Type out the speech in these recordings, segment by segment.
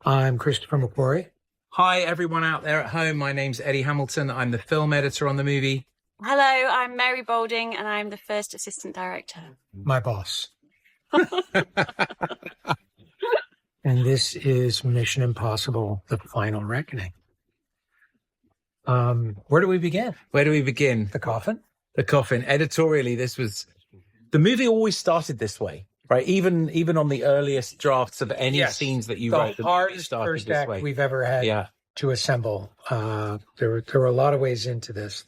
I'm Christopher McQuarrie. Hi, everyone out there at home. My name's Eddie Hamilton. I'm the film editor on the movie. Hello, I'm Mary Boulding, and I'm the first assistant director. My boss. And this is Mission Impossible: The Final Reckoning. Where do we begin? Where do we begin? The coffin? The coffin. Editorially, the movie always started this way, right? Even on the earliest drafts of any scenes that you wrote. The hardest first act we've ever had to assemble. There were a lot of ways into this.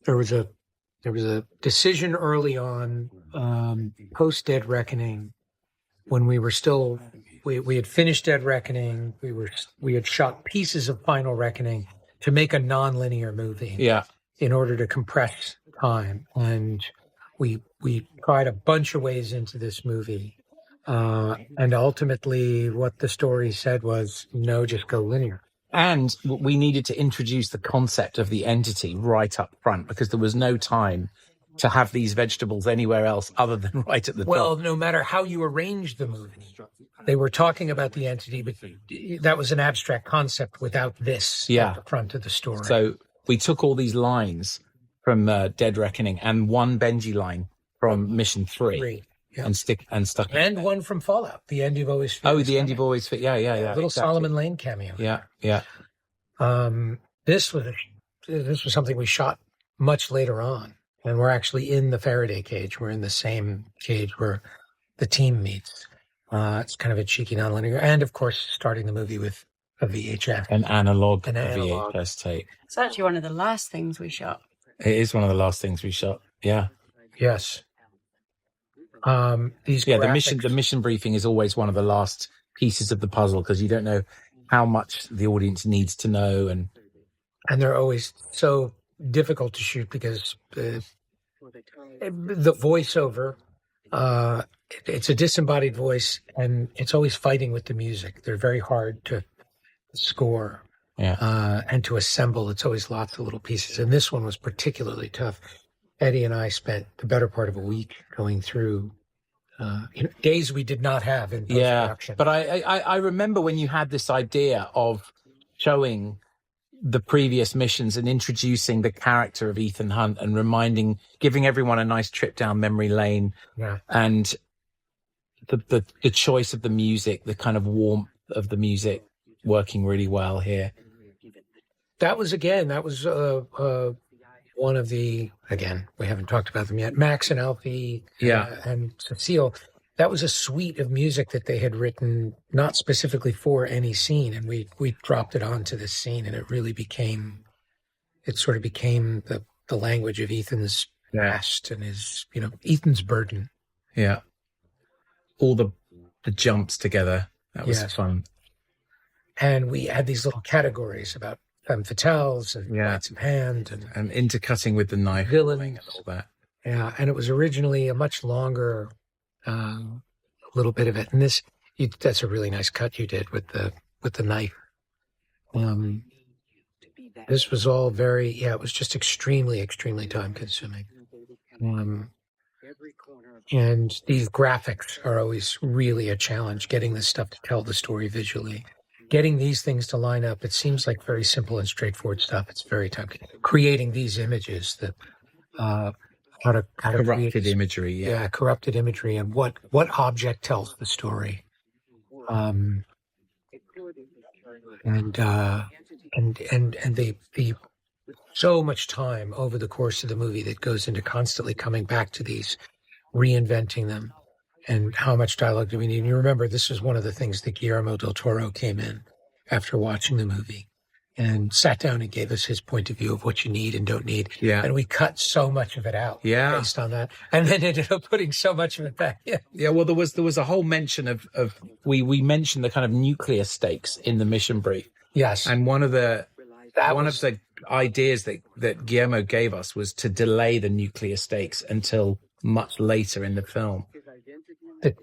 There was a decision early on, post Dead Reckoning, when we were still we had finished Dead Reckoning. We had shot pieces of Final Reckoning to make a non-linear movie. Yeah. In order to compress time, and we tried a bunch of ways into this movie, and ultimately, what the story said was no, just go linear. And we needed to introduce the concept of the entity right up front because there was no time to have these vegetables anywhere else other than right at the top. Well, no matter how you arrange the movie, they were talking about the entity, but that was an abstract concept without this at the front of the story. So we took all these lines from Dead Reckoning and one Benji line from Mission 3. And stuck it. And one from Fallout, The End You've Always Feared. Oh, The End You've Always Feared. Yeah. A little exactly. Solomon Lane cameo. Yeah. This was something we shot much later on, and we're actually in the Faraday cage. We're in the same cage where the team meets. It's kind of a cheeky nonlinear, and of course, starting the movie with a VHF, an analog VHS tape. It's actually one of the last things we shot. It is one of the last things we shot. Yeah. Yes. These graphics. The mission briefing is always one of the last pieces of the puzzle because you don't know how much the audience needs to know, and they're always so difficult to shoot because the voiceover, it's a disembodied voice, and it's always fighting with the music. They're very hard to score and to assemble. It's always lots of little pieces, and this one was particularly tough. Eddie and I spent the better part of a week going through days we did not have in post-production. But I remember when you had this idea of showing the previous missions and introducing the character of Ethan Hunt and giving everyone a nice trip down memory lane, and the choice of the music, the kind of warmth of the music working really well here. That was one of the, again, we haven't talked about them yet, Max and Alfie and Cecile. That was a suite of music that they had written, not specifically for any scene. And we dropped it onto this scene, and it really became the language of Ethan's past and his, Ethan's burden. Yeah. All the jumps together. That was fun. And we had these little categories about femme fatales and lights of hand and intercutting with the knife, villains, and all that. Yeah, and it was originally a much longer little bit of it. And that's a really nice cut you did with the knife. This was all it was just extremely, extremely time consuming. And these graphics are always really a challenge, getting this stuff to tell the story visually. Getting these things to line up, it seems like very simple and straightforward stuff. It's very tough. Creating these images that, how to corrupted imagery, corrupted imagery, and what object tells the story, and the so much time over the course of the movie that goes into constantly coming back to these, reinventing them. And how much dialogue do we need? And you remember, this was one of the things that Guillermo del Toro came in after watching the movie and sat down and gave us his point of view of what you need and don't need. Yeah. And we cut so much of it out based on that. And then ended up putting so much of it back. Yeah. Well, there was a whole mention of we mentioned the kind of nuclear stakes in the mission brief. Yes. And one of the ideas that Guillermo gave us was to delay the nuclear stakes until much later in the film.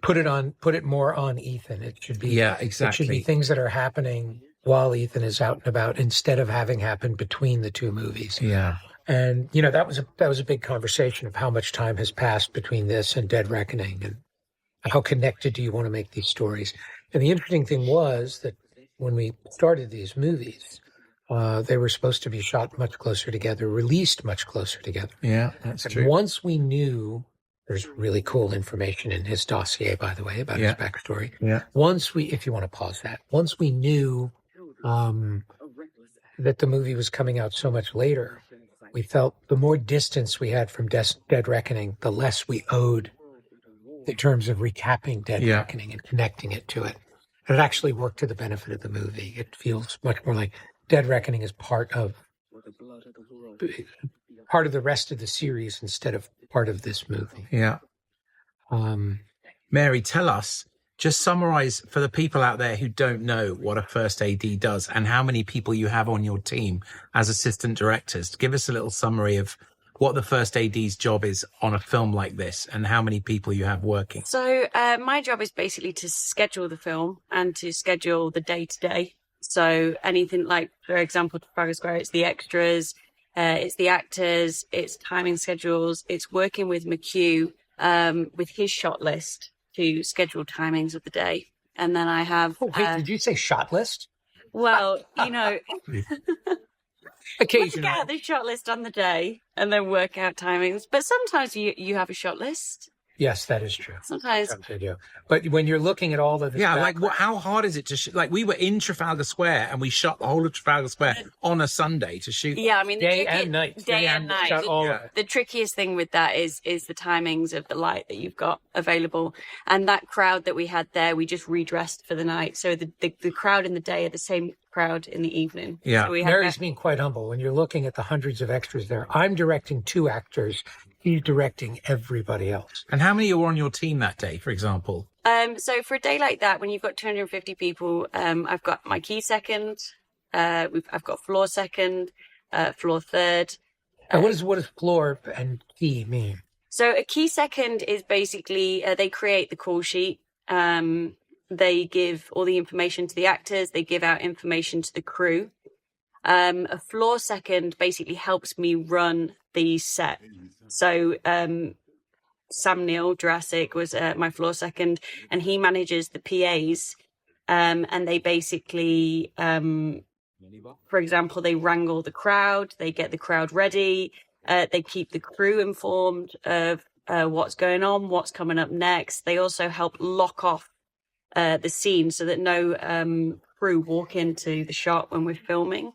Put it more on Ethan. It should be exactly. It should be things that are happening while Ethan is out and about instead of having happened between the two movies. Yeah. And that was a big conversation of how much time has passed between this and Dead Reckoning, and how connected do you want to make these stories. And the interesting thing was that started these movies, they were supposed to be shot much closer together, released much closer together. Yeah, that's true. Once we knew, there's really cool information in his dossier, by the way, about his backstory. Yeah. If you want to pause that, once we knew that the movie was coming out so much later, we felt the more distance we had from Dead Reckoning, the less we owed in terms of recapping Dead Reckoning and connecting it to it. And it actually worked to the benefit of the movie. It feels much more like Dead Reckoning is part of the rest of the series instead of part of this movie. Yeah. Mary, tell us, just summarize for the people out there who don't know what a first AD does and how many people you have on your team as assistant directors. Give us a little summary of what the first AD's job is on a film like this and how many people you have working. So my job is basically to schedule the film and to schedule the day-to-day. So anything like, for example, Trafalgar Square, it's the extras, it's the actors, it's timing schedules, it's working with McHugh with his shot list to schedule timings of the day. And then I have... did you say shot list? Well, you know... Occasionally. Get out the shot list on the day and then work out timings. But sometimes you have a shot list. Yes, that is true. Sometimes I do. But when you're looking at all of this, how hard is it to like? We were in Trafalgar Square and we shot the whole of Trafalgar Square on a Sunday to shoot. Yeah, I mean, day and night. Shot all of it. The trickiest thing with that is the timings of the light that you've got available, and that crowd that we had there, we just redressed for the night. So the crowd in the day are the same crowd in the evening. Yeah, so Mary's being quite humble. When you're looking at the hundreds of extras there, I'm directing 2 actors. He's directing everybody else. And how many were on your team that day, for example? So for a day like that, when you've got 250 people, I've got my key second, I've got floor second, floor third. And what does floor and key mean? So a key second is basically they create the call sheet. They give all the information to the actors. They give out information to the crew. A floor second basically helps me run the set. So Sam Neill, Jurassic, was my floor second, and he manages the PAs. And they basically, for example, they wrangle the crowd, they get the crowd ready, they keep the crew informed of what's going on, what's coming up next. They also help lock off the scene so that no crew walk into the shot when we're filming.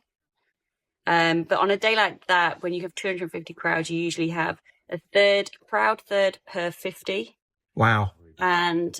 But on a day like that, when you have 250 crowds, you usually have a crowd third per 50. Wow. And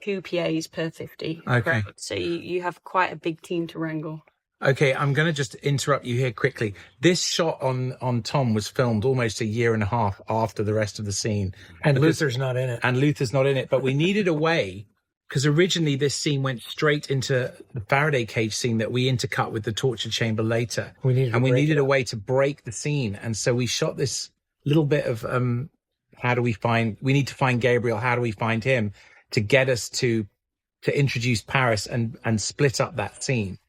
2 PAs per 50. Okay. Crowd. So you have quite a big team to wrangle. Okay, I'm going to just interrupt you here quickly. This shot on Tom was filmed almost a year and a half after the rest of the scene. And Luther's not in it. But we needed a way, because originally this scene went straight into the Faraday cage scene that we intercut with the torture chamber later. We needed a way to break the scene. And so we shot this little bit of we need to find Gabriel, how do we find him, to get us to introduce Paris and split up that scene.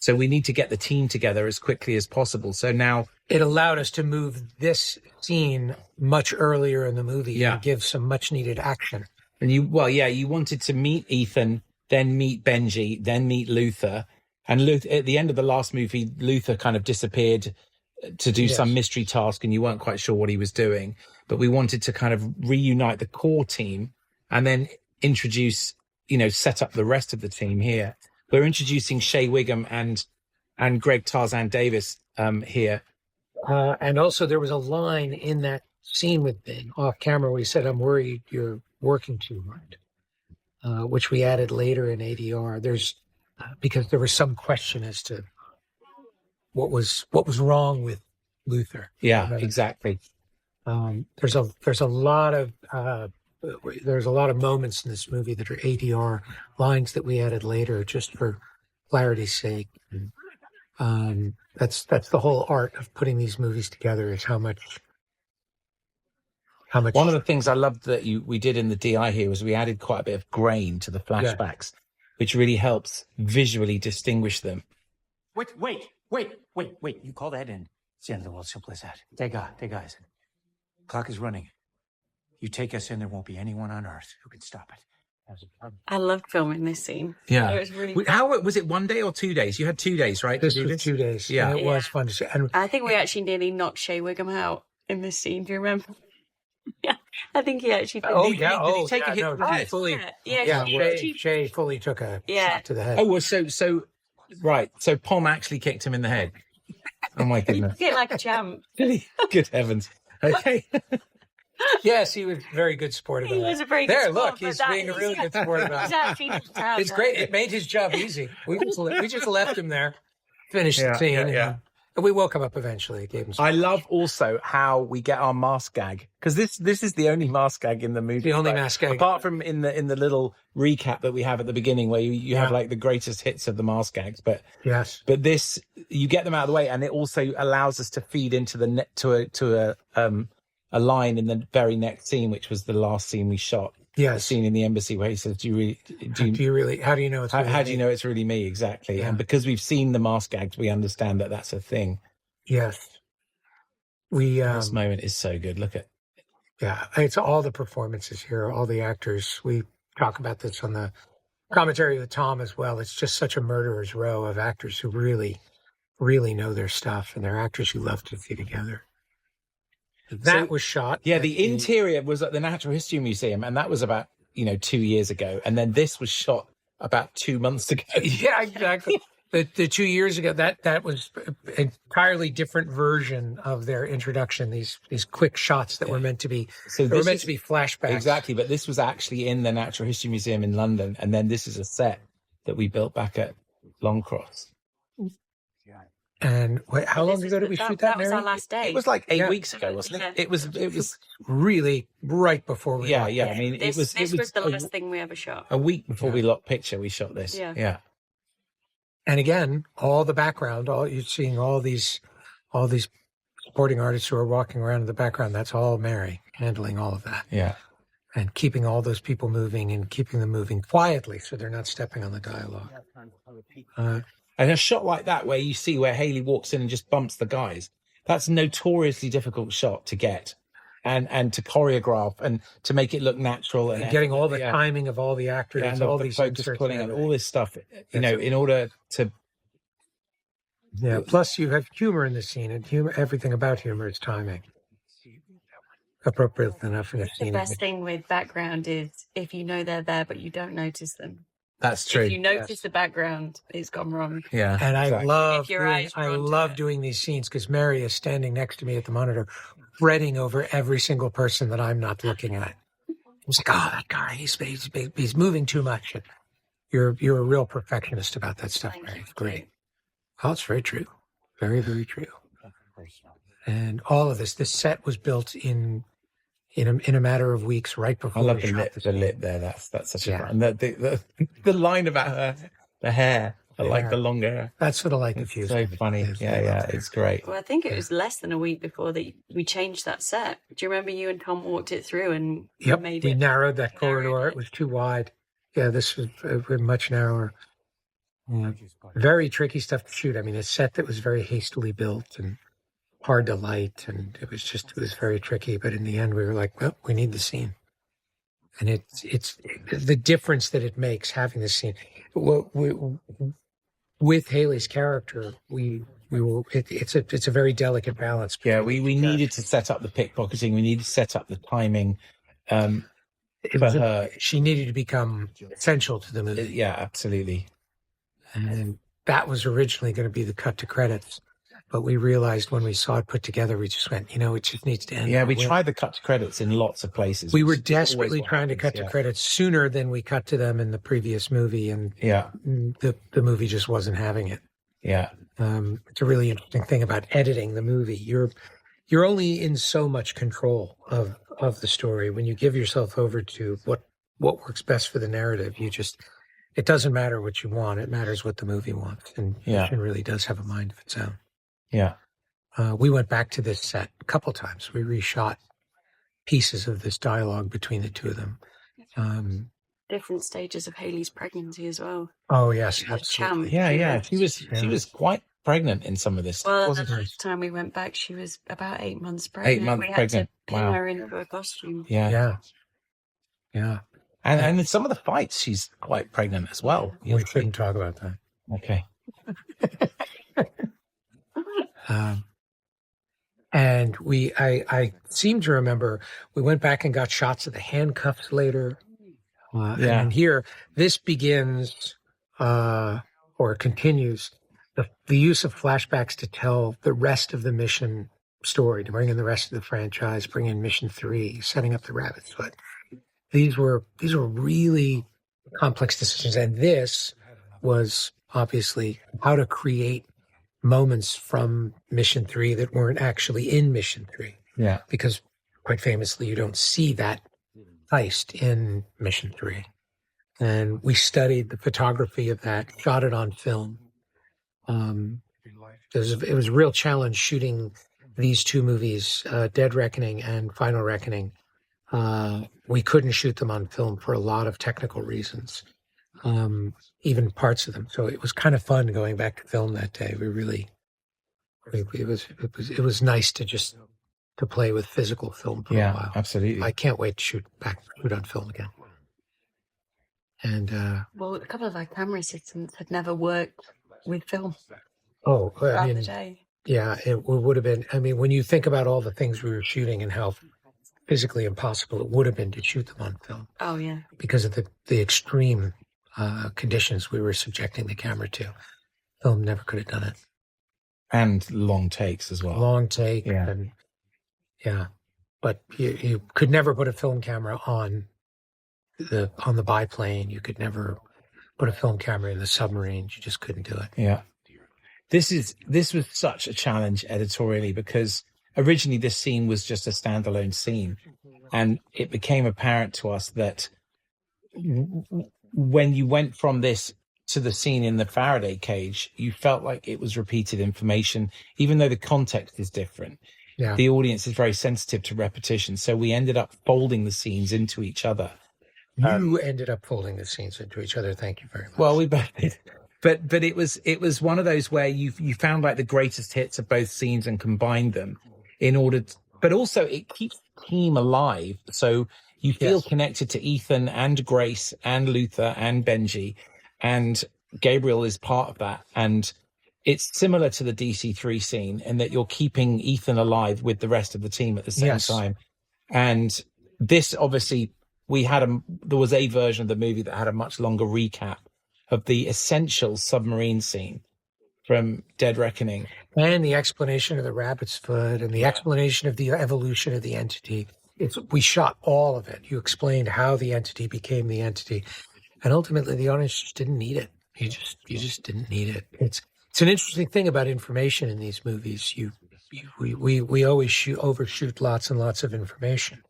So we need to get the team together as quickly as possible. So now it allowed us to move this scene much earlier in the movie and give some much needed action. And you wanted to meet Ethan, then meet Benji, then meet Luther. And Luther, at the end of the last movie, Luther kind of disappeared to do some mystery task and you weren't quite sure what he was doing. But we wanted to kind of reunite the core team and then introduce, set up the rest of the team here. We're introducing Shea Wiggum and Greg Tarzan Davis here. And also there was a line in that scene with Ben off camera where he said, "I'm worried you're working too hard," which we added later in ADR. Because there was some question as to what was wrong with Luther. Yeah, exactly. There's a lot of moments in this movie that are ADR lines that we added later just for clarity's sake. That's the whole art of putting these movies together, is how much. One of the things I loved that we did in the DI here was we added quite a bit of grain to the flashbacks, which really helps visually distinguish them. Wait. You call that in. It's the end of the world. Simple as that. Take guys. Clock is running. You take us in, there won't be anyone on Earth who can stop it. I loved filming this scene. Yeah. It was really fun. How was it? 1 day or 2 days? You had 2 days, right? This to do was 2 days. Yeah. And it was fun to see. And I think we actually nearly knocked Shea Wiggum out in this scene. Do you remember? Yeah, I think he actually did. oh yeah, Did he take a hit no, to the head? fully. Yeah, yeah. she- Shay fully took a shot to the head. Oh, well, so right. So Pom actually kicked him in the head. Oh my he goodness! took it like a champ. Good heavens. Okay. Yes, he was a very good sport about He it. was a very good There, sport, look, but he's that- being a really good sport about He's it. actually just proud. It's great. It made his job easy. We just left him there, finished the scene, and we woke him up eventually. Gave him some I love also how we get our mask gag, because this is the only mask gag in the movie. the only right? mask gag. Apart from in the little recap that we have at the beginning, where you have like the greatest hits of the mask gags, but this, you get them out of the way, and it also allows us to feed into the to a line in the very next scene, which was the last scene we shot. Yes. The scene in the embassy where he says, how do you know it's really how do you me? know it's really me? Exactly. Yeah. And because we've seen the mask gags, we understand that that's a thing. Yes. This moment is so good. Look at. Yeah, it's all the performances here, all the actors. We talk about this on the commentary with Tom as well. It's just such a murderer's row of actors who really, really know their stuff, and they're actors who love to be together. That was shot. Yeah, the interior was at the Natural History Museum, and that was about 2 years ago. And then this was shot about 2 months ago. Yeah, exactly. The 2 years ago, that was an entirely different version of their introduction. These quick shots that were meant to be to be flashbacks. Exactly, but this was actually in the Natural History Museum in London, and then this is a set that we built back at Longcross. And how long ago did we shoot that, was Mary? our last day. It was like 8 weeks ago, wasn't it? Yeah. It was really right before we. Yeah. locked I mean, This was the last thing we ever shot. a week before we locked picture. We shot this. Yeah. And again, all the background, you're seeing all these supporting artists who are walking around in the background. That's all Mary handling all of that. Yeah. And keeping all those people moving and keeping them moving quietly so they're not stepping on the dialogue. And a shot like that where you see where Haley walks in and just bumps the guys, that's a notoriously difficult shot to get and to choreograph and to make it look natural. And getting all the timing of all the actors and all the these focus inserts pulling and all this stuff, in order to... Yeah, plus you have humor in the scene, and everything about humor is timing. Appropriate enough in a scene. The best thing with background is if you know they're there, but you don't notice them. That's true. If you notice the background, it's gone wrong. Yeah. And I If love doing these scenes because Mary is standing next to me at the monitor, fretting over every single person that I'm not looking at. It's like, oh, that guy, he's moving too much. You're a real perfectionist about that stuff, Mary. It's great. Oh, it's very true. Very, very true. And all of this set was built in a matter of weeks, right before. I love the lip there. That's such a fun. And the line about the hair, I like the longer hair. That's what I like. It's so funny. Yeah, it's great. Well, I think it was less than a week before that we changed that set. Do you remember you and Tom walked it through and made it? We narrowed that corridor. It was too wide. Yeah, this was much narrower. Yeah. Very tricky stuff to shoot. I mean, a set that was very hastily built and hard to light, and it was very tricky. But in the end, we were like, well, we need the scene, and it's the difference that it makes having the scene. With Haley's character, it's a very delicate balance. Yeah, we needed to set up the pickpocketing. We needed to set up the timing. For her, she needed to become essential to the movie. Yeah, absolutely. And that was originally going to be the cut to credits. But we realized when we saw it put together, we just went, it just needs to end. Yeah, we tried the cut to credits in lots of places. We were desperately trying to cut to credits sooner than we cut to them in the previous movie. And the movie just wasn't having it. Yeah. It's a really interesting thing about editing the movie. You're only in so much control of the story. When you give yourself over to what works best for the narrative, it doesn't matter what you want. It matters what the movie wants. And it really does have a mind of its own. Yeah. We went back to this set a couple times. We reshot pieces of this dialogue between the two of them. Different stages of Haley's pregnancy as well. Oh, yes, absolutely. Yeah. She was quite pregnant in some of this. Well, the first time we went back, she was about 8 months pregnant. 8 months we pregnant. Had to pin her into a costume. Yeah. And in some of the fights, she's quite pregnant as well. We shouldn't talk about that. Okay. And I seem to remember we went back and got shots of the handcuffs later. And here, this begins or continues the use of flashbacks to tell the rest of the mission story, to bring in the rest of the franchise, bring in Mission 3, setting up the Rabbit's Foot. These were really complex decisions, and this was obviously how to create moments from Mission 3 that weren't actually in Mission 3. Yeah. Because quite famously, you don't see that heist in Mission 3. And we studied the photography of that, shot it on film. It was a real challenge shooting these two movies, Dead Reckoning and Final Reckoning. We couldn't shoot them on film for a lot of technical reasons, even parts of them. So it was kind of fun going back to film that day. It was nice to play with physical film for a while. Absolutely. I can't wait to shoot on film again. And well, a couple of our camera assistants had never worked with film. Oh, I mean, the day. Yeah, it would have been. I mean, when you think about all the things we were shooting and how physically impossible it would have been to shoot them on film. Oh, yeah. Because of the extreme conditions we were subjecting the camera to. Film never could have done it. And long takes as well. Long take. Yeah. But you could never put a film camera on the biplane. You could never put a film camera in the submarine. You just couldn't do it. Yeah. This was such a challenge editorially because originally this scene was just a standalone scene, and it became apparent to us that when you went from this to the scene in the Faraday cage, you felt like it was repeated information, even though the context is different. Yeah. The audience is very sensitive to repetition, so we ended up folding the scenes into each other. You ended up folding the scenes into each other. Thank you very much. Well, we both did. But it was one of those where you found like the greatest hits of both scenes and combined them in order to, but also it keeps the team alive. So you feel connected to Ethan and Grace and Luther and Benji, and Gabriel is part of that. And it's similar to the DC3 scene in that you're keeping Ethan alive with the rest of the team at the same time. And this obviously there was a version of the movie that had a much longer recap of the essential submarine scene from Dead Reckoning. And the explanation of the Rabbit's Foot and the explanation of the evolution of the entity. We shot all of it. You explained how the entity became the entity. And ultimately, the audience just didn't need it. You just didn't need it. It's an interesting thing about information in these movies. We always overshoot lots and lots of information.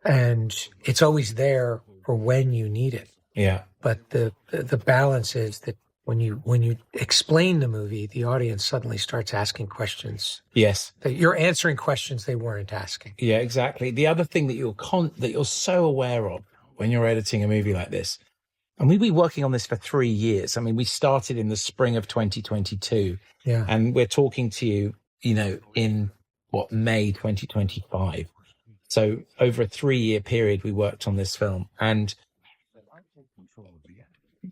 And it's always there for when you need it. Yeah. But the balance is that when you explain the movie, the audience suddenly starts asking questions. Yes. That you're answering questions they weren't asking. Yeah, exactly. The other thing that you're so aware of when you're editing a movie like this, and we've been working on this for 3 years. I mean, we started in the spring of 2022. Yeah. And we're talking to you, in May 2025. So over a 3-year period, we worked on this film, and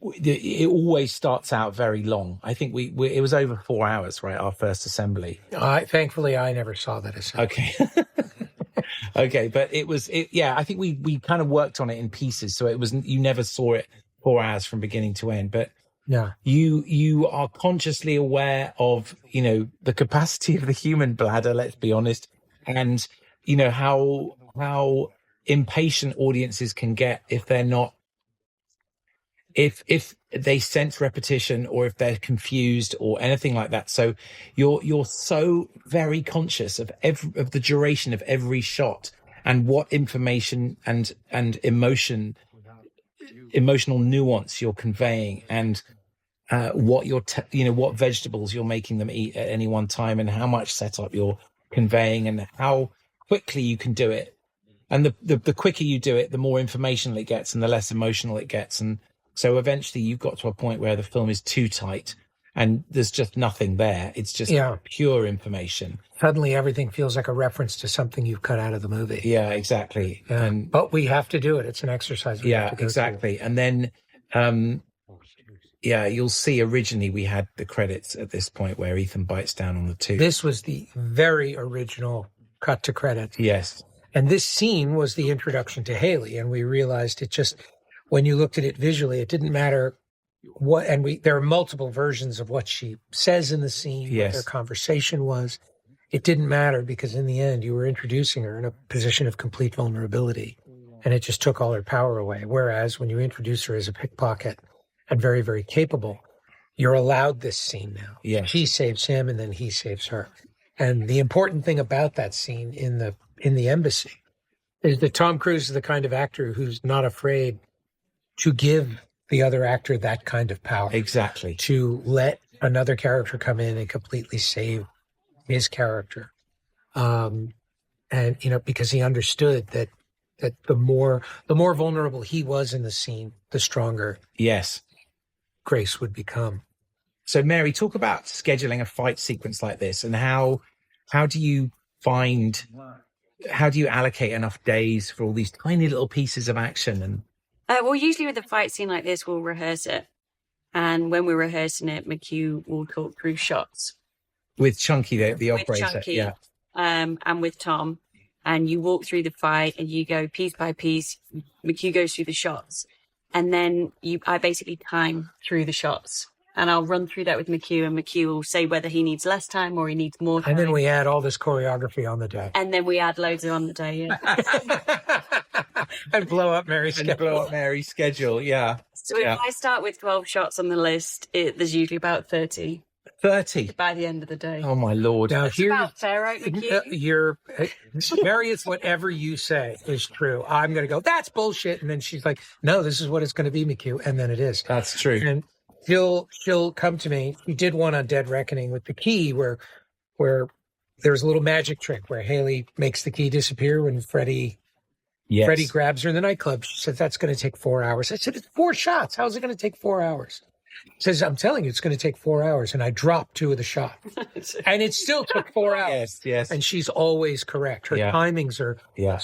it always starts out very long. I think it was over 4 hours, right? Our first assembly. Thankfully, I never saw that assembly. Okay. Okay. But I think we kind of worked on it in pieces. So you never saw it 4 hours from beginning to end, but yeah, you are consciously aware of, the capacity of the human bladder, let's be honest. And, how impatient audiences can get if they're not, if they sense repetition or if they're confused or anything like that. So you're so very conscious of the duration of every shot and what information and emotional nuance you're conveying, and what what vegetables you're making them eat at any one time, and how much setup you're conveying, and how quickly you can do it. And the quicker you do it, the more informational it gets and the less emotional it gets. And so eventually you've got to a point where the film is too tight and there's just nothing there. It's just pure information. Suddenly everything feels like a reference to something you've cut out of the movie. Yeah, exactly. Yeah. But we have to do it. It's an exercise. Exactly. And then, you'll see originally we had the credits at this point where Ethan bites down on the tooth. This was the very original cut to credits. Yes. And this scene was the introduction to Haley. And we realized it just, when you looked at it visually, it didn't matter what, and there are multiple versions of what she says in the scene, what their conversation was. It didn't matter because in the end, you were introducing her in a position of complete vulnerability. And it just took all her power away. Whereas when you introduce her as a pickpocket and very, very capable, you're allowed this scene now. Yes. She saves him and then he saves her. And the important thing about that scene in the embassy is that Tom Cruise is the kind of actor who's not afraid to give the other actor that kind of power. Exactly. To let another character come in and completely save his character. And, because he understood that the more vulnerable he was in the scene, the stronger Grace would become. So Mary, talk about scheduling a fight sequence like this and how do you allocate enough days for all these tiny little pieces of action? And well, usually with a fight scene like this, we'll rehearse it. And when we're rehearsing it, McHugh will talk through shots. With Chunky, the operator. Chunky, and with Tom. And you walk through the fight and you go piece by piece. McHugh goes through the shots. And then I basically time through the shots. And I'll run through that with McHugh, and McHugh will say whether he needs less time or he needs more time. And then we add all this choreography on the day. And then we add loads on the day, And blow up Mary's schedule. Yeah. So if I start with 12 shots on the list, there's usually about 30. 30 by the end of the day. Oh my Lord. Now That's about fair, right, McHugh? Mary, it's whatever you say is true. I'm going to go, that's bullshit. And then she's like, no, this is what it's going to be, McHugh. And then it is. That's true. And she'll come to me. We did one on Dead Reckoning with the key where there's a little magic trick where Haley makes the key disappear when Freddie grabs her in the nightclub. She said, that's going to take 4 hours. I said, it's 4 shots. How is it going to take 4 hours? She says, I'm telling you, it's going to take 4 hours. And I dropped 2 of the shots. And it still took 4 hours. Yes. And she's always correct. Her timings are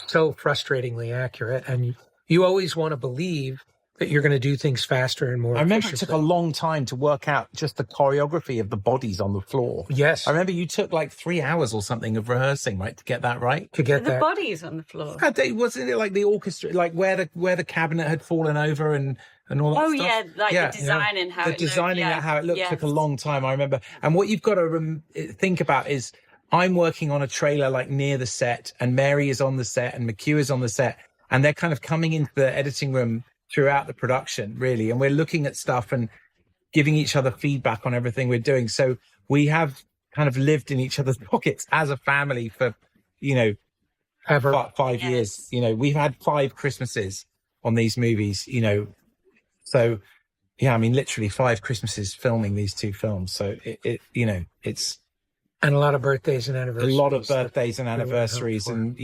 so frustratingly accurate. And you always want to believe that you're going to do things faster and more efficiently. It took a long time to work out just the choreography of the bodies on the floor. Yes. I remember you took like 3 hours or something of rehearsing, right, to get that right? To get the bodies on the floor. Wasn't it like the orchestra, like where the cabinet had fallen over and all that stuff? The design and how it looked. Designing that, how it looked took a long time, I remember. And what you've got to think about is I'm working on a trailer like near the set, and Mary is on the set and McHugh is on the set, and they're kind of coming into the editing room throughout the production, really. And we're looking at stuff and giving each other feedback on everything we're doing. So we have kind of lived in each other's pockets as a family for, 5 years. We've had 5 Christmases on these movies, So, literally 5 Christmases filming these 2 films. So it's... And a lot of birthdays and anniversaries. A lot of birthdays and anniversaries. And,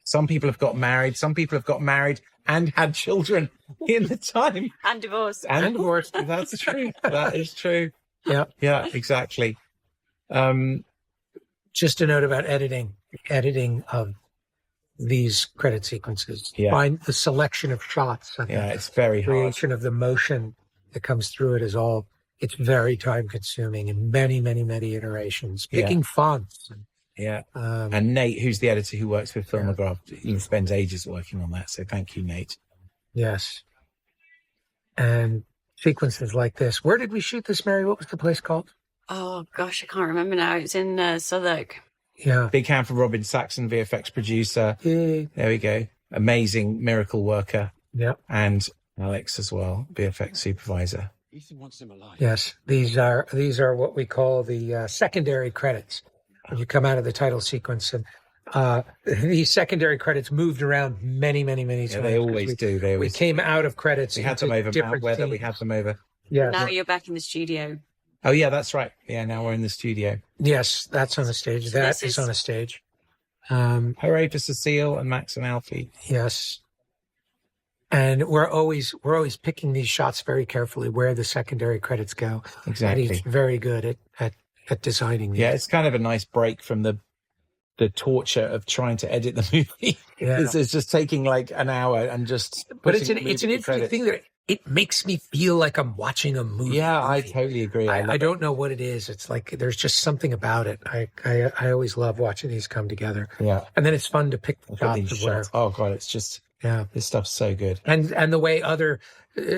some people have got married. Some people have got married and had children in the time. And divorced. And divorced. That's true. That is true. Yeah. Yeah, exactly. Just a note about editing of these credit sequences. Yeah. Find the selection of shots. And it's very hard. Creation of the motion that comes through it is all, it's very time consuming and many, many, many iterations. Picking fonts. And Nate, who's the editor who works with Filmograph, he spends ages working on that. So thank you, Nate. Yes. And sequences like this. Where did we shoot this, Mary? What was the place called? Oh, gosh, I can't remember now. It's in Southwark. Yeah. Big hand for Robin Saxon, VFX producer. Yay. There we go. Amazing miracle worker. Yeah. And Alex as well, VFX supervisor. Yes. These are what we call the secondary credits. When you come out of the title sequence, and these secondary credits moved around many, many, many times. They always do. We came out of credits. We had them over bad weather. We had them over. Yeah. Now you're back in the studio. Oh yeah, that's right. Yeah, now we're in the studio. Yes, that's on the stage. That is on a stage. Hooray for Cecile and Max and Alfie. Yes. And we're always picking these shots very carefully where the secondary credits go. Exactly. And he's very good at designing these. Yeah, it's kind of a nice break from the torture of trying to edit the movie. Yeah. It's just taking like an hour and just. But it's an interesting thing that it makes me feel like I'm watching a movie. Yeah, I totally agree. I don't know what it is. It's like there's just something about it. I always love watching these come together. Yeah, and then it's fun to pick the shots. Oh god, it's just this stuff's so good. And the way other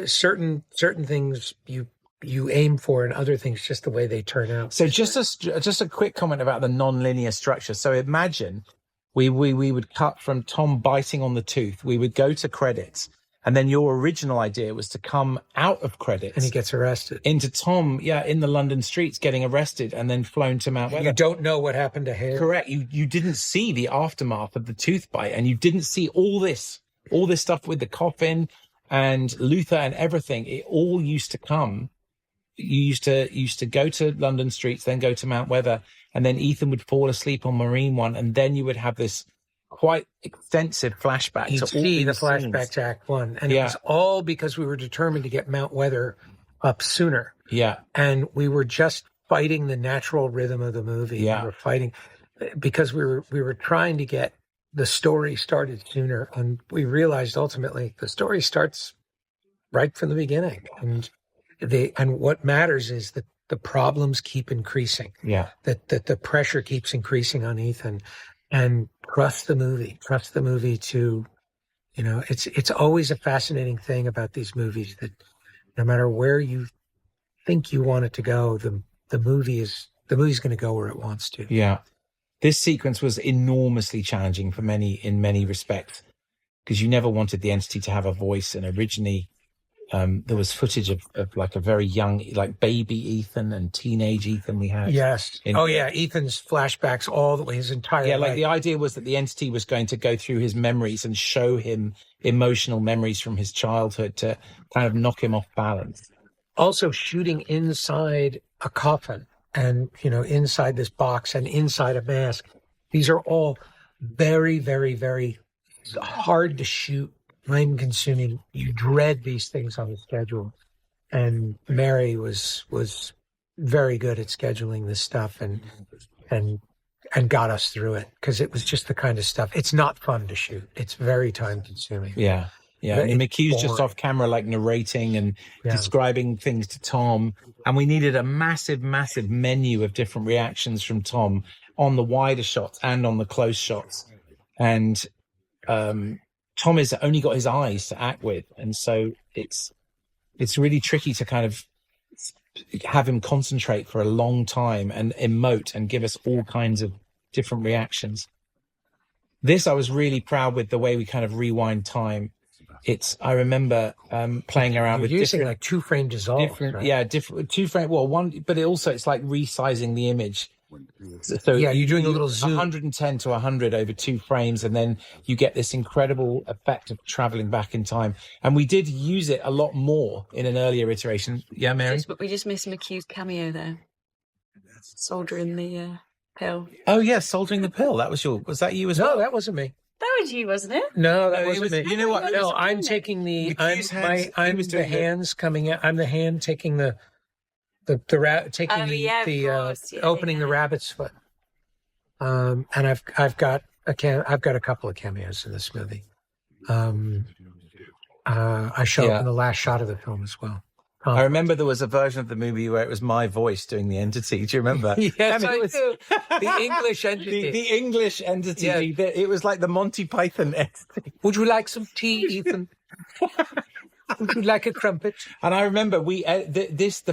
certain things you aim for and other things just the way they turn out. So just a quick comment about the non-linear structure. So imagine we would cut from Tom biting on the tooth. We would go to credits. And then your original idea was to come out of credits. And he gets arrested. Into Tom, in the London streets getting arrested and then flown to Mount Weather. You don't know what happened to him. Correct. You didn't see the aftermath of the tooth bite, and you didn't see all this stuff with the coffin and Luther and everything. It all used to come. You used to go to London streets, then go to Mount Weather, and then Ethan would fall asleep on Marine One, and then you would have this quite extensive flashback. You'd see the flashback to Act One, and it was all because we were determined to get Mount Weather up sooner. Yeah, and we were just fighting the natural rhythm of the movie. Yeah, we were fighting because we were trying to get the story started sooner, and we realized ultimately the story starts right from the beginning, and what matters is that the problems keep increasing. Yeah, that the pressure keeps increasing on Ethan. And trust the movie to, it's always a fascinating thing about these movies that no matter where you think you want it to go, the movie's going to go where it wants to. Yeah. This sequence was enormously challenging in many respects, because you never wanted the entity to have a voice. And originally, there was footage of like a very young, like baby Ethan and teenage Ethan we had. Yes. Ethan's flashbacks all the way, his entire life. Like the idea was that the entity was going to go through his memories and show him emotional memories from his childhood to kind of knock him off balance. Also shooting inside a coffin and, inside this box and inside a mask. These are all very, very, very hard to shoot, time-consuming. You dread these things on the schedule, and Mary was very good at scheduling this stuff and got us through it, because it was just the kind of stuff. It's not fun to shoot. It's very time-consuming. Yeah. And McHugh's just off camera, like narrating and describing things to Tom, and we needed a massive, massive menu of different reactions from Tom on the wider shots and on the close shots, and Tom has only got his eyes to act with, and so it's really tricky to kind of have him concentrate for a long time and emote and give us all kinds of different reactions. This, I was really proud with the way we kind of rewind time. I remember playing around with using different, like 2-frame dissolve, right? different 2-frame. Well, one, but it's like resizing the image. So you're doing a little zoom, 110 to 100 over 2 frames, and then you get this incredible effect of traveling back in time. And we did use it a lot more in an earlier iteration. Yeah, Mary? We just missed McHugh's cameo there. Soldering the pill. Oh, yeah, soldering the pill. Was that you as well? No, that wasn't me. That was you, wasn't it? No, that wasn't me. You know what? No, I'm taking the hands coming in. I'm the hand taking the opening the rabbit's foot. And I've got a couple of cameos in this movie. I show up in the last shot of the film as well. I remember there was a version of the movie where it was my voice doing the entity. Do you remember? Yes, I do. The English entity. The English entity. Yeah. It was like the Monty Python entity. Would you like some tea, Ethan? Would you like a crumpet? And I remember this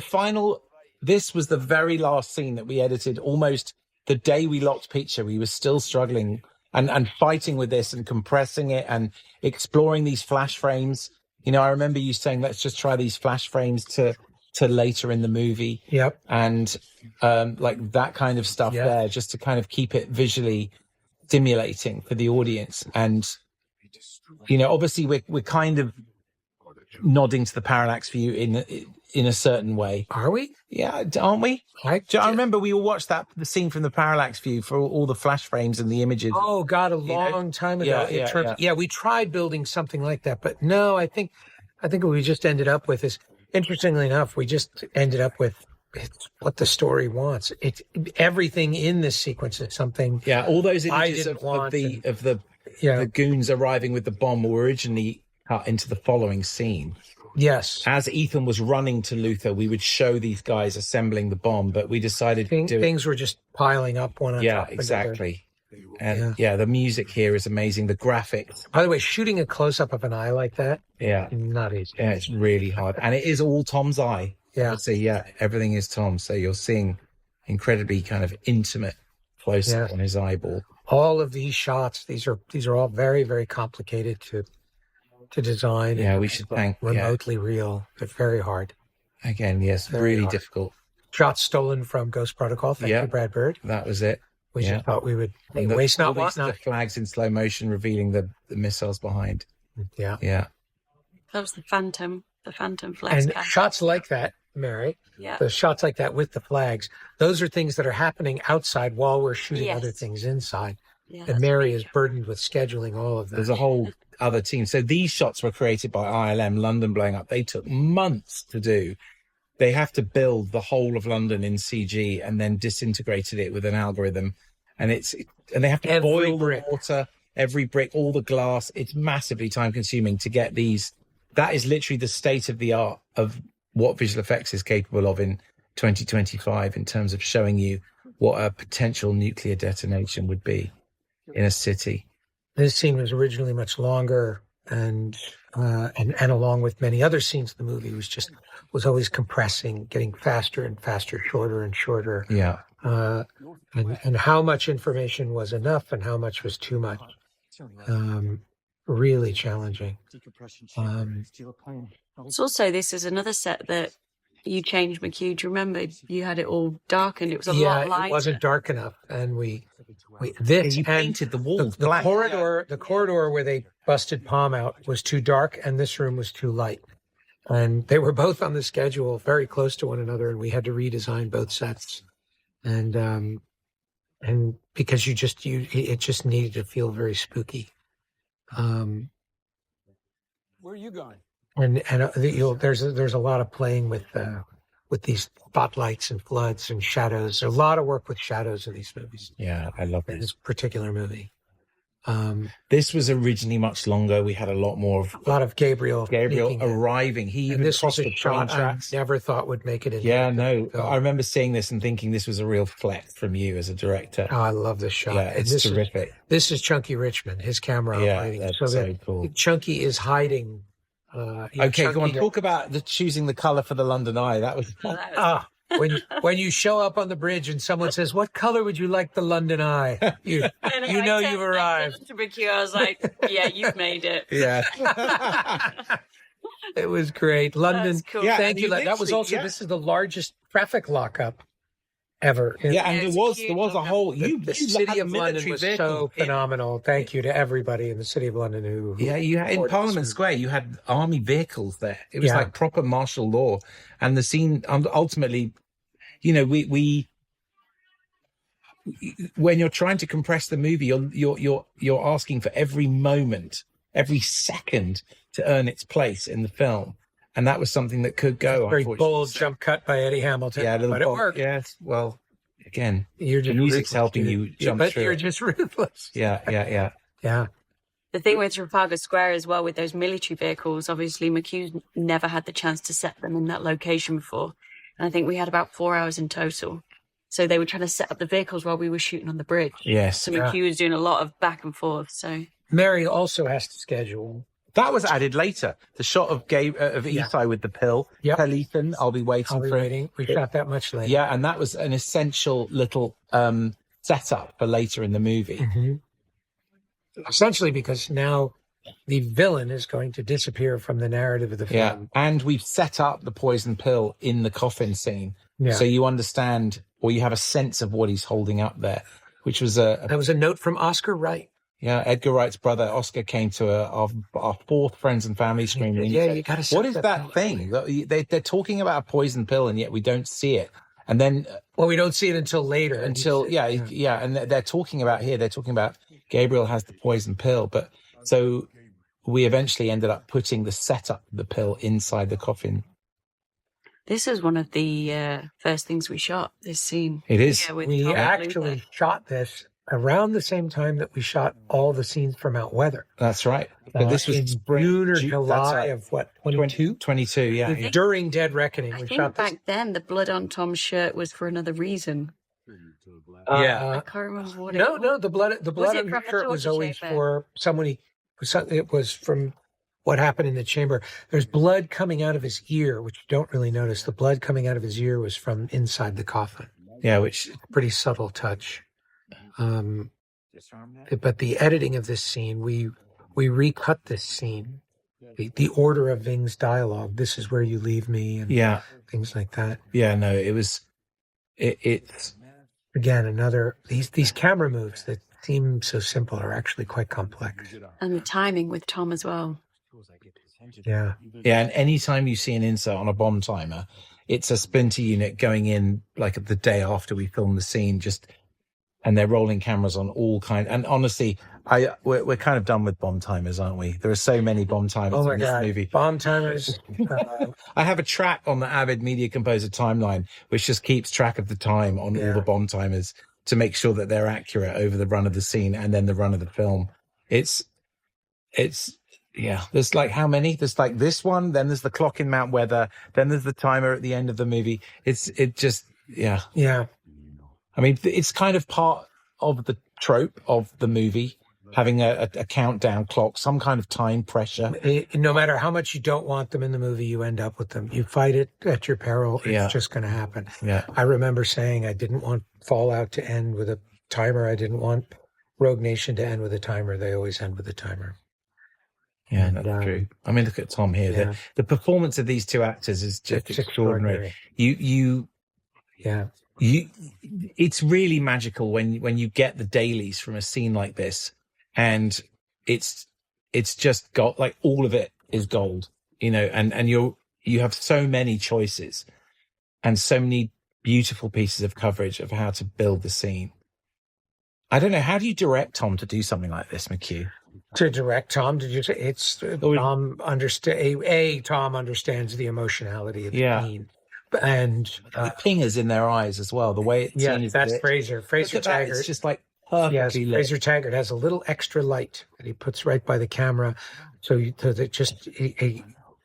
was the very last scene that we edited almost the day we locked picture. We were still struggling and fighting with this and compressing it and exploring these flash frames. I remember you saying, let's just try these flash frames to later in the movie. Yep. And like that kind of stuff there, just to kind of keep it visually stimulating for the audience. And, obviously we're kind of nodding to the parallax view in a certain way. Are we? Yeah, aren't we? I remember we all watched the scene from the parallax view for all the flash frames and the images. Oh God, a long time ago. We tried building something like that, but no, I think what we just ended up with is, interestingly enough, we just ended up with it's what the story wants. It's everything in this sequence is something. Yeah, all those images of the goons arriving with the bomb were originally cut into the following scene. Yes. As Ethan was running to Luther, we would show these guys assembling the bomb, but we decided things were just piling up one on top of exactly. And the music here is amazing. The graphics. By the way, shooting a close-up of an eye like that, not easy. Yeah, it's really hard. And it is all Tom's eye. Yeah. So everything is Tom. So you're seeing incredibly kind of intimate close-up on his eyeball. All of these shots, these are all very, very complicated to design. Yeah, we should thank remotely real. They're very hard. Again, yes, really difficult. Shots stolen from Ghost Protocol. Thank you, Brad Bird. That was it. We just thought we would waste not want not. The flags in slow motion revealing the missiles behind. Yeah. Yeah. That was the Phantom flags. And shots like that, Mary, the shots like that with the flags, those are things that are happening outside while we're shooting other things inside. Yeah, and Mary is burdened with scheduling all of that. There's a whole other team. So these shots were created by ILM, London blowing up. They took months to do. They have to build the whole of London in CG and then disintegrated it with an algorithm. And they have to boil the water, every brick, all the glass. It's massively time consuming to get these. That is literally the state of the art of what visual effects is capable of in 2025 in terms of showing you what a potential nuclear detonation would be in a city. This scene was originally much longer, and along with many other scenes in the movie, was always compressing, getting faster and faster, shorter and shorter. Yeah. And how much information was enough and how much was too much. Really challenging. It's also, this is another set that you changed, McHugh. Do you remember? You had it all darkened. It was a lot lighter. It wasn't dark enough, and you painted the walls. The corridor where they busted Palm out was too dark, and this room was too light. And they were both on the schedule, very close to one another, and we had to redesign both sets. And because it just needed to feel very spooky. Where are you going? And there's a lot of playing with these spotlights and floods and shadows. There's a lot of work with shadows in these movies. Yeah, I love this particular movie. This was originally much longer. We had a lot of Gabriel arriving. He even crossed the train tracks. I never thought would make it. I remember seeing this and thinking this was a real flex from you as a director. Oh, I love this shot. Yeah, it's terrific. This is Chunky Richmond, his camera operating. That's so cool. Chunky is hiding. Okay, go on. Talk about choosing the color for the London Eye. That was when you show up on the bridge and someone says, "What color would you like the London Eye?" You've arrived. I was like, "Yeah, you've made it." Yeah, it was great. London. Cool. Yeah, thank you. That was also. This is the largest traffic lockup ever. And there was a whole. The city of London was so phenomenal. Thank you to everybody in the city of London who you had, in Parliament Square, you had army vehicles there. It was like proper martial law, and the scene ultimately, we when you're trying to compress the movie, you're asking for every moment, every second to earn its place in the film. And that was something that could go. Very bold jump cut by Eddie Hamilton. Yeah, but it worked. Yes. Well, again, the music's helping you jump through. But you're just ruthless. Yeah. The thing with Trafalgar Square as well, with those military vehicles, obviously McHugh never had the chance to set them in that location before. And I think we had about 4 hours in total. So they were trying to set up the vehicles while we were shooting on the bridge. Yes. So McHugh was doing a lot of back and forth. So Mary also has to schedule. That was added later. The shot of Esai with the pill. Yep. Tell Ethan, I'll be waiting for it. We shot that much later. Yeah, and that was an essential little setup for later in the movie. Mm-hmm. Essentially because now the villain is going to disappear from the narrative of the film. Yeah, and we've set up the poison pill in the coffin scene. Yeah. So you understand, or you have a sense of what he's holding up there, which was That was a note from Oscar Wright. Yeah, Edgar Wright's brother Oscar came to our fourth Friends and Family screening. Yeah, you got to. What is that thing? They're talking about a poison pill, and yet we don't see it. And then, we don't see it until later. And they're talking about here. They're talking about Gabriel has the poison pill, but so we eventually ended up putting the setup of the pill inside the coffin. This is one of the first things we shot. This scene. It is. Yeah, we actually shot this around the same time that we shot all the scenes from Mount Weather. That's right. But this was in spring, June or July of what, 22? 22, yeah. During Dead Reckoning. I think back then the blood on Tom's shirt was for another reason. Yeah. I can't remember what No, the blood on his shirt was always for someone it was from what happened in the chamber. There's blood coming out of his ear, which you don't really notice. The blood coming out of his ear was from inside the coffin. Yeah, which pretty subtle touch. But the editing of this scene, we recut this scene. The order of Ving's dialogue, this is where you leave me, and things like that. Yeah, no, it's again these camera moves that seem so simple are actually quite complex. And the timing with Tom as well. Yeah. And anytime you see an insert on a bomb timer, it's a splinter unit going in like the day after we film the scene, and they're rolling cameras on all kinds. And honestly, we're kind of done with bomb timers, aren't we? There are so many bomb timers in this movie. Bomb timers. I have a track on the Avid Media Composer timeline, which just keeps track of the time on all the bomb timers to make sure that they're accurate over the run of the scene and then the run of the film. It's there's like how many? There's like this one, then there's the clock in Mount Weather, then there's the timer at the end of the movie. Yeah. I mean, it's kind of part of the trope of the movie, having a countdown clock, some kind of time pressure. No matter how much you don't want them in the movie, you end up with them. You fight it at your peril. It's just going to happen. Yeah. I remember saying I didn't want Fallout to end with a timer. I didn't want Rogue Nation to end with a timer. They always end with a timer. Yeah, that's true. I mean, look at Tom here. Yeah. The performance of these two actors is just extraordinary. It's really magical when you get the dailies from a scene like this, and it's just got like all of it is gold, and you have so many choices and so many beautiful pieces of coverage of how to build the scene. I don't know, how do you direct Tom to do something like this, McHugh? To direct Tom, did you say Tom understands the emotionality of the scene. And the pingers in their eyes as well. The way it's that's lit. Fraser Taggart. It's just like perfectly lit. Fraser Taggart has a little extra light that he puts right by the camera, so that just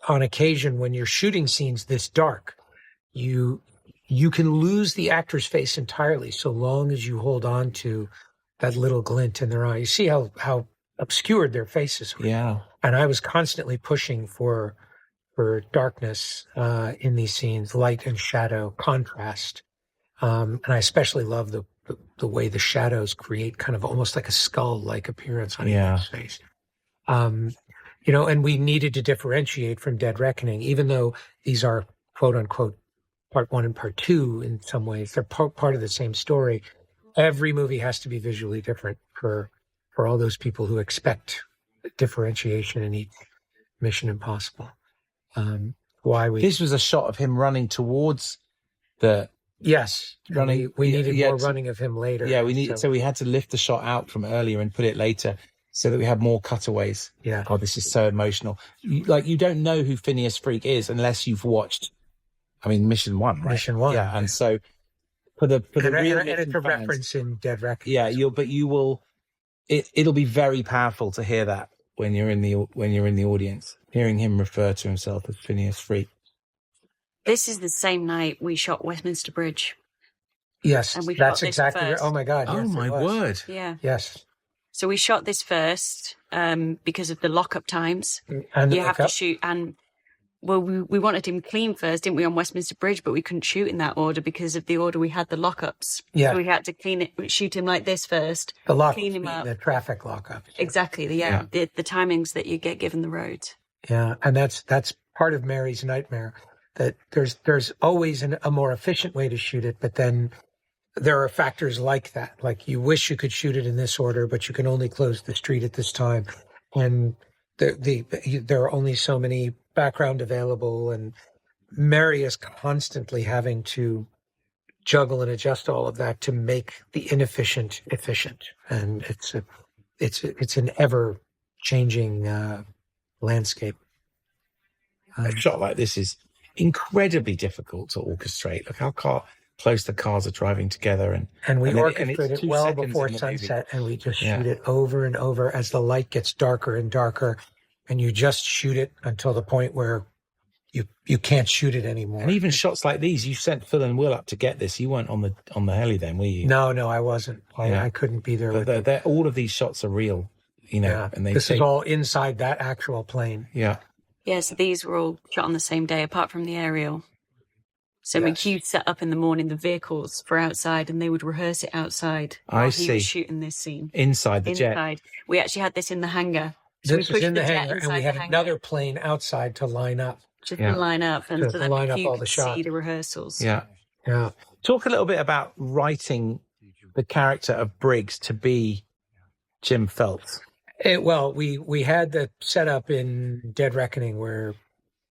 on occasion when you're shooting scenes this dark, you can lose the actor's face entirely so long as you hold on to that little glint in their eye. You see how obscured their faces were. Yeah, and I was constantly pushing for darkness in these scenes, light and shadow, contrast. And I especially love the way the shadows create kind of almost like a skull-like appearance on each face. And we needed to differentiate from Dead Reckoning, even though these are quote-unquote part one and part two in some ways. They're part of the same story. Every movie has to be visually different for all those people who expect differentiation in each Mission Impossible. This was a shot of him running towards the running. We needed more running of him later. Yeah, so we had to lift the shot out from earlier and put it later so that we had more cutaways. Yeah. Oh, this is so emotional. You don't know who Phineas Freak is unless you've watched, Mission 1, right? Mission 1. Yeah, and so for the real and it's a fans, reference in Dead Reckoning. Yeah, it'll be very powerful to hear that when you're in the audience, hearing him refer to himself as Phineas Freak. This is the same night we shot Westminster Bridge. Yes, and that's exactly right. Oh my God! Oh my word! Yeah. Yes. So we shot this first because of the lockup times. And you have to shoot we wanted him clean first, didn't we, on Westminster Bridge, but we couldn't shoot in that order because of the order we had the lockups. Yeah. So we had to shoot him like this first. The lockups, clean him up. The traffic lockup. Exactly. The timings that you get given the roads. Yeah, and that's part of Mary's nightmare. That there's always a more efficient way to shoot it, but then there are factors like that. Like you wish you could shoot it in this order, but you can only close the street at this time. And there are only so many background available. And Mary is constantly having to juggle and adjust all of that to make the inefficient efficient. And it's an ever changing landscape. A shot like this is incredibly difficult to orchestrate. Look how close the cars are driving together, and we orchestrate it well before sunset, and we just shoot it over and over as the light gets darker and darker, and you just shoot it until the point where you can't shoot it anymore. And even shots like these, you sent Phil and Will up to get this. You weren't on the heli then, were you? No, I wasn't. I couldn't be there. But all of these shots are real, you know. Yeah. And this is all inside that actual plane. Yeah. Yeah, so these were all shot on the same day, apart from the aerial. So McHugh set up in the morning the vehicles for outside, and they would rehearse it outside while he was shooting this scene. Inside the jet. We actually had this in the hangar. So this was in the hangar, and we had another plane outside to line up. Just to line up, and so that McHugh could see the rehearsals. Yeah. Talk a little bit about writing the character of Briggs to be Jim Phelps. Well, we had the setup in Dead Reckoning where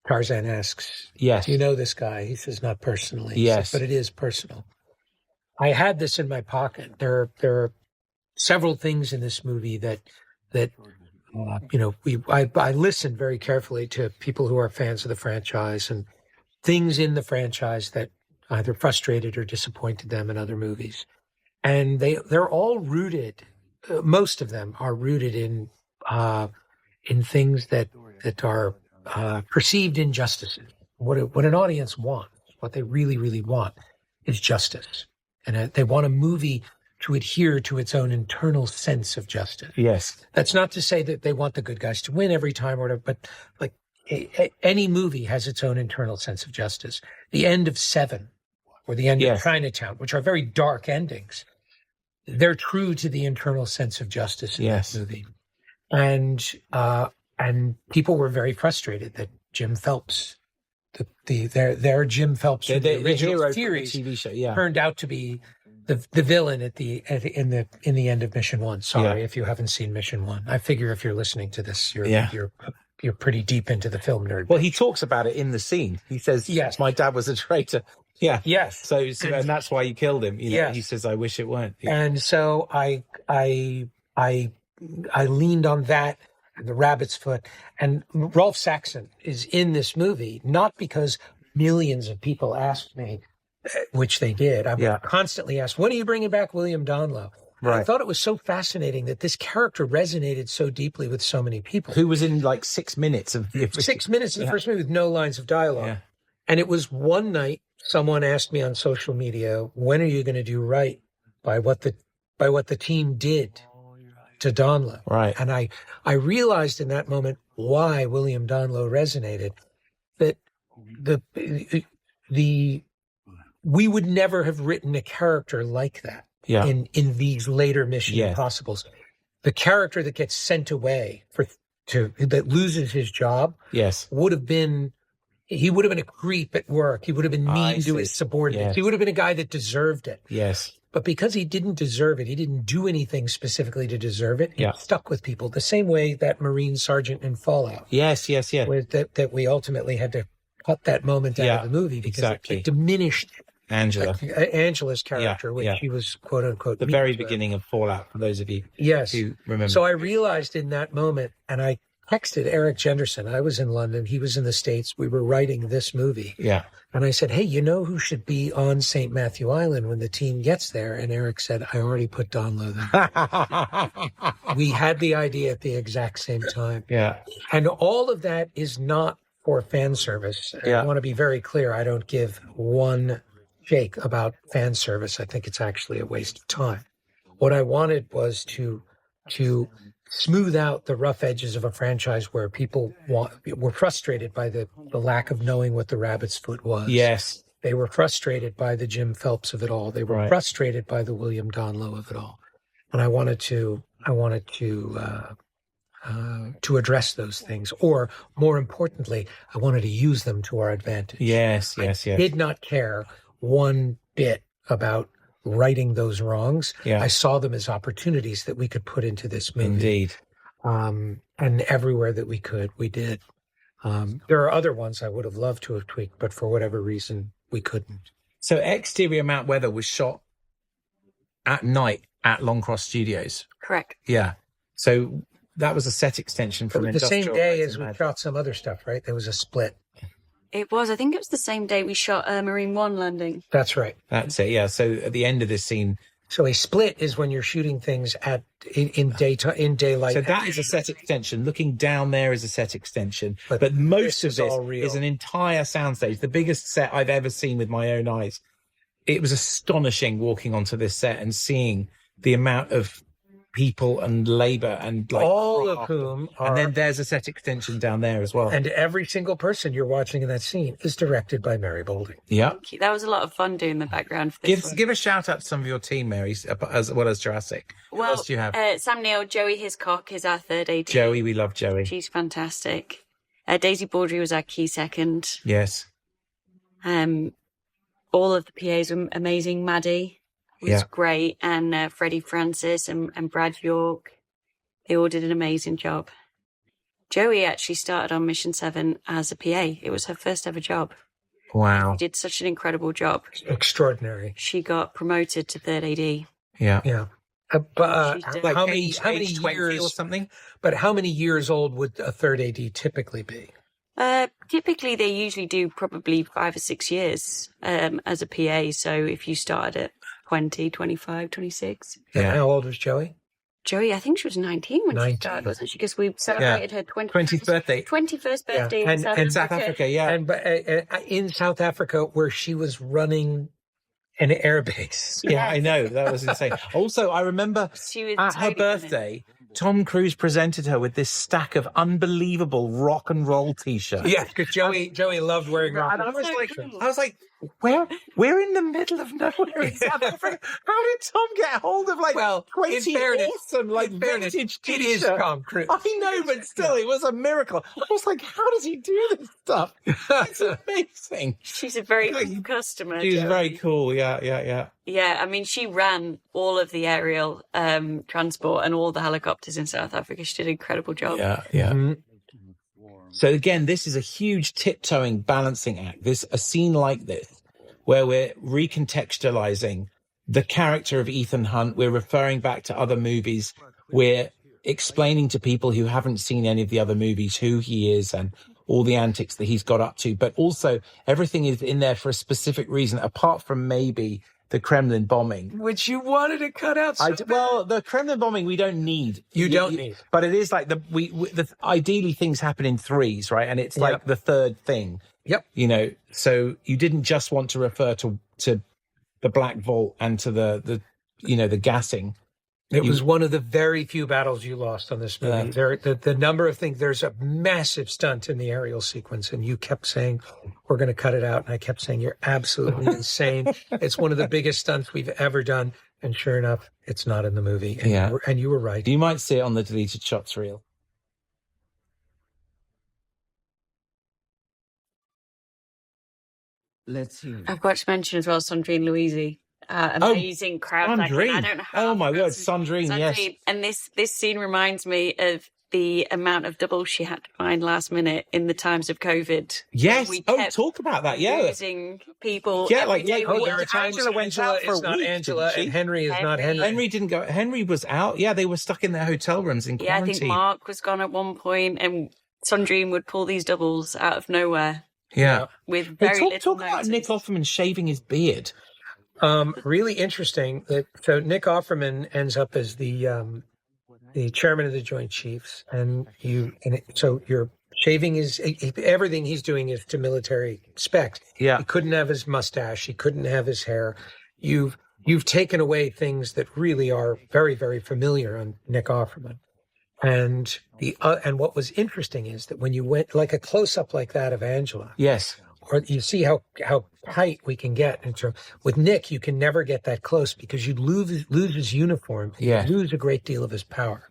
Tarzan asks, "Yes, do you know this guy?" He says, "Not personally." Yes, but it is personal. I had this in my pocket. There are several things in this movie that I listened very carefully to people who are fans of the franchise and things in the franchise that either frustrated or disappointed them in other movies, and they're all rooted. Most of them are rooted in things that are perceived injustices. What an audience wants, what they really, really want, is justice, and they want a movie to adhere to its own internal sense of justice. Yes, that's not to say that they want the good guys to win every time, or whatever, but like any movie has its own internal sense of justice. The end of Seven or the end of Chinatown, which are very dark endings, they're true to the internal sense of justice in that movie. And people were very frustrated that Jim Phelps, their Jim Phelps, the original series TV show, turned out to be the villain in the end of Mission 1. Sorry if you haven't seen Mission 1. I figure if you're listening to this, you're pretty deep into the film nerd. Well, he talks about it in the scene. He says, "Yes, my dad was a traitor." Yeah. Yes. So and that's why you killed him. You know, he says, "I wish it weren't." Yeah. And so I leaned on that and the rabbit's foot. And Rolf Saxon is in this movie, not because millions of people asked me, which they did. I'm constantly asked, "When are you bringing back William Donlow?" Right. I thought it was so fascinating that this character resonated so deeply with so many people. Who was in like 6 minutes of the 6 minutes in the first movie with no lines of dialogue. Yeah. And it was one night someone asked me on social media, "When are you going to do right by what the team did to Donlow?" Right. And I realized in that moment why William Donlow resonated. That we would never have written a character like that in these later Mission Impossibles. The character that gets sent away that loses his job would have been a creep at work. He would have been mean to his subordinates. Yes. He would have been a guy that deserved it. Yes. But because he didn't deserve it, he didn't do anything specifically to deserve it. It stuck with people the same way that Marine Sergeant in Fallout. Yes. That we ultimately had to cut that moment out of the movie because it diminished Angela's character, which she was quote unquote the very beginning of Fallout. For those of you who remember, so I realized in that moment, and I texted Eric Jenderson. I was in London, he was in the States. We were writing this movie, and I said, "Hey, you know who should be on St. Matthew Island when the team gets there?" And Eric said, "I already put Donlow there." We had the idea at the exact same time, and all of that is not for fan service. I want to be very clear. I don't give one shake about fan service. I think it's actually a waste of time. What I wanted was to smooth out the rough edges of a franchise where people were frustrated by the lack of knowing what the rabbit's foot was. Yes. They were frustrated by the Jim Phelps of it all. They were frustrated by the William Donlow of it all. And I wanted to address those things, or more importantly, I wanted to use them to our advantage. Yes. I did not care one bit about righting those wrongs. Yeah. I saw them as opportunities that we could put into this movie. Indeed. And everywhere that we could, we did. There are other ones I would have loved to have tweaked, but for whatever reason, we couldn't. So Exterior Mount Weather was shot at night at Longcross Studios. Correct. Yeah. So that was a set extension from the same day as we Mad. shot some other stuff, right? There was a split. It was. I think it was the same day we shot Marine One landing. That's right. That's it. Yeah. So at the end of this scene. So a split is when you're shooting things in daylight. So that is a set extension. Looking down there is a set extension. But most of this is an entire soundstage. The biggest set I've ever seen with my own eyes. It was astonishing walking onto this set and seeing the amount of people and labor and like all of whom are, and then there's a set extension down there as well. And every single person you're watching in that scene is directed by Mary Boulding. Yeah. That was a lot of fun doing the background for this Give a shout out to some of your team, Mary, as well as Jurassic. Who else do you have? Sam Neill, Joey Hiscock is our third AD. Joey, we love Joey. She's fantastic. Daisy Baudry was our key second. Yes. All of the PAs were amazing. Maddie was great, and Freddie Francis and Brad York, they all did an amazing job. Joey actually started on Mission 7 as a PA. It was her first ever job. Wow. She did such an incredible job. Extraordinary. She got promoted to third AD. Yeah. Yeah. But like how many age years or something? But how many years old would a third AD typically be? Typically, they usually do probably 5 or 6 years as a PA. So if you started at 20, 25, 26. And how old was Joey? Joey, I think she was 19 when she started, wasn't she? Because we celebrated her 20th birthday. 21st birthday in South Africa. Yeah. And in South Africa, where she was running an airbase. Yeah, I know. That was insane. Also, I remember at her birthday, Tom Cruise presented her with this stack of unbelievable rock and roll T-shirts. Yeah, because Joey loved wearing rock. And I was like, we're in the middle of nowhere in South Africa. How did Tom get hold of 20 awesome vintage T-shirts? It is Tom Cruise. I know, but still, it was a miracle. I was like, how does he do this stuff? It's amazing. She's a very cool customer. She's very cool. Yeah. Yeah, I mean, she ran all of the aerial transport and all the helicopters in South Africa. She did an incredible job. Yeah. Mm-hmm. So again, this is a huge tiptoeing balancing act. A scene like this, where we're recontextualizing the character of Ethan Hunt. We're referring back to other movies. We're explaining to people who haven't seen any of the other movies who he is and all the antics that he's got up to. But also everything is in there for a specific reason, apart from maybe the Kremlin bombing, which you wanted to cut out. Well, the Kremlin bombing we don't need. You don't need, but it is like ideally things happen in threes, right? And it's like the third thing. Yep. So you didn't just want to refer to the Black Vault and to the gassing. It was one of the very few battles you lost on this movie. The number of things, there's a massive stunt in the aerial sequence, and you kept saying, we're going to cut it out. And I kept saying, you're absolutely insane. It's one of the biggest stunts we've ever done. And sure enough, it's not in the movie. And you were right. You might see it on the deleted shots reel. Let's see. I've got to mention as well Sandrine Louisi. Amazing crowd. Sandrine. I don't know how. Oh my word, Sandrine, yes. And this scene reminds me of the amount of doubles she had to find last minute in the times of COVID. Yes. Talk about that. Yeah. Losing people. Yeah, there are times Angela went out for a not week, Angela, and Henry is not Henry. Henry didn't go. Henry was out. Yeah, they were stuck in their hotel rooms in quarantine. Yeah, I think Mark was gone at one point, and Sandrine would pull these doubles out of nowhere. Yeah. With very little talk about Nick Offerman shaving his beard. Really interesting. So Nick Offerman ends up as the chairman of the Joint Chiefs, so you're shaving everything he's doing is to military specs. Yeah, he couldn't have his mustache, he couldn't have his hair. You've taken away things that really are very, very familiar on Nick Offerman. And and what was interesting is that when you went like a close up like that of Angela, yes. Or you see how tight we can get. With Nick, you can never get that close because you lose his uniform. You lose a great deal of his power.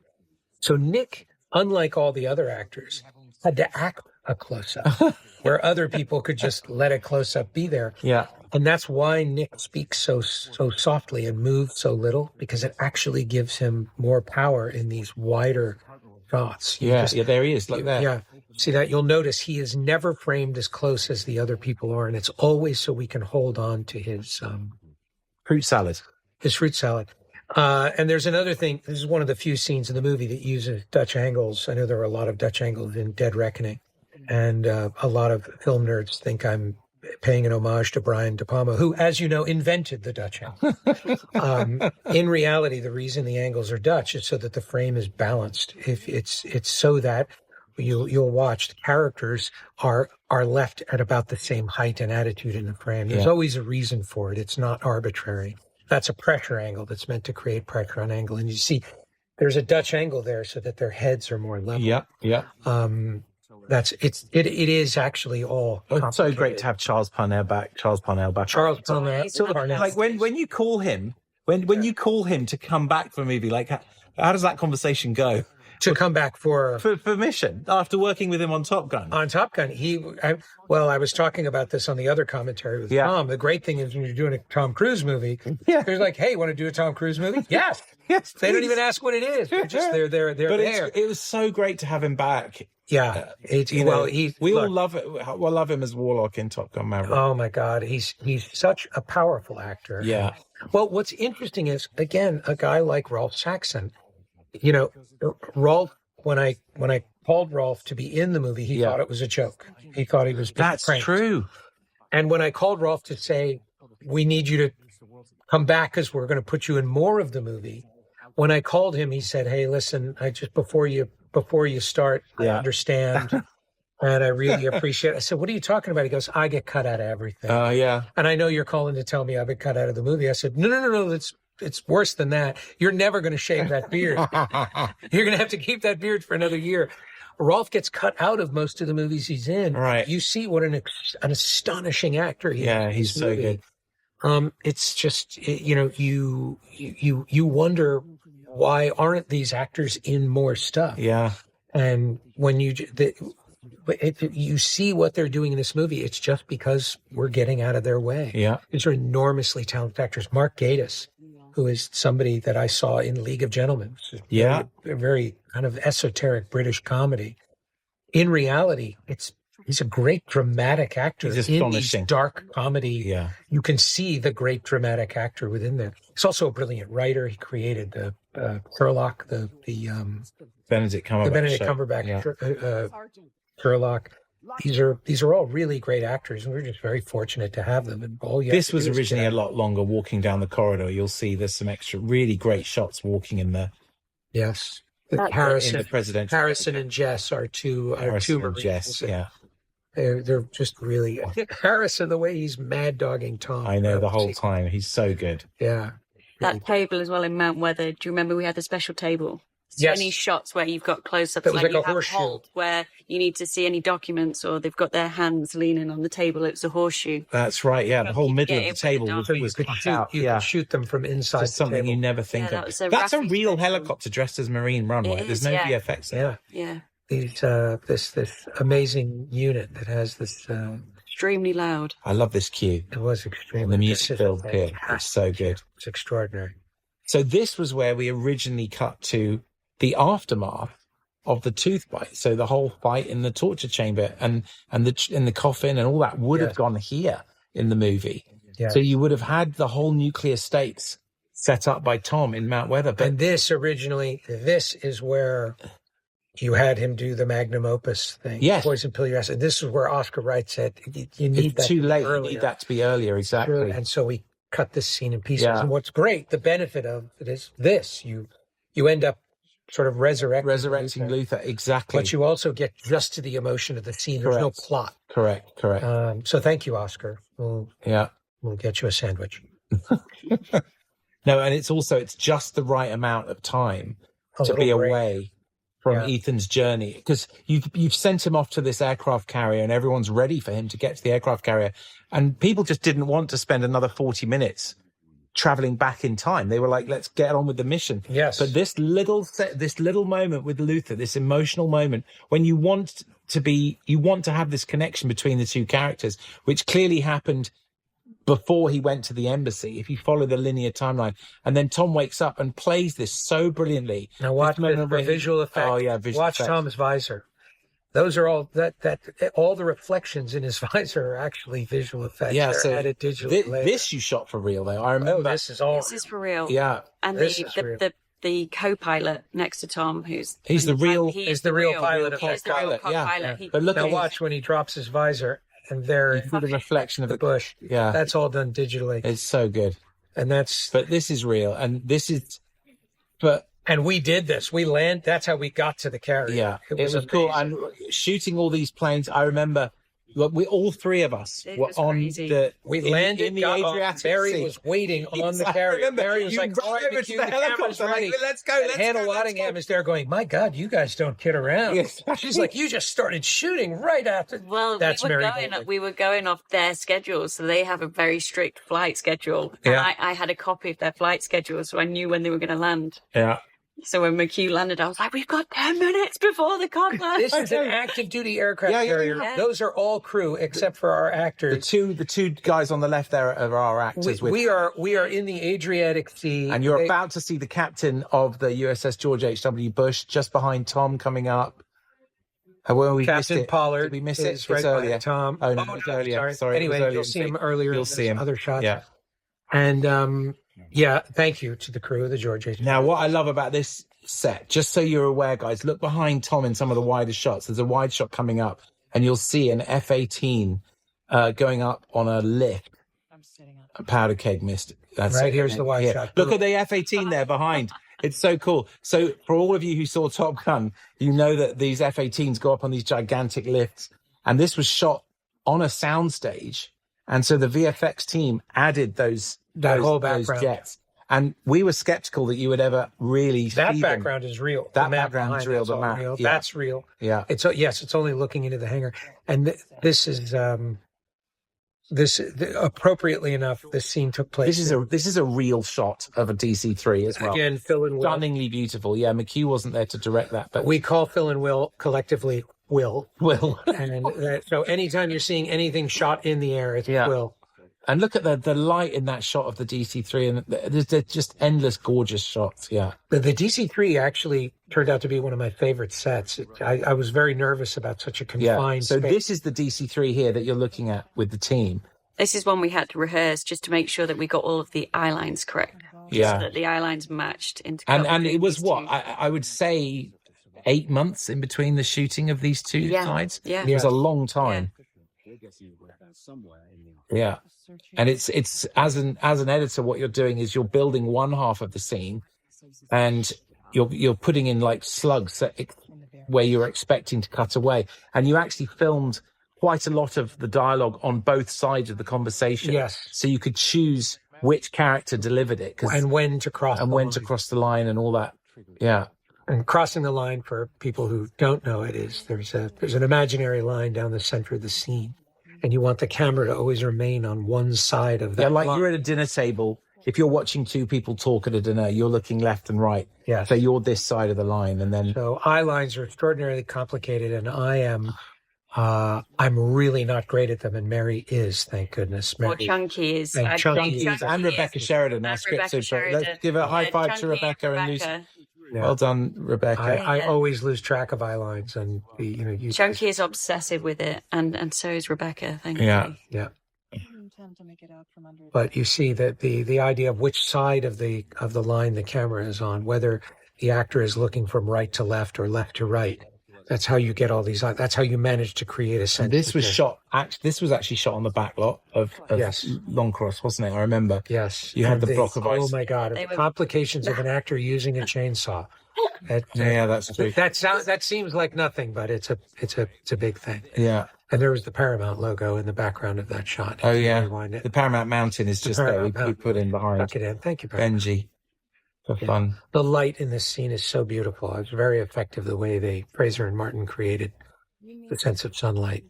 So Nick, unlike all the other actors, had to act a close-up, where other people could just let a close-up be there. Yeah. And that's why Nick speaks so softly and moves so little, because it actually gives him more power in these wider shots. Yeah, there he is, like that. Yeah. See that? You'll notice he is never framed as close as the other people are, and it's always so we can hold on to his fruit salad. His fruit salad. And there's another thing. This is one of the few scenes in the movie that uses Dutch angles. I know there are a lot of Dutch angles in Dead Reckoning, and a lot of film nerds think I'm paying an homage to Brian De Palma, who, as you know, invented the Dutch angle. In reality, the reason the angles are Dutch is so that the frame is balanced. If it's so that you'll watch the characters are left at about the same height and attitude in the frame. There's always a reason for it. It's not arbitrary. That's a pressure angle that's meant to create pressure on angle. And you see there's a Dutch angle there so that their heads are more level. Yeah. It is actually all It's so great to have Charles Parnell back. Charles Parnell. Like when you call him, when you call him to come back for a movie, like how does that conversation go? To come back for Mission after working with him on Top Gun. On Top Gun, I was talking about this on the other commentary with Tom. The great thing is when you're doing a Tom Cruise movie, they're like, "Hey, want to do a Tom Cruise movie?" Yes. They don't even ask what it is. They're just they're there. It was so great to have him back. Yeah, all love it. I love him as Warlock in Top Gun Maverick. Oh my God, he's such a powerful actor. Yeah. Well, what's interesting is again a guy like Rolf Saxon. Rolf, when I called Rolf to be in the movie, he thought it was a joke. He thought he was being That's pranked. True. And when I called Rolf to say, we need you to come back because we're going to put you in more of the movie, when I called him, he said, "Hey, listen, I just before you start, I understand, and I really appreciate it." I said, "What are you talking about?" He goes, "I get cut out of everything." And I know you're calling to tell me I've been cut out of the movie. I said, No. It's worse than that. You're never going to shave that beard. You're going to have to keep that beard for another year. Rolf gets cut out of most of the movies he's in. Right. You see what an astonishing actor he is. Yeah, he's so good. It's just, you wonder why aren't these actors in more stuff? Yeah. And when you see what they're doing in this movie, it's just because we're getting out of their way. Yeah. These are enormously talented actors. Mark Gatiss, who is somebody that I saw in League of Gentlemen. A very kind of esoteric British comedy. In reality, he's a great dramatic actor. He's astonishing. In these dark comedy, you can see the great dramatic actor within there. He's also a brilliant writer. He created the Sherlock, the Benedict Cumberbatch Sherlock. These are all really great actors, and we're just very fortunate to have them. And this was originally a lot longer. Walking down the corridor, you'll see there's some extra really great shots walking in there. Yes, Harrison, in the presidential. Harrison and Jess are two Marines. Jess, they're just really Harrison. The way he's mad dogging Tom. I know the whole time. He's so good. Yeah. That table as well in Mount Weather. Do you remember we had the special table? Yes. Any shots where you've got close-ups, that was like you a have horseshoe. Holt, where you need to see any documents, or they've got their hands leaning on the table. It's a horseshoe. That's right. Yeah, the whole middle of the table was cut out. You could shoot them from inside. Just something you never think of. That's a real helicopter dressed as Marine runway. There's no VFX there. Yeah. This amazing unit that has this. Extremely loud. I love this cue. It was extremely. The music build here. It's so good. It's extraordinary. So this was where we originally cut to the aftermath of the tooth bite. So the whole fight in the torture chamber and in the coffin and all that would have gone here in the movie. Yeah. So you would have had the whole nuclear stakes set up by Tom in Mount Weather. But and this is where you had him do the magnum opus thing. Yes. Poison pill your acid. This is where Oscar Wright said, you need it's that too late. earlier. You need that to be earlier. Exactly. And so we cut this scene in pieces. And what's great, the benefit of it is this. You end up sort of resurrecting Luther. Exactly. But you also get just to the emotion of the scene. Correct. There's no plot. Correct. So thank you, Oscar. We'll get you a sandwich. No, and it's just the right amount of time to be away from Ethan's journey, because you've sent him off to this aircraft carrier and everyone's ready for him to get to the aircraft carrier, and people just didn't want to spend another 40 minutes traveling back in time. They were like, let's get on with the mission. Yes. But this little moment with Luther, this emotional moment, when you want you want to have this connection between the two characters, which clearly happened before he went to the embassy, if you follow the linear timeline. And then Tom wakes up and plays this so brilliantly. Now watch this for visual effect. Oh yeah, visual watch effects. Tom's visor. Those are all all the reflections in his visor are actually visual effects. Yeah, They're added digitally later. This you shot for real though. I remember. This is all. This is for real. Yeah, and the co-pilot next to Tom, he's the real pilot. Yeah. He, but look, now watch when he drops his visor, and there you see the reflection of the bush. Yeah, that's all done digitally. It's so good. And but this is real, and this is, but. And we did this. That's how we got to the carrier. Yeah, it was cool. And shooting all these planes, I remember. We all three of us were on the. We landed in the Adriatic Mary Sea. Was waiting on the carrier. Mary was like, "All right, Mickey, the helicopter, ready. Let's go." Hannah Waddingham is there going, "My God, you guys don't kid around." Yes. She's like, "You just started shooting right after." Well, we were going off their schedule, so they have a very strict flight schedule. And I had a copy of their flight schedule, so I knew when they were going to land. Yeah. So when McHugh landed, I was like, "We've got 10 minutes before the contact." This is an active duty aircraft carrier. Yeah. Those are all crew except for our actors. The two guys on the left there are our actors. We are in the Adriatic Sea, and you're about to see the captain of the USS George H.W. Bush just behind Tom coming up. Captain Pollard. Did we miss it? Right earlier. Tom. Oh no, it's earlier. Sorry. Anyway, you'll see him earlier. You'll see him. Other shots. Yeah. And thank you to the crew of the George H.W. Now, what I love about this set, just so you're aware, guys, look behind Tom in some of the wider shots. There's a wide shot coming up, and you'll see an F-18 going up on a lift. A powder keg mist. That's right. Here's the wide shot. Look at the F-18 there behind. It's so cool. So for all of you who saw Top Gun, you know that these F-18s go up on these gigantic lifts, and this was shot on a soundstage, and so the VFX team added those jets. And we were skeptical that you would ever really see that background is real. That background is real. The map, real. Yeah. That's real. Yeah. It's only looking into the hangar, and this is appropriately enough. This scene took place. This is a real shot of a DC-3 as well. Again, Phil and Will. Stunningly beautiful. Yeah, McHugh wasn't there to direct that, but we call Phil and Will collectively Will. And so anytime you're seeing anything shot in the air, it's Will. And look at the light in that shot of the DC-3, and there's just endless gorgeous shots. Yeah, the DC-3 actually turned out to be one of my favorite sets. I was very nervous about such a confined So space. this is the DC-3 here that you're looking at with the team. This is one we had to rehearse just to make sure that we got all of the eye lines correct. Yeah, so that the eye lines matched into. And it was what I would say 8 months in between the shooting of these two sides. Yeah, it was a long time. Yeah. And it's as an editor, what you're doing is you're building one half of the scene, and you're putting in like slugs where you're expecting to cut away, and you actually filmed quite a lot of the dialogue on both sides of the conversation. Yes. So you could choose which character delivered it, and when to cross the line and all that. Yeah. And crossing the line, for people who don't know it, is there's an imaginary line down the center of the scene. And you want the camera to always remain on one side of that. Yeah, like line. you're at a dinner table. If you're watching two people talk at a dinner, you're looking left and right. Yeah. So you're this side of the line, and then. So eye lines are extraordinarily complicated, and I'm really not great at them, and Mary is, thank goodness. Well, Chunky is. Chunky is. And Rebecca Sheridan, our script super. Let's give a high five to Rebecca and Lucy. Yeah. Well done, Rebecca. I always lose track of eye lines, and Chunky is obsessive with it, and so is Rebecca. Thankfully. Yeah. But you see that the idea of which side of the line the camera is on, whether the actor is looking from right to left or left to right. That's how you get all these. That's how you manage to create a sense. This was shot. This was actually shot on the back lot of Longcross, wasn't it? I remember. Yes, you had the block of ice. Oh my God! The complications of an actor using a chainsaw. That's true. That seems like nothing, but it's a big thing. Yeah. And there was the Paramount logo in the background of that shot. Oh yeah, the Paramount Mountain is just there. We put in behind. Tuck it in. Thank you, Benji. For fun. The light in this scene is so beautiful. It's very effective the way Fraser and Martin created the sense of sunlight.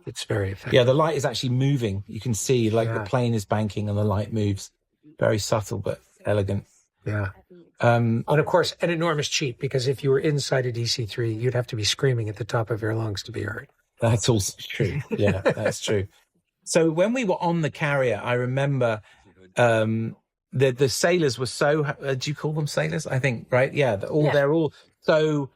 It's very effective. Yeah, the light is actually moving. You can see the plane is banking and the light moves. Very subtle but elegant. Yeah. And of course, an enormous cheat, because if you were inside a DC-3, you'd have to be screaming at the top of your lungs to be heard. That's also true. Yeah, that's true. So when we were on the carrier, I remember the sailors were so, do you call them sailors? I think, right? Yeah, they're all so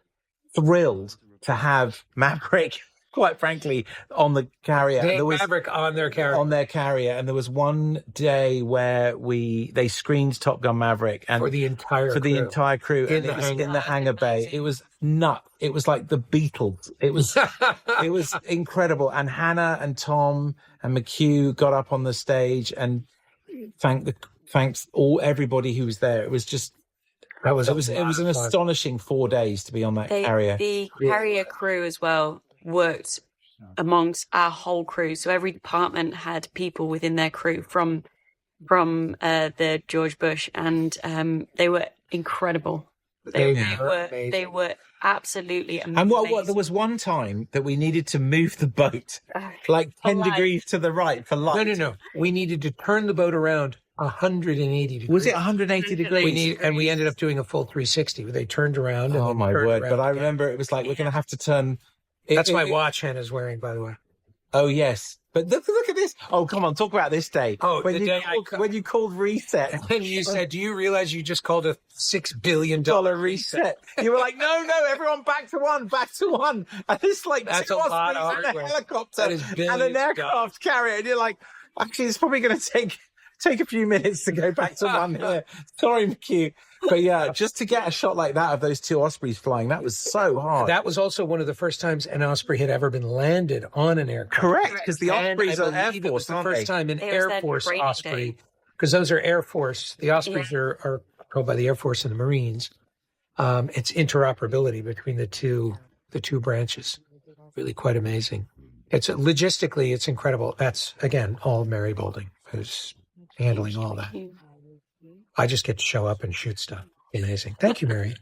thrilled to have Maverick, quite frankly, on the carrier. There was Maverick on their carrier. On their carrier. And there was one day where they screened Top Gun Maverick and for the entire crew in the hangar bay. It was nuts. It was like the Beatles. It was incredible. And Hannah and Tom and McHugh got up on the stage and thanked everybody who was there. It was just it was an astonishing 4 days to be on that carrier. The carrier crew as well worked amongst our whole crew. So every department had people within their crew from the George Bush, and they were incredible. They were absolutely amazing. And what there was one time that we needed to move the boat like 10 degrees to the right for light. No. We needed to turn the boat around 180 degrees. Was it 180 degrees? And we ended up doing a full 360. They turned around. And oh my word! But I remember it was like we're going to have to turn. That's my watch Hannah's wearing, by the way. Oh yes, but look at this. Oh come on, talk about this day. Oh, when you called reset, and you said, "Do you realize you just called a $6 billion reset?" You were like, "No, everyone, back to one." And it's like that's a lot of hardware. A helicopter and an aircraft carrier, and you're like, actually, it's probably going to take a few minutes to go back to one here. Sorry, McHugh. But yeah, just to get a shot like that of those two Ospreys flying, that was so hard. That was also one of the first times an Osprey had ever been landed on an aircraft. Correct, because the Ospreys are Air Force, it was the first time an Air Force Osprey, day. because those are Air Force. The Ospreys are controlled by the Air Force and the Marines. It's interoperability between the two branches. Really quite amazing. It's logistically, it's incredible. That's again all Mary Boulding who's handling all that. I just get to show up and shoot stuff. Amazing. Thank you, Mary.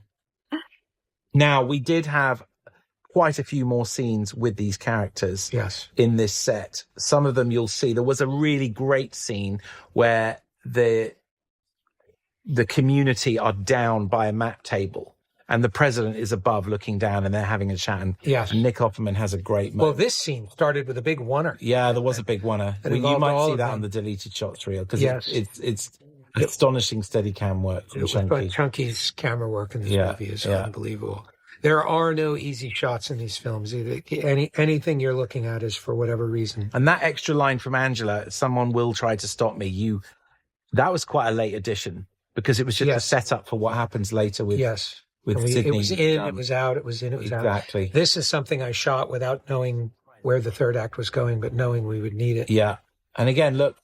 Now, we did have quite a few more scenes with these characters in this set. Some of them you'll see. There was a really great scene where the community are down by a map table and the president is above looking down and they're having a chat. And Nick Offerman has a great moment. Well, this scene started with a big oneer. Yeah, there was a big oneer. You might see that on the deleted shots reel because it's astonishing Steadicam work from Chunky. Chunky's camera work in this movie is unbelievable. There are no easy shots in these films. Anything you're looking at is for whatever reason. And that extra line from Angela, someone will try to stop me. That was quite a late addition because it was just a setup for what happens later with Sydney. It was in, it was out, it was in, it was out. Exactly. This is something I shot without knowing where the third act was going, but knowing we would need it. Yeah. And again, look,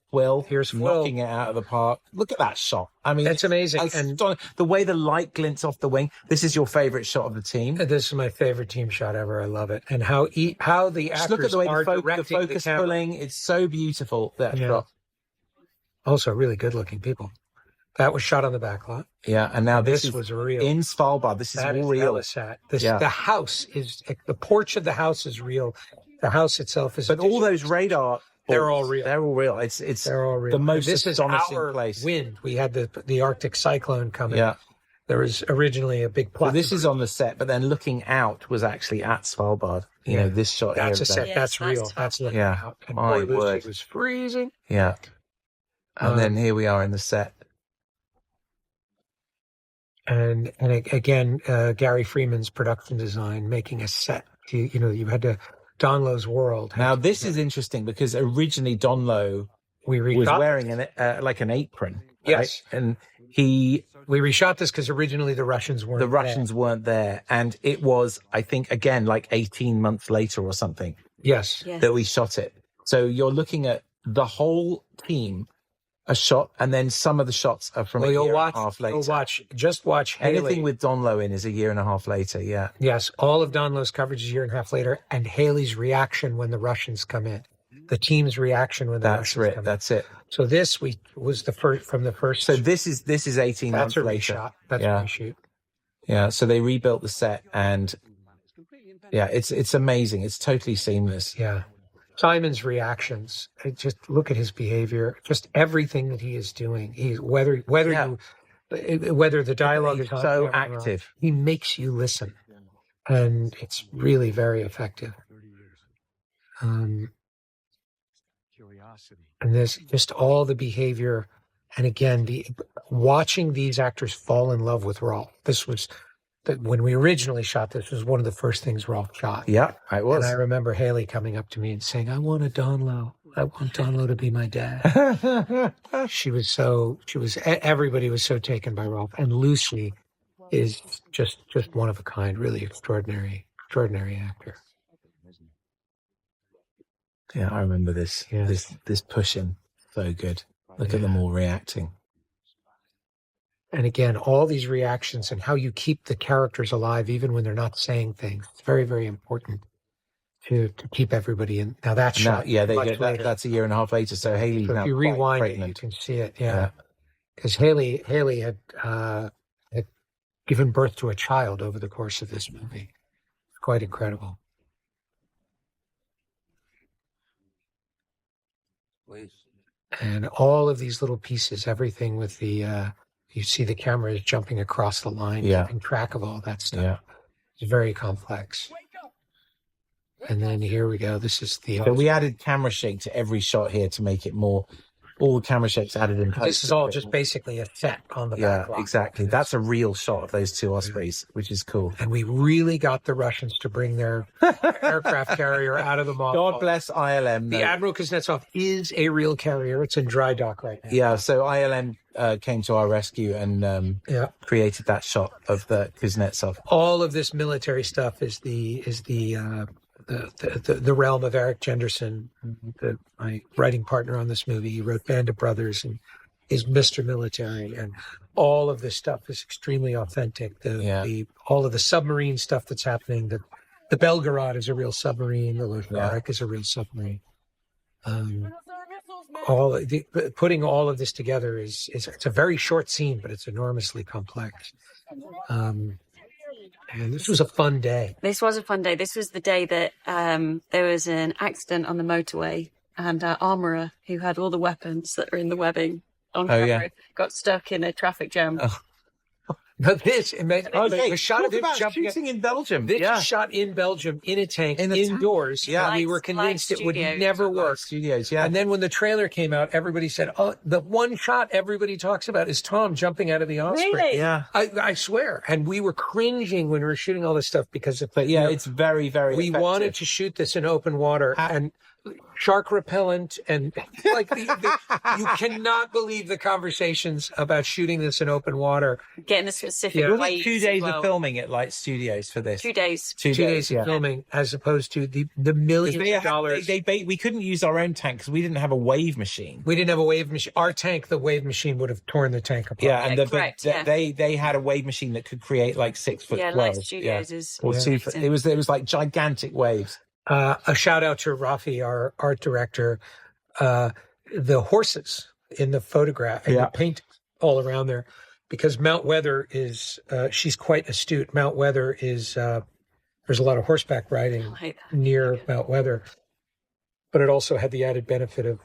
here's knocking it out of the park. Look at that shot. I mean, that's amazing. And the way the light glints off the wing. This is your favorite shot of the team. This is my favorite team shot ever. I love it. And how the actors just look at the way the focus pulling. It's so beautiful, that shot. Also, really good looking people. That was shot on the back lot. Yeah, and now this was real in Svalbard. This is all real. The house is the porch of the house is real. The house itself is. But all those radar. They're all real. They're all real. They're all real. The most astonishing place. Wind. We had the Arctic cyclone coming. Yeah. There was originally a big plot. Well, this is on the set, but then looking out was actually at Svalbard. You know, this shot. That's here a set. That's real. That's looking out. And my word, it was freezing. Yeah. And then here we are in the set. And again, Gary Freeman's production design, making a set. You had to. Donlow's world. Now, this is interesting because originally Donlow was wearing an apron. Yes. Right? And we reshot this because originally the Russians weren't there. And it was, I think, again, like 18 months later or something. Yes. That we shot it. So you're looking at the whole team, a shot, and then some of the shots are from a year and a half later. Just watch Haley. Anything with Donlow in is a year and a half later, yeah. Yes, all of Donlow's coverage is a year and a half later, and Haley's reaction when the Russians come in. The team's reaction when the Russians come in. That's it. So this was the first from the first. So this is 18 months later. That's a reshot. That's a reshoot. Yeah, so they rebuilt the set, and it's amazing. It's totally seamless. Yeah. Simon's reactions, just look at his behavior, just everything that he is doing. Whether you whether the dialogue He's is on so camera or not, active. he makes you listen, and it's really very effective. And there's just all the behavior, and again, watching these actors fall in love with Rolf. This was when we originally shot this, was one of the first things Rolf shot. Yeah, it was. And I remember Haley coming up to me and saying, "I want a Donlo. I want Donlo to be my dad." Everybody was so taken by Rolf, and Lucy is just one of a kind, really extraordinary actor. Yeah, I remember this. Yes. This pushing, so good. Look at them all reacting. And again, all these reactions and how you keep the characters alive, even when they're not saying things. It's very, very important to keep everybody in. Now that shot, that's a year and a half later. So Haley's now if you quite rewind pregnant. it, you can see it. Yeah, because Haley had given birth to a child over the course of this movie. It's quite incredible. And all of these little pieces, everything with the, you see the camera is jumping across the line, keeping track of all that stuff. Yeah. It's very complex. And then here we go. This is the... So we added camera shake to every shot here to make it more... All the camera shakes added in post. This is all just basically a set on the back. Yeah, exactly. That's a real shot of those two Ospreys, which is cool. And we really got the Russians to bring their aircraft carrier out of the mothball. God bless ILM. The Admiral Kuznetsov is a real carrier. It's in dry dock right now. Yeah, so ILM came to our rescue and created that shot of the Kuznetsov. All of this military stuff is the realm of Eric Jenderson, my writing partner on this movie. He wrote Band of Brothers and is Mr. Military, and all of this stuff is extremely authentic. All of the submarine stuff that's happening. The Belgorod is a real submarine. The Lozharik is a real submarine. Putting all of this together is it's a very short scene, but it's enormously complex. And this was a fun day. This was a fun day. This was the day that there was an accident on the motorway, and our armourer, who had all the weapons that are in the webbing on camera, got stuck in a traffic jam. But the shot of him jumping shooting in Belgium. This shot in Belgium in a tank indoors. And we were convinced it would never work. Studios, And then when the trailer came out, everybody said, "Oh, the one shot everybody talks about is Tom jumping out of the Osprey." Really? Yeah, I swear. And we were cringing when we were shooting all this stuff because it's very, very. We wanted to shoot this in open water and shark repellent, and you cannot believe the conversations about shooting this in open water. Getting the specific waves. 2 days of filming at Light Studios for this. 2 days. 2 days of filming, as opposed to the millions of dollars. We couldn't use our own tank because we didn't have a wave machine. We didn't have a wave machine. Our tank, the wave machine would have torn the tank apart. Yeah, and they had a wave machine that could create like 6 foot swells. Light Studios is. It was like gigantic waves. A shout out to Rafi, our art director. The horses in the photograph and the paint all around there, because Mount Weather is, she's quite astute. Mount Weather is, there's a lot of horseback riding near Mount Weather, but it also had the added benefit of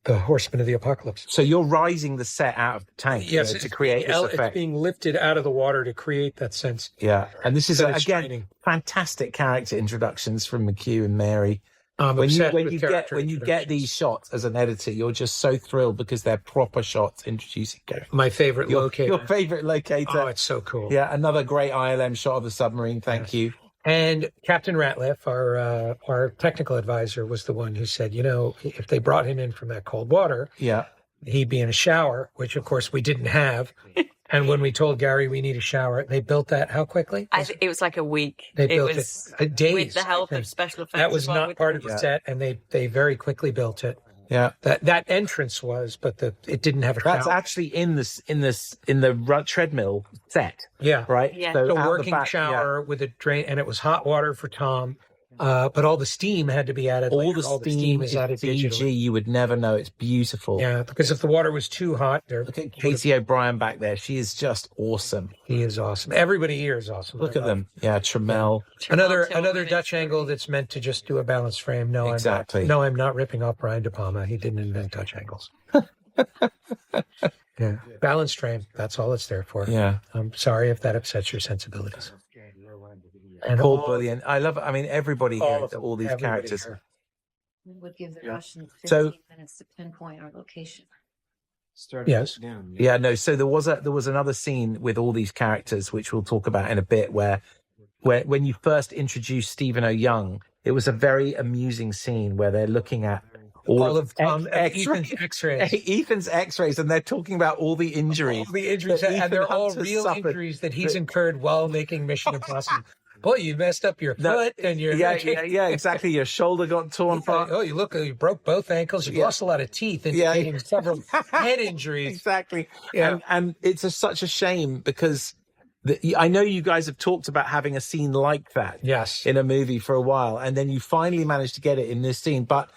the Horsemen of the Apocalypse. So you're rising the set out of the tank to create this effect. It's being lifted out of the water to create that sense. Yeah, and this is, again, fantastic character introductions from McHugh and Mary. When you get these shots as an editor, you're just so thrilled because they're proper shots introducing characters. My favorite locator. Your favorite locator. Oh, it's so cool. Yeah, another great ILM shot of the submarine. Thank you. And Captain Ratliff, our technical advisor, was the one who said, if they brought him in from that cold water, he'd be in a shower, which of course we didn't have. And when we told Gary we need a shower, they built that how quickly? It was like a week. They built it days. With the help of special effects. That was not part of the set, and they very quickly built it. Yeah, that entrance was, but it didn't have a shower. That's actually in the treadmill set. Yeah, right. Yeah. So a working shower with a drain, and it was hot water for Tom. But all the steam had to be added. All the steam is added digitally. You would never know. It's beautiful. Yeah, because if the water was too hot, look at Katie O'Brien back there. She is just awesome. He is awesome. Everybody here is awesome. Look at them. Yeah, Trammell. Another Dutch angle that's meant to just do a balanced frame. No, exactly. I'm not ripping off Brian De Palma. He didn't invent Dutch angles. Yeah. Balance frame. That's all it's there for. Yeah. I'm sorry if that upsets your sensibilities. And Paul Bullion. I love it. I mean, everybody here, all these characters. Here. We would give the Russians 15 So- minutes to pinpoint our location. Yes. Yeah, no. So there was another scene with all these characters, which we'll talk about in a bit, where when you first introduced Stephen O'Young, it was a very amusing scene where they're looking at all of Ethan's X-rays. Ethan's X-rays, and they're talking about all the injuries. All the injuries, that and Ethan they're all Hunt has real suffered. injuries that he's incurred while making Mission Impossible. Boy, you messed up your foot, and your exactly. Your shoulder got torn apart. Oh, you broke both ankles. You lost a lot of teeth, indicating several head injuries. Exactly. Yeah. And it's such a shame because I know you guys have talked about having a scene like that in a movie for a while, and then you finally managed to get it in this scene, but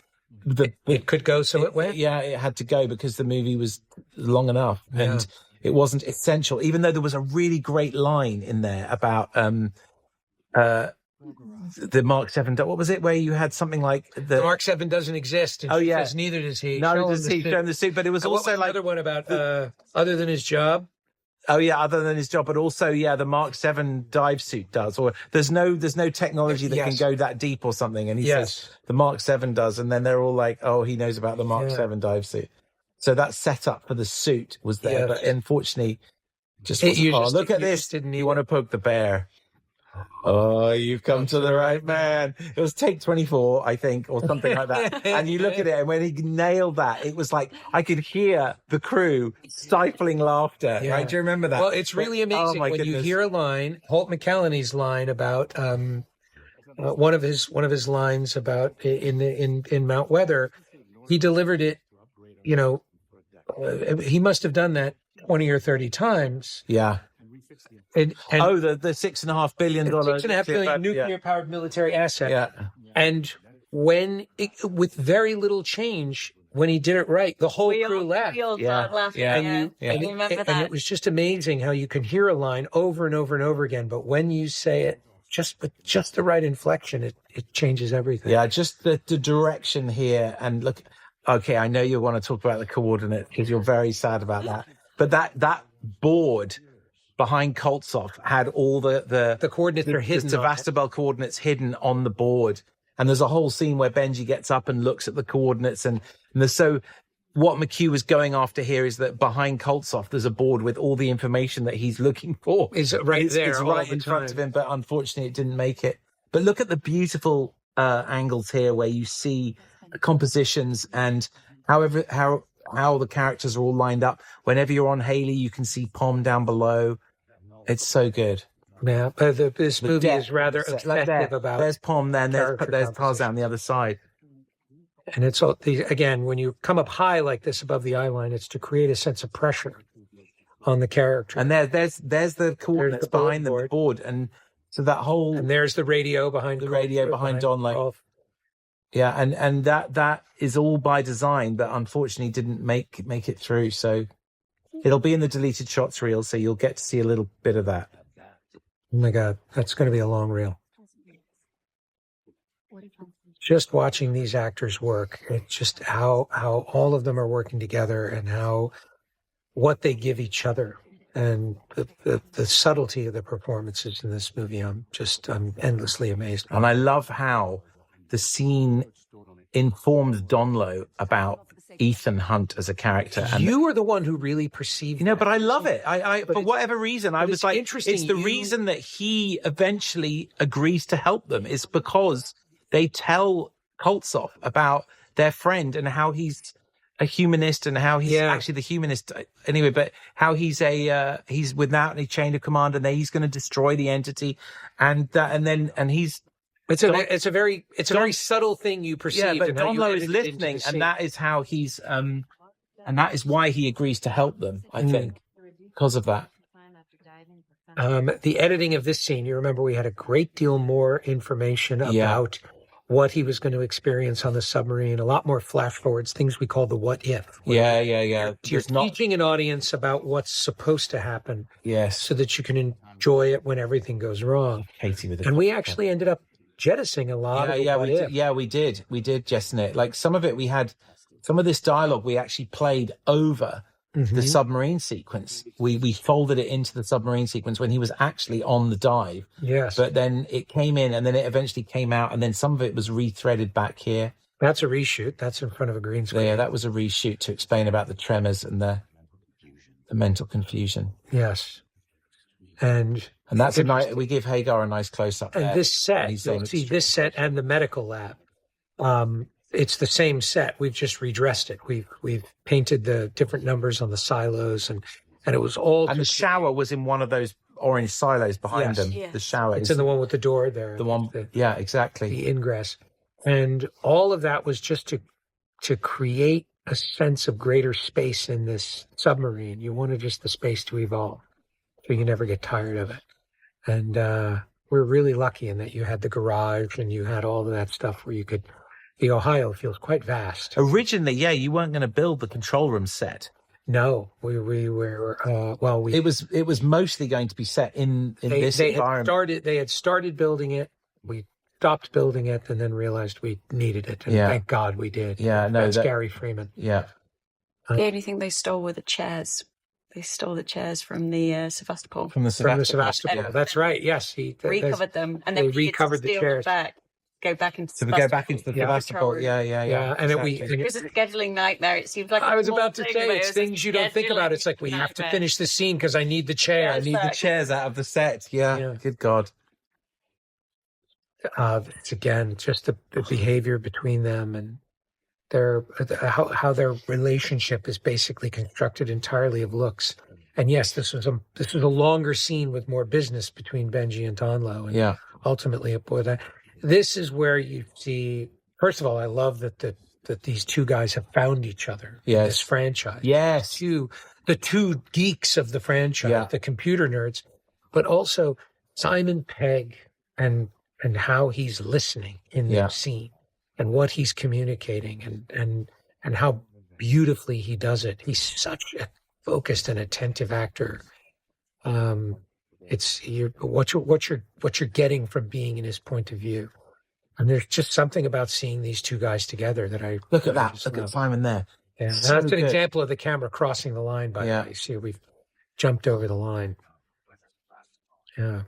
it could go, so it went. Yeah, it had to go because the movie was long enough and it wasn't essential, even though there was a really great line in there about the Mark 7. What was it where you had something like the Mark 7 doesn't exist? And she says, neither does he. No, does he show him the suit? But it was also like another one about other than his job. Oh yeah, other than his job, but also the Mark 7 dive suit does. Or there's no technology that can go that deep or something. And he says the Mark 7 does, and then they're all like, oh, he knows about the Mark 7 dive suit. So that setup for the suit was there, but unfortunately, look at this. Didn't you want to poke the bear? Oh, you've come to the right man. It was take 24, I think, or something like that. And you look at it, and when he nailed that, it was like I could hear the crew stifling laughter. Yeah. Right? Do you remember that? Well, it's really amazing when you hear a line, Holt McCallany's line about one of his lines about in Mount Weather. He delivered it. He must have done that 20 or 30 times. Yeah. And the $6.5 billion $6.5 billion nuclear-powered military asset. Yeah. And with very little change, when he did it right, the whole crew laughed. And it was just amazing how you can hear a line over and over and over again, but when you say it with just the right inflection, it changes everything. Yeah, just the direction here. And look, okay, I know you want to talk about the coordinates because you're very sad about that. But that board behind Koltsov had all the coordinates are hidden. The Sevastopol coordinates hidden on the board. And there's a whole scene where Benji gets up and looks at the coordinates. And so what McHugh was going after here is that behind Koltsov, there's a board with all the information that he's looking for. It's right there. It's right in front of him, but unfortunately it didn't make it. But look at the beautiful angles here where you see the compositions and how the characters are all lined up. Whenever you're on Haley, you can see Pom down below. It's so good. Yeah, but this movie is rather obsessive about. There's Pom, then there's Tarzan on the other side. And it's all again, when you come up high like this above the eye line, it's to create a sense of pressure on the character. And there's the coordinates behind the board, and so that whole. And there's the radio behind Donlo. Yeah, and that is all by design, but unfortunately didn't make it through. So it'll be in the deleted shots reel, so you'll get to see a little bit of that. Oh my God, that's going to be a long reel. Just watching these actors work, it's just how all of them are working together and what they give each other and the subtlety of the performances in this movie. I'm endlessly amazed. And I love how the scene informed Donlo about Ethan Hunt as a character. And you were the one who really perceived but I love it. I for whatever reason, I was like, interesting. It's the reason that he eventually agrees to help them is because they tell Koltsov about their friend and how he's a humanist and how he's actually the humanist anyway, but how he's he's without any chain of command and he's going to destroy the entity and he's. It's a very subtle thing you perceive. Yeah, but Donlo is listening, and that is how he's and that is why he agrees to help them. I think because of that. The editing of this scene, you remember, we had a great deal more information about what he was going to experience on the submarine. A lot more flash forwards, things we call the what if. Yeah. You're teaching an audience about what's supposed to happen. Yes, so that you can enjoy it when everything goes wrong. And we actually ended up jettisoning a lot of we did jettison it. Like some of this dialogue we actually played over the submarine sequence. We folded it into the submarine sequence when he was actually on the dive. Yes. But then it came in, and then it eventually came out, and then some of it was rethreaded back here. That's a reshoot. That's in front of a green screen. Yeah, that was a reshoot to explain about the tremors and the mental confusion. Yes. And that's a nice, we give Hagar a nice close-up and there. This set, you'll see this set and the medical lab. It's the same set. We've just redressed it. We've painted the different numbers on the silos, and it was all. And the shower was in one of those orange silos behind them. Yes. The shower. It's in the one with the door there. The one. Yeah, exactly. The ingress, and all of that was just to create a sense of greater space in this submarine. You wanted just the space to evolve, so you never get tired of it. And we're really lucky in that you had the garage and you had all of that stuff where you could. The Ohio feels quite vast. Originally, yeah, you weren't going to build the control room set. No, we were it was mostly going to be set in this environment. They had started building it. We stopped building it and then realized we needed it. And thank God we did. Yeah, no, that's Gary Freeman. Yeah. The only thing they stole were the chairs. They stole the chairs from the Sevastopol. From the Sevastopol. Yeah. That's right. Yes, he recovered them, and then they recovered the chairs. Go back into the Sevastopol. Yeah. And exactly. It was a scheduling nightmare. It seemed like I was about to say it's things you don't think about. It's like we have to finish the scene because I need the chair. I need the chairs out of the set. Yeah. Good God. It's again just the behavior between them and how their relationship is basically constructed entirely of looks. And yes, this was a longer scene with more business between Benji and Donlo. And ultimately, this is where you see. First of all, I love that these two guys have found each other in this franchise. Yes, the two geeks of the franchise, the computer nerds, but also Simon Pegg and how he's listening in the scene and what he's communicating and how beautifully he does it. He's such a focused and attentive actor. It's what you're getting from being in his point of view. And there's just something about seeing these two guys together that I look at that. Look at Simon there. Yeah, so that's an example of the camera crossing the line. By the way, you see, we've jumped over the line. Yeah.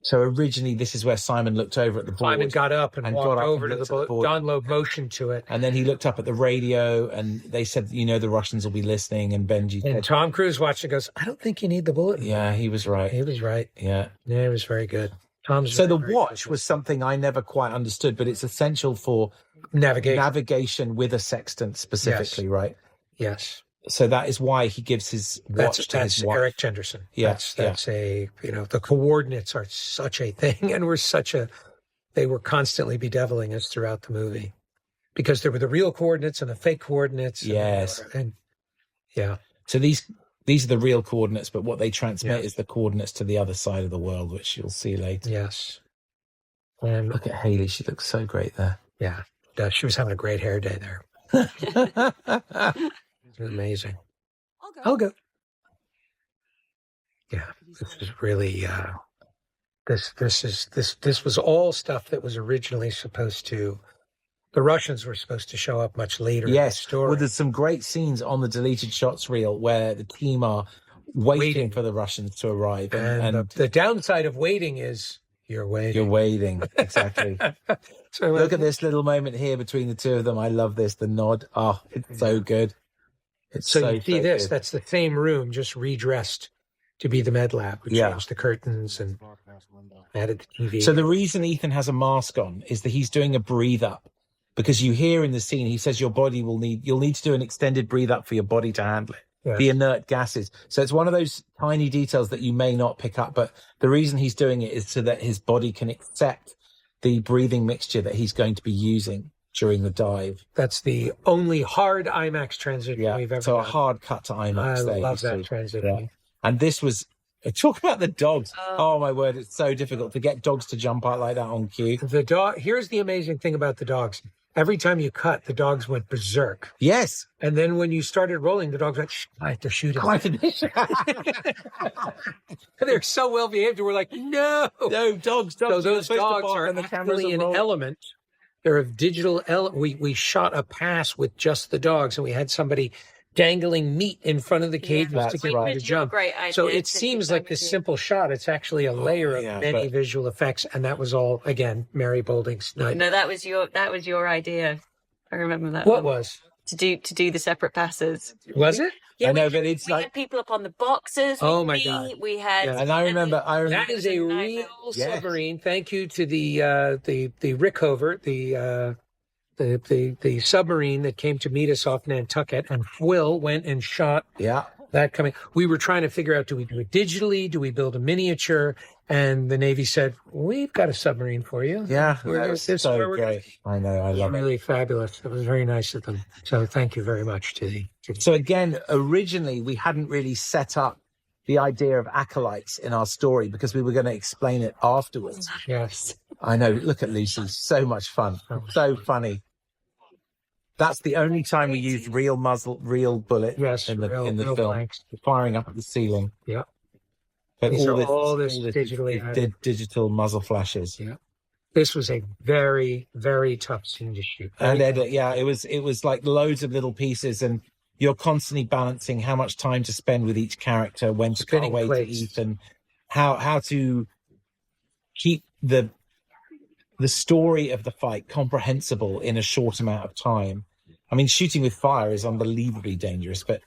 So originally, this is where Simon looked over at the board. Simon got up and walked over to the board. Donlo motioned to it. And then he looked up at the radio and they said, the Russians will be listening. And Benji and Tom Cruise watched and goes, I don't think you need the bulletin. Yeah, he was right. He was right. Yeah. Yeah, it was very good. So the watch was something I never quite understood, but it's essential for navigation with a sextant specifically, right? Yes. So that is why he gives his watch to his wife. Eric Jenderson. Yeah, that's the coordinates are such a thing, and they were constantly bedeviling us throughout the movie because there were the real coordinates and the fake coordinates. Yes, yeah. So these are the real coordinates, but what they transmit is the coordinates to the other side of the world, which you'll see later. Yes. And look at Haley; she looks so great there. Yeah, she was having a great hair day there. Amazing. I'll go. Yeah, this is really this was all stuff that was originally supposed to. The Russians were supposed to show up much later. Yes, in the story. Well, there's some great scenes on the deleted shots reel where the team are waiting for the Russians to arrive, and the downside of waiting is you're waiting. You're waiting, exactly. So look at this little moment here between the two of them. I love this. The nod. Oh, it's so good. So you see this, that's the same room, just redressed to be the med lab. We changed the curtains and added the TV. So the reason Ethan has a mask on is that he's doing a breathe up because you hear in the scene, he says you'll need to do an extended breathe up for your body to handle it, the inert gases. So it's one of those tiny details that you may not pick up, but the reason he's doing it is so that his body can accept the breathing mixture that he's going to be using during the dive. That's the only hard IMAX transition we've ever done. A hard cut to IMAX. I love that transition. Yeah. And this was, talk about the dogs. Oh my word, it's so difficult to get dogs to jump out like that on cue. Here's the amazing thing about the dogs. Every time you cut, the dogs went berserk. Yes. And then when you started rolling, the dogs went, quiet, they're shooting. They're so well behaved. We're like, no, dogs. So those dogs are actually an element. They're a digital element. We shot a pass with just the dogs, and we had somebody dangling meat in front of the cages to Which get was them to your jump. great idea. So it to seems think like that this was simple shot. It's actually a layer of many but- visual effects, and that was all again Mary Bolding's night. No, that was your idea. I remember that. What one. was? To do the separate passes. Was it? Yeah, I know, we but it's had like, people up on the boxes. Oh with my me. God. We had, Yeah. and I remember, That is a real submarine. Thank you to the Rickover, the submarine that came to meet us off Nantucket, and Will went and shot that coming. We were trying to figure out, do we do it digitally? Do we build a miniature? And the Navy said, we've got a submarine for you. that This was is so where we're great. I know, I love it. really fabulous. It was very nice of them. So thank you very much to the. So again, originally we hadn't really set up the idea of acolytes in our story because we were going to explain it afterwards. Yes. I know. Look at Lucy. So much fun. So funny. That's the only time we used real bullets in the real film. blanks. Firing up at the ceiling. Yeah. But These are all this digitally added. digital muzzle flashes. Yeah. This was a very, very tough scene to shoot. And edit, yeah, it was like loads of little pieces, and you're constantly balancing how much time to spend with each character, when to cut away to Ethan, how to keep the story of the fight comprehensible in a short amount of time. I mean, shooting with fire is unbelievably dangerous, but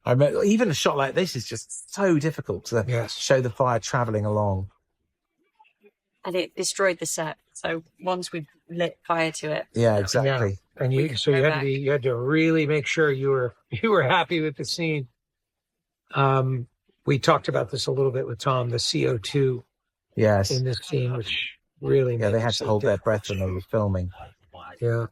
I remember even a shot like this is just so difficult to show the fire traveling along. And it destroyed the set. So once we lit fire to it. Yeah, exactly. Yeah. And you had to really make sure you were happy with the scene. We talked about this a little bit with Tom, the CO2 in this scene, which really they had to hold their breath when they were filming. Yeah.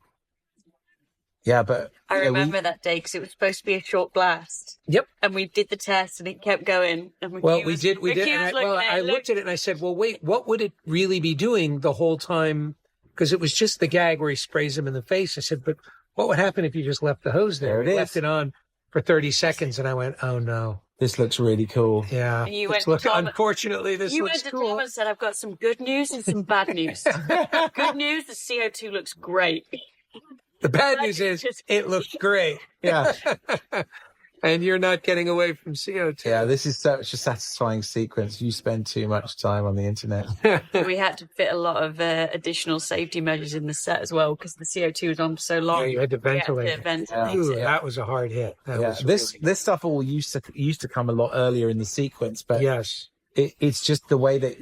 Yeah, but I remember that day because it was supposed to be a short blast. Yep. And we did the test and it kept going. And we did. And I looked at it and I said, well, wait, what would it really be doing the whole time? Because it was just the gag where he sprays him in the face. I said, but what would happen if you just left the hose there? There it is. Left it on for 30 seconds. And I went, oh no. This looks really cool. Yeah. And you went to Tom, unfortunately, this you looks went to cool. Tom and said, I've got some good news and some bad news. Good news, the CO2 looks great. The bad news is it looks great. Yeah. And you're not getting away from CO2. Yeah, this is such a satisfying sequence. You spend too much time on the internet. We had to fit a lot of additional safety measures in the set as well because the CO2 was on for so long. Yeah, you had to ventilate. Ooh, it. that was a hard hit. This stuff all used to come a lot earlier in the sequence, but yes, it's just the way that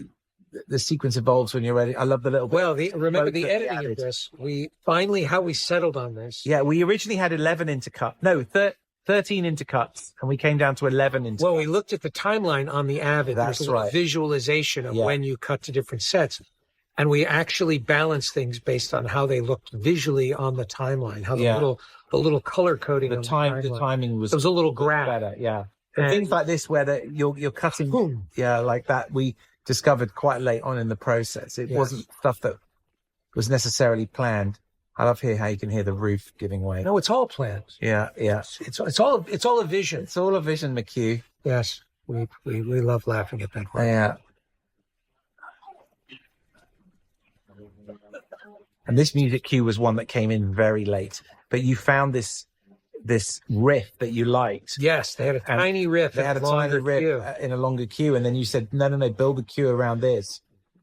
the sequence evolves when you're ready. I love the little bit. Well, remember the editing of this. We finally, how we settled on this. Yeah, we originally had 11 intercut. No, 13 intercuts, and we came down to 11 intercuts. Well, we looked at the timeline on the Avid. That's There's a right. visualization of when you cut to different sets. And we actually balanced things based on how they looked visually on the timeline, how the little color coding. The timing was a little graph. Better, yeah. And things like this where you're cutting, boom. Yeah, like that. We discovered quite late on in the process. It wasn't stuff that was necessarily planned. I love how you can hear the roof giving way. No, it's all planned. Yeah. It's all a vision. It's all a vision, McHugh. Yes, we love laughing at that part. Yeah. And this music cue was one that came in very late, but you found this riff that you liked. Yes, they had a tiny riff. They had a tiny riff in a longer cue, and then you said, no, build the cue around this.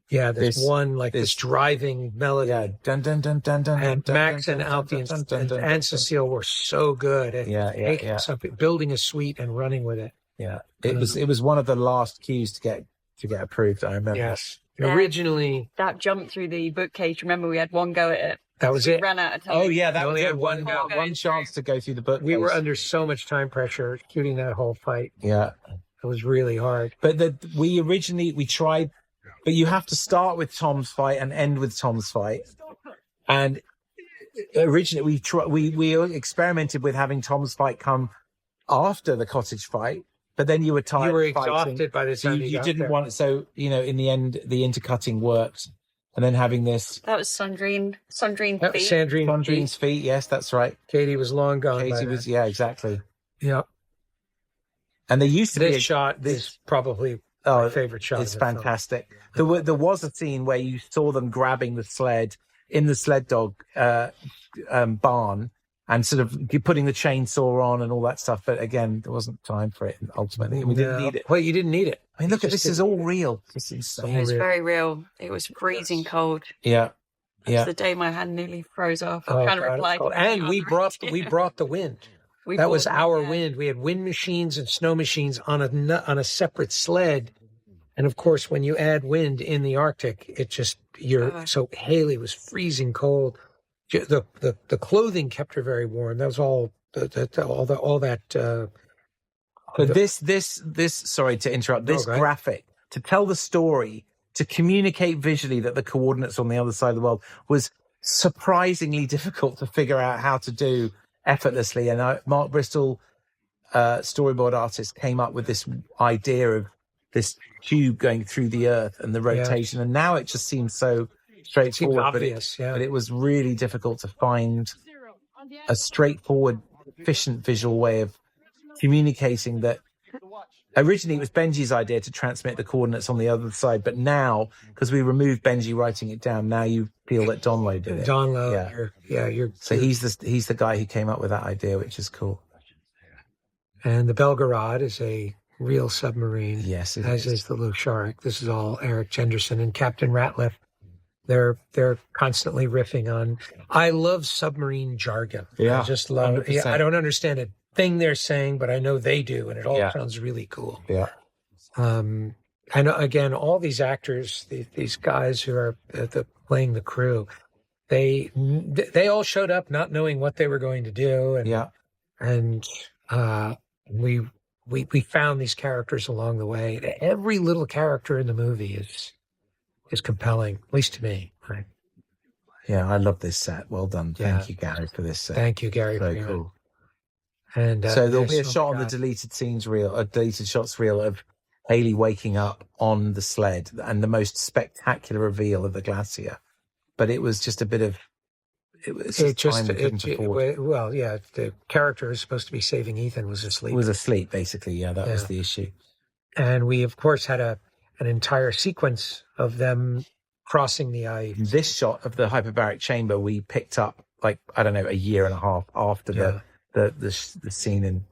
Yeah, this driving melody. Yeah, dun dun dun dun dun. And dun, Max dun, and dun, Alfie dun, dun, dun, and Cecile were so good at taking something, building a suite and running with it. Yeah, it was one of the last cues to get approved. I remember. Yes, originally that jump through the bookcase. Remember, we had one go at it. That was it. Ran out of time. Oh yeah, that only was had one chance to go through the book. We were under so much time pressure shooting that whole fight. Yeah, it was really hard. But we tried, but you have to start with Tom's fight and end with Tom's fight. And originally we experimented with having Tom's fight come after the cottage fight, but then you were tired. You were exhausted by the time you didn't want it. So in the end, the intercutting worked. And then having this. That was Sandrine's feet. Sandrine's feet. Yes, that's right. Katie was long gone. Katie was, yeah, exactly. Yeah. And there used to be shot is probably my favorite shot. It's fantastic. There was a scene where you saw them grabbing the sled in the sled dog barn, and sort of putting the chainsaw on and all that stuff. But again, there wasn't time for it. Ultimately, we didn't need it. Well, you didn't need it. I mean, look at this. Is all real. This is It was very real. It was freezing cold. Yeah. That's the day my hand nearly froze off. Oh, Trying to reply. and we brought the wind. That was our wind. We had wind machines and snow machines on a separate sled. And of course, when you add wind in the Arctic, it just so Haley was freezing cold. The clothing kept her very warm. That was all that. But this sorry to interrupt. This graphic to tell the story, to communicate visually that the coordinates on the other side of the world was surprisingly difficult to figure out how to do effortlessly. And Mark Bristol, storyboard artist, came up with this idea of this tube going through the earth and the rotation. And now it just seems so straightforward. Obvious, but it was really difficult to find a straightforward, efficient visual way of communicating that. Originally, it was Benji's idea to transmit the coordinates on the other side, but now, because we removed Benji writing it down, now you feel that Donlo did it. Donlo, so he's the guy who came up with that idea, which is cool. And the Belgorod is a real submarine. Yes, as is the Blue Shark. This is all Eric Jenderson and Captain Ratliff. They're constantly riffing on. I love submarine jargon. Yeah, I just love it. Yeah, I don't understand a thing they're saying, but I know they do, and it all sounds really cool. Yeah. And again, all these actors, these guys who are playing the crew, they all showed up not knowing what they were going to do, and we found these characters along the way. Every little character in the movie is compelling, at least to me. Right? Yeah, I love this set. Well done. Thank you, Gary, for this set. Thank you, Gary. Very cool. And so there'll be a shot on the deleted shots reel of Haley waking up on the sled and the most spectacular reveal of the glacier. But it was just a bit of the character who's supposed to be saving Ethan was asleep. Basically. Yeah, that was the issue. And we of course had an entire sequence of them crossing the ice. This shot of the hyperbaric chamber we picked up a year and a half after the scene in.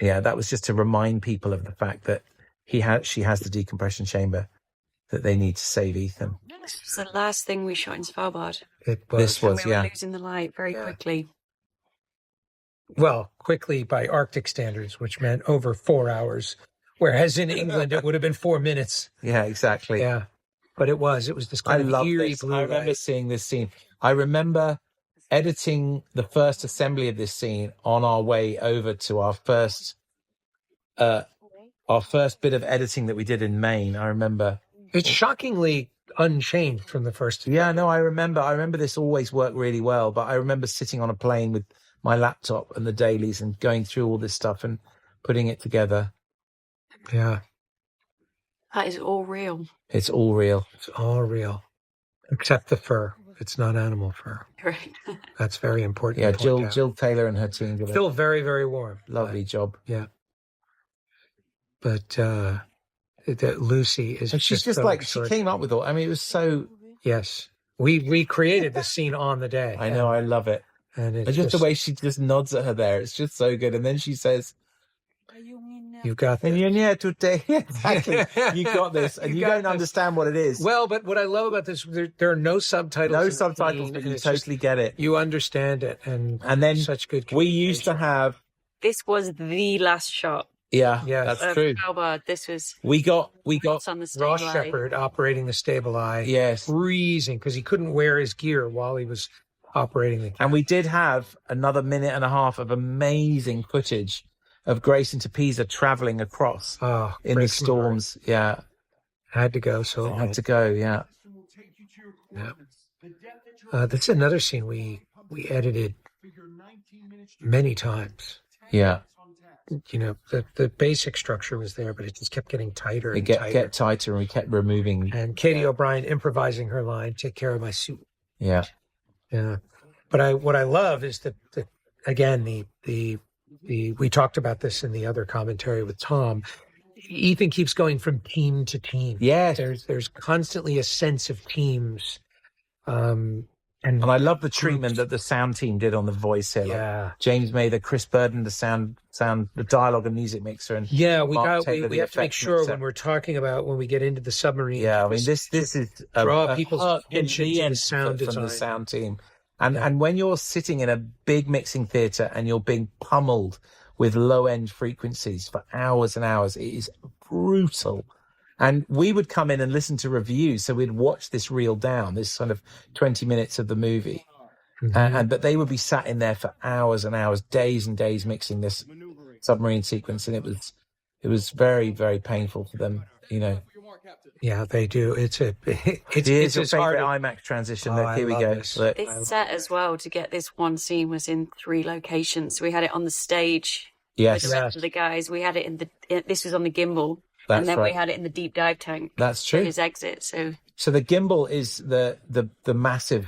Yeah, that was just to remind people of the fact that she has the decompression chamber, that they need to save Ethan. This was the last thing we shot in Svalbard. It was. We were losing the light very quickly. Well, quickly by Arctic standards, which meant over 4 hours, whereas in England it would have been 4 minutes. Yeah, exactly. Yeah, but it was this kind of eerie blue light. I remember seeing this scene. I remember editing the first assembly of this scene on our way over to our first bit of editing that we did in Maine. I remember it's shockingly unchanged from the first. Yeah, no, I remember this always worked really well, but I remember sitting on a plane with my laptop and the dailies and going through all this stuff and putting it together. Yeah. That is all real. It's all real. It's all real. Except the fur. It's not animal fur. Right. That's very important. Yeah, Jill Taylor and her team. Still very, very warm. Lovely job. Yeah. But Lucy is and she's just like, she came up with all, I mean, it was so. Yes. We created the scene on the day. I know, I love it. And it's just the way she just nods at her there. It's just so good. And then she says, "You got this." Yeah, today. Exactly. You got this. And you don't understand what it is. Well, but what I love about this, there are no subtitles. No subtitles, but you totally get it. You understand it. And then such good we used to have. This was the last shot. Yeah, that's true. Svalbard. This was. We got on the Ross Shepard operating the stable eye. Yes. Freezing because he couldn't wear his gear while he was operating the camera. And we did have another minute and a half of amazing footage of Grace and Pisa traveling across in the storms. Yeah. Had to go. So had to go. Yeah. Yeah. This is another scene we edited many times. Yeah. You know, the basic structure was there, but it just kept getting tighter. It get tighter, and we kept removing. And Katie O'Brien improvising her line, "Take care of my suit." Yeah. Yeah. But what I love is that again, we talked about this in the other commentary with Tom. Ethan keeps going from team to team. Yes. There's constantly a sense of teams. And I love the treatment that the sound team did on the voice here. Yeah. Like James Mather, Chris Burden, the dialogue and music mixer, and we Mark Taylor, we have to make sure when we're talking about when we get into the submarine. Yeah, I mean this is draw people's attention to the Herculean sound from the design. sound team, and when you're sitting in a big mixing theater and you're being pummeled with low end frequencies for hours and hours, it is brutal. And we would come in and listen to reviews. So we'd watch this reel down, this kind of 20 minutes of the movie. But they would be sat in there for hours and hours, days and days, mixing this submarine sequence. And it was very, very painful for them, you know. Yeah, they do. It's your favorite IMAX transition. Look, here we go. This set as well, to get this one scene, was in 3 locations. We had it on the stage with the rest of the guys. We had it this was on the gimbal. And then we had it in the deep dive tank. That's true. For his exit. So the gimbal is the massive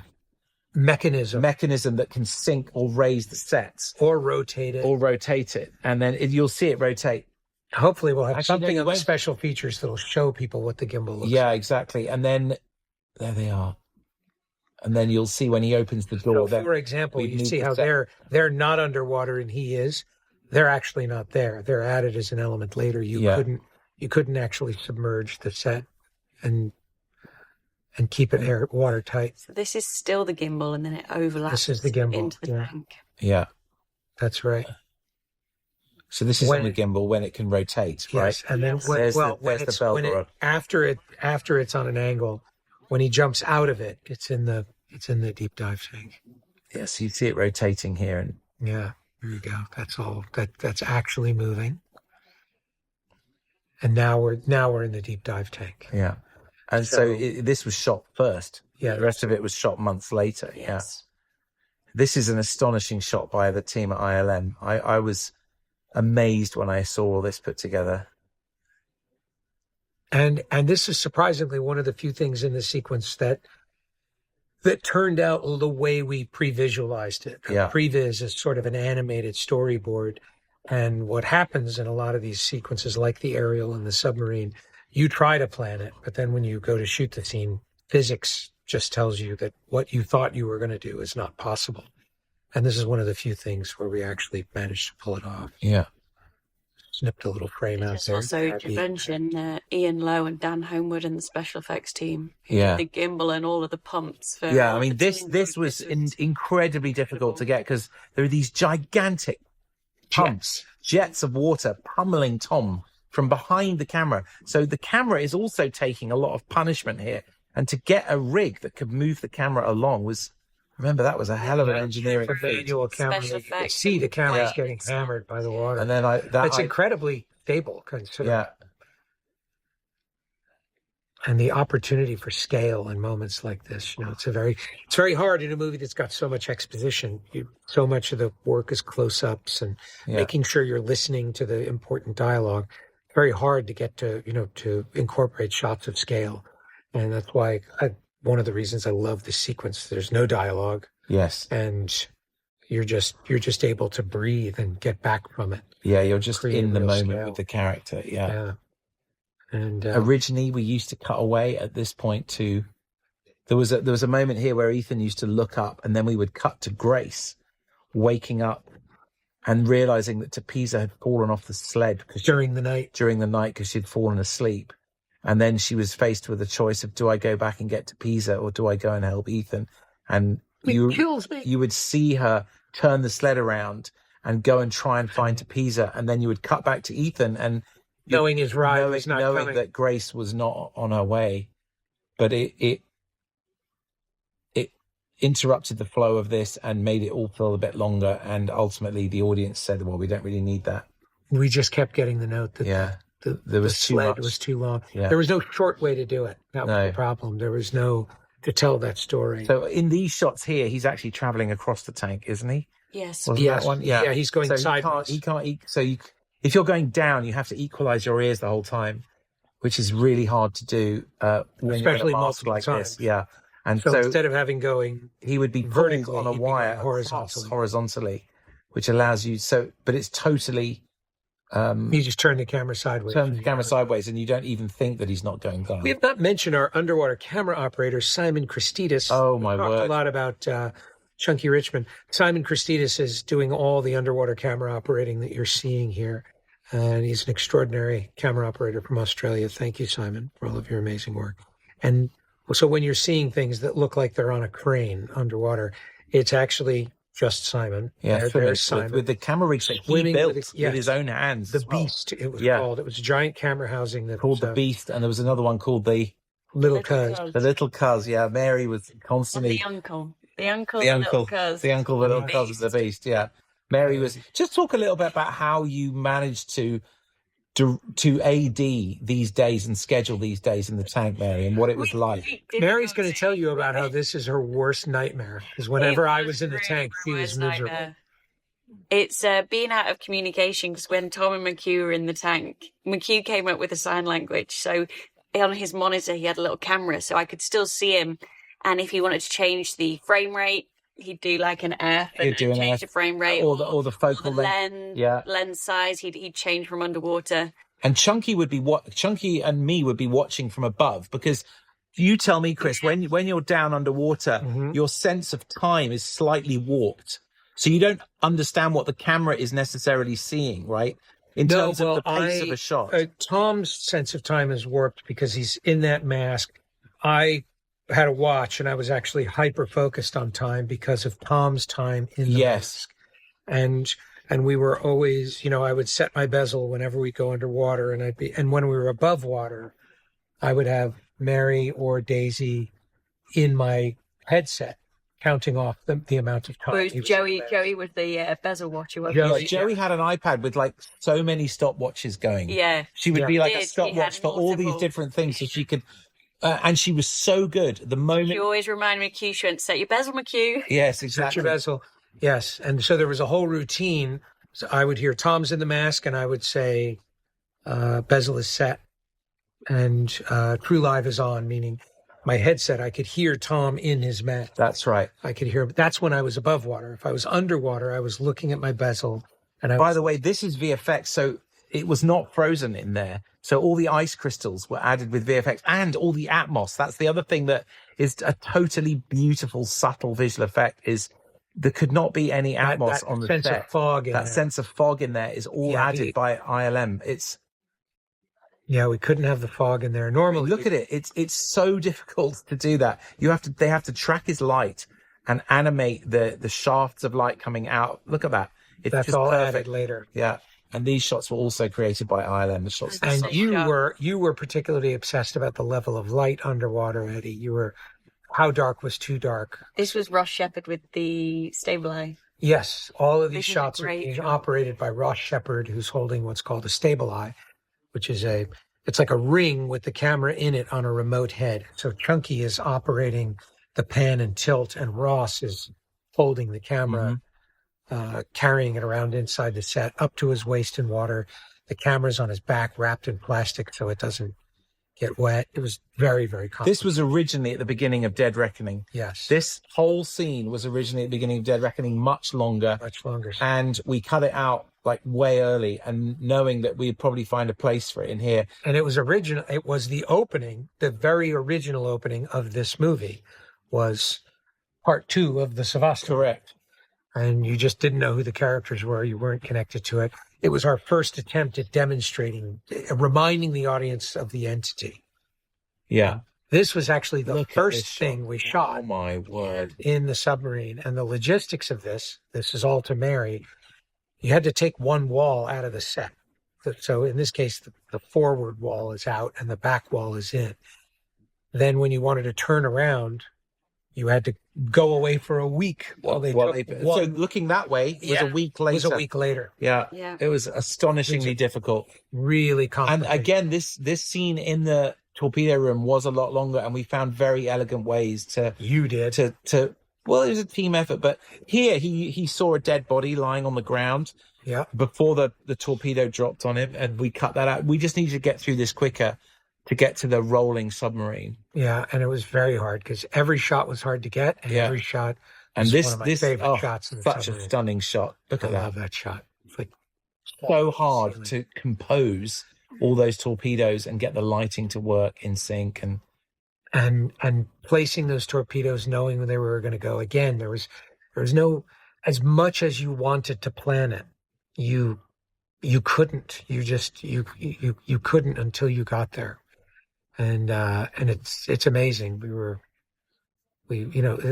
mechanism that can sink or raise the sets, or rotate it, and then you'll see it rotate. Hopefully, we'll have something of special features that'll show people what the gimbal looks like. Yeah, exactly. And then there they are. And then you'll see when he opens the door. So, for example, you see how they're not underwater and he is. They're actually not there. They're added as an element later. You couldn't actually submerge the set and keep it watertight. So this is still the gimbal, and then it overlaps. This is the gimbal into the tank. Yeah, that's right. So this is on the gimbal when it can rotate, right? Yes, and then after it's on an angle, when he jumps out of it, it's in the deep dive tank. Yes, you see it rotating here, and there you go. That's all. That's actually moving. And now we're in the deep dive tank. Yeah. And so this was shot first. Yeah. The rest of it was shot months later. Yes. Yeah. This is an astonishing shot by the team at ILM. I was amazed when I saw all this put together. And this is surprisingly one of the few things in the sequence that turned out the way we pre-visualized it. Yeah. Previs is sort of an animated storyboard. And what happens in a lot of these sequences, like the aerial and the submarine, you try to plan it, but then when you go to shoot the scene, physics just tells you that what you thought you were going to do is not possible. And this is one of the few things where we actually managed to pull it off. Yeah. Snipped a little frame out there. Also, to mention Ian Lowe and Dan Homewood and the special effects team. Yeah. The gimbal and all of the pumps. I mean, this was incredibly difficult to get because there are these gigantic jets of water pummeling Tom from behind the camera. So the camera is also taking a lot of punishment here. And to get a rig that could move the camera along remember, that was a hell of an engineering feat. Manual camera. You can see the camera's getting hammered by the water. And then it's incredibly stable, considering. Yeah. And the opportunity for scale in moments like this, it's very hard in a movie that's got so much exposition. So much of the work is close-ups and making sure you're listening to the important dialogue. Very hard to get to, to incorporate shots of scale. And that's why one of the reasons I love this sequence. There's no dialogue. Yes. And you're just able to breathe and get back from it. Yeah, you're just in the moment with the character. Yeah. And originally we used to cut away at this point to there was a moment here where Ethan used to look up, and then we would cut to Grace waking up and realizing that Tepisa had fallen off the sled during the night because she'd fallen asleep. And then she was faced with a choice of, do I go back and get Tepisa, or do I go and help Ethan? And you would see her turn the sled around and go and try and find Tepisa, and then you would cut back to Ethan and knowing his ride was not knowing coming. That Grace was not on her way. But it interrupted the flow of this and made it all feel a bit longer, and ultimately the audience said, well, we don't really need that. We just kept getting the note that there was the sled too much. Was too long. Yeah. There was no short way to do it. That was the problem. There was no to tell that story. So in these shots here, he's actually traveling across the tank, isn't he? Yes. That one? Yeah, he's going sideways. If you're going down, you have to equalize your ears the whole time, which is really hard to do, especially multiple like times. this. Yeah. And so instead of having going he would be vertically on a wire horizontally, which allows you but it's totally He just turned the camera sideways. Turns the camera sideways, and you don't even think that he's not going down. We have not mentioned our underwater camera operator, Simon Christidis. Oh, my word. Talked a lot about Chunky Richmond. Simon Christidis is doing all the underwater camera operating that you're seeing here. And he's an extraordinary camera operator from Australia. Thank you, Simon, for all of your amazing work. And so when you're seeing things that look like they're on a crane underwater, it's actually just Simon. Yeah, there's Simon. With the camera rigs that he built with his own hands. The Beast, it was called. It was a giant camera housing that called the Beast, and there was another one called the Little Cuz. The Little Cuz, yeah. Mary was constantly... The uncle, the little cuz of the Beast, yeah. Mary was... Just talk a little bit about how you managed to AD these days and schedule these days in the tank, Mary, and what it was like. Mary's going to tell you about how this is her worst nightmare, because whenever I was in the tank, she was miserable. Nightmare. It's being out of communication, because when Tom and McHugh were in the tank, McHugh came up with a sign language, so on his monitor he had a little camera, so I could still see him, and if he wanted to change the frame rate, he'd do like an F and change the frame rate or the focal length, lens size. He'd change from underwater. And Chunky and me would be watching from above, because you tell me, Chris, when you're down underwater, your sense of time is slightly warped, so you don't understand what the camera is necessarily seeing, right? In terms of the pace of a shot. Tom's sense of time is warped because he's in that mask. I had a watch, and I was actually hyper focused on time because of Tom's time in the mask. And we were always, I would set my bezel whenever we go underwater, and when we were above water, I would have Mary or Daisy in my headset counting off the amount of time. Joey was the bezel watcher. Joey had an iPad with like so many stopwatches going. Yeah, she would be like a stopwatch for all these different things, so she could. And she was so good. The moment she always reminded me, McHugh, she went to set your bezel, McHugh. Yes, exactly. Set your bezel. Yes, and so there was a whole routine. So I would hear Tom's in the mask, and I would say, bezel is set, and True Live is on, meaning my headset, I could hear Tom in his mask. That's right. I could hear him. That's when I was above water. If I was underwater, I was looking at my bezel. And by the way, this is VFX, so it was not frozen in there. So all the ice crystals were added with VFX, and all the Atmos. That's the other thing that is a totally beautiful, subtle visual effect, is there could not be any Atmos on the sense set. Of fog in that there. Sense of fog in there is all added by ILM. We couldn't have the fog in there. Normally, look at it. It's so difficult to do that. They have to track his light and animate the shafts of light coming out. Look at that. That's just all perfect. added later. Yeah. And these shots were also created by ILM. The shots. And you were particularly obsessed about the level of light underwater, Eddie. How dark was too dark? This was Ross Shepard with the stable eye. Yes, all of these shots are being operated by Ross Shepard, who's holding what's called a stable eye, which is it's like a ring with the camera in it on a remote head. So Chunky is operating the pan and tilt, and Ross is holding the camera, carrying it around inside the set up to his waist in water. The camera's on his back, wrapped in plastic so it doesn't get wet. It was very, very complicated. This was originally at the beginning of Dead Reckoning. Yes. This whole scene was originally at the beginning of Dead Reckoning, much longer. Much longer. And we cut it out like way early, and knowing that we'd probably find a place for it in here. And it was original. It was the opening, the very original opening of this movie was part 2 of the Sevastopol. Correct. And you just didn't know who the characters were. You weren't connected to it. It was our first attempt at demonstrating, reminding the audience of the entity. Yeah. This was actually the first thing we shot. Oh, my word. In the submarine. And the logistics of this is all to Mary. You had to take one wall out of the set. So in this case, the forward wall is out and the back wall is in. Then when you wanted to turn around, you had to go away for a week while they so looking that way was a week later. It was a week later. Yeah. It was astonishingly difficult. Really complicated. And again, this scene in the torpedo room was a lot longer, and we found very elegant ways to... You did. Well, it was a team effort, but here he saw a dead body lying on the ground before the torpedo dropped on him, and we cut that out. We just needed to get through this quicker to get to the rolling submarine. Yeah, and it was very hard because every shot was hard to get, and every shot was one of my favorite shots in the such submarine. a stunning shot. Look at that. I love that shot. It's like so hard to compose all those torpedoes and get the lighting to work in sync, and placing those torpedoes, knowing when they were going to go. Again, there was no, as much as you wanted to plan it, you couldn't. You couldn't until you got there, and it's amazing.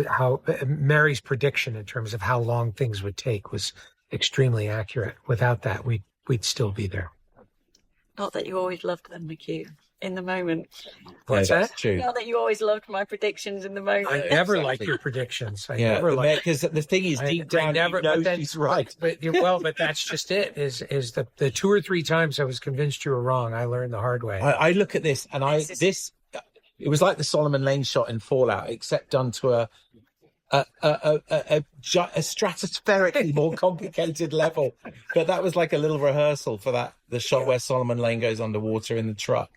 How Mary's prediction in terms of how long things would take was extremely accurate. Without that, we'd still be there. Not that you always loved them, McHugh, in the moment. What's that? True. Not that you always loved my predictions in the moment. I never liked your predictions. Because the thing is, deep down, she's right. But that's just it. Is the 2 or 3 times I was convinced you were wrong, I learned the hard way. I look at this, and it was like the Solomon Lane shot in Fallout, except done to a stratospherically more complicated level. But that was like a little rehearsal for the shot where Solomon Lane goes underwater in the truck.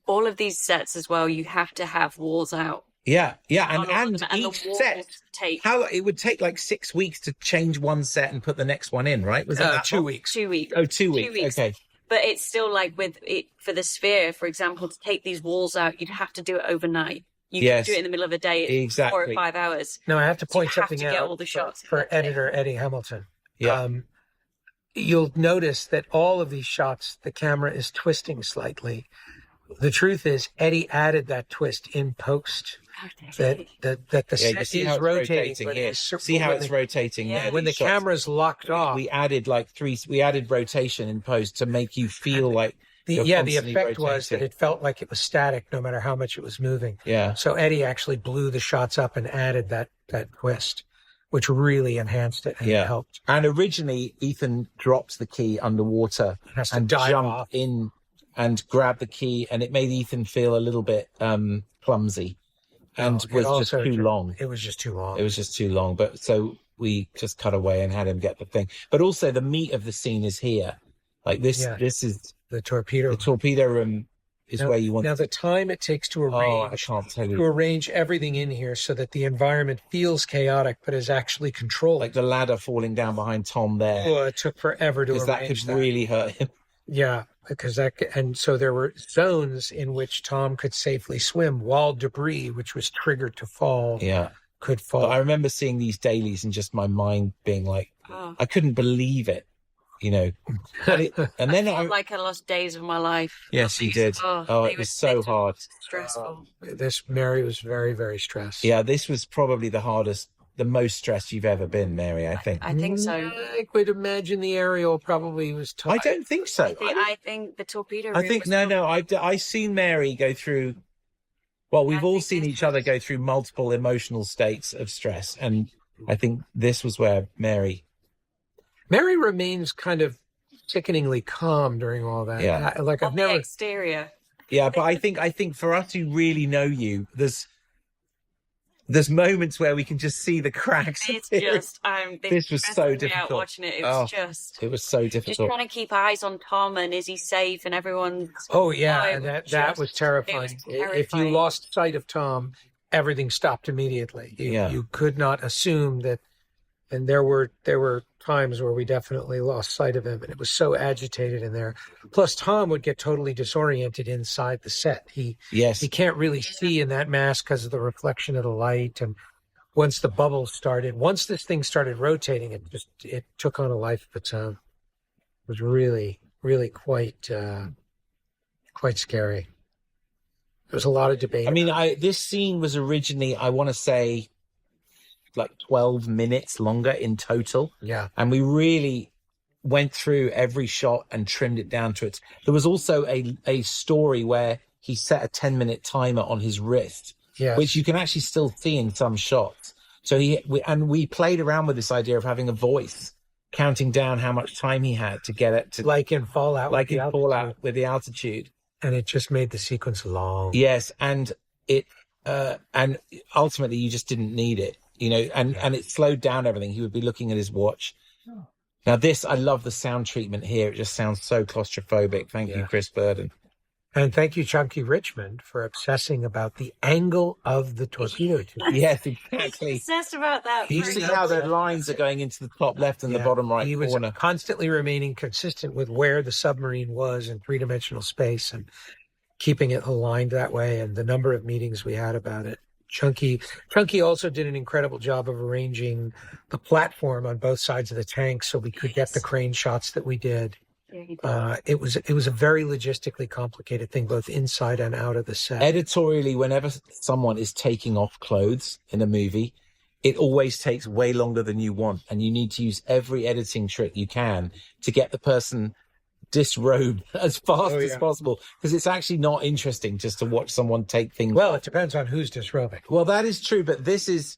All of these sets as well, you have to have walls out. Yeah, and each set, it would take like 6 weeks to change one set and put the next one in, right? Was that 2 weeks? 2 weeks. Oh, 2 weeks. Okay. But it's still like with it for the Sphere, for example, to take these walls out, you'd have to do it overnight. You can do it in the middle of a day. Exactly. 4 or 5 hours. No, I have to point something out get all the shots for editor Eddie Hamilton. Yeah. You'll notice that all of these shots, the camera is twisting slightly. The truth is, Eddie added that twist in post. That the set is rotating here. See how it's rotating. Yeah. When the camera's locked off, we added rotation in post to make you feel like the effect was that it felt like it was static no matter how much it was moving. Yeah. So Eddie actually blew the shots up and added that twist, which really enhanced it and helped. And originally, Ethan dropped the key underwater and jumped in and grabbed the key, and it made Ethan feel a little bit clumsy. And was just too long. It was just too long. It was just too long. But so we just cut away and had him get the thing. But also the meat of the scene is here. Like this, this is the torpedo. The torpedo room is where you want. Now the time it takes to arrange, I can't tell you. To arrange everything in here so that the environment feels chaotic but is actually controlled. Like the ladder falling down behind Tom there. Oh, it took forever to arrange that. Because that could really hurt him. Yeah, because and so there were zones in which Tom could safely swim while debris, which was triggered to fall, could fall. But I remember seeing these dailies and just my mind being like, I couldn't believe it, you know. And then I felt like I lost days of my life. Yes, you did. It was so hard. Stressful. Mary was very, very stressed. Yeah, this was probably the most stressed you've ever been, Mary, I think. I think so. I could imagine the aerial probably was tough. I don't think so. I think the torpedo. I've seen Mary go through. Well, we've all seen each other go through multiple emotional states of stress, and I think this was where Mary remains kind of sickeningly calm during all that. Yeah, I've never exterior. Yeah, but I think for us who really know you, there's moments where we can just see the cracks. It's just, this was so difficult. Watching it, it was so difficult. Just trying to keep eyes on Tom and is he safe and everyone's. Oh yeah, and that was terrifying. If you lost sight of Tom, everything stopped immediately. You could not assume that. And there were times where we definitely lost sight of him, and it was so agitated in there. Plus, Tom would get totally disoriented inside the set. He can't really see in that mask because of the reflection of the light. And once this thing started rotating, it took on a life of its own. It was really, really quite scary. There was a lot of debate. I mean, this scene was originally, I want to say, like 12 minutes longer in total. Yeah. And we really went through every shot and trimmed it down to it. There was also a story where he set a 10-minute timer on his wrist, which you can actually still see in some shots. So we played around with this idea of having a voice counting down how much time he had to get it to, like in Fallout, with the altitude. And it just made the sequence long. Yes. And and ultimately you just didn't need it. You know, and it slowed down everything. He would be looking at his watch. Now I love the sound treatment here. It just sounds so claustrophobic. Thank you, Chris Burden. And thank you, Chunky Richmond, for obsessing about the angle of the torpedo tube. Yes, exactly. Obsessed about that. You see how the lines are going into the top left and the bottom right He was corner. constantly remaining consistent with where the submarine was in three-dimensional space and keeping it aligned that way, and the number of meetings we had about it. Chunky also did an incredible job of arranging the platform on both sides of the tank so we could get the crane shots that we did. It was a very logistically complicated thing, both inside and out of the set. Editorially, whenever someone is taking off clothes in a movie, it always takes way longer than you want, and you need to use every editing trick you can to get the person disrobed as fast as possible, because it's actually not interesting just to watch someone take things. Well, it depends on who's disrobing. Well, that is true, but this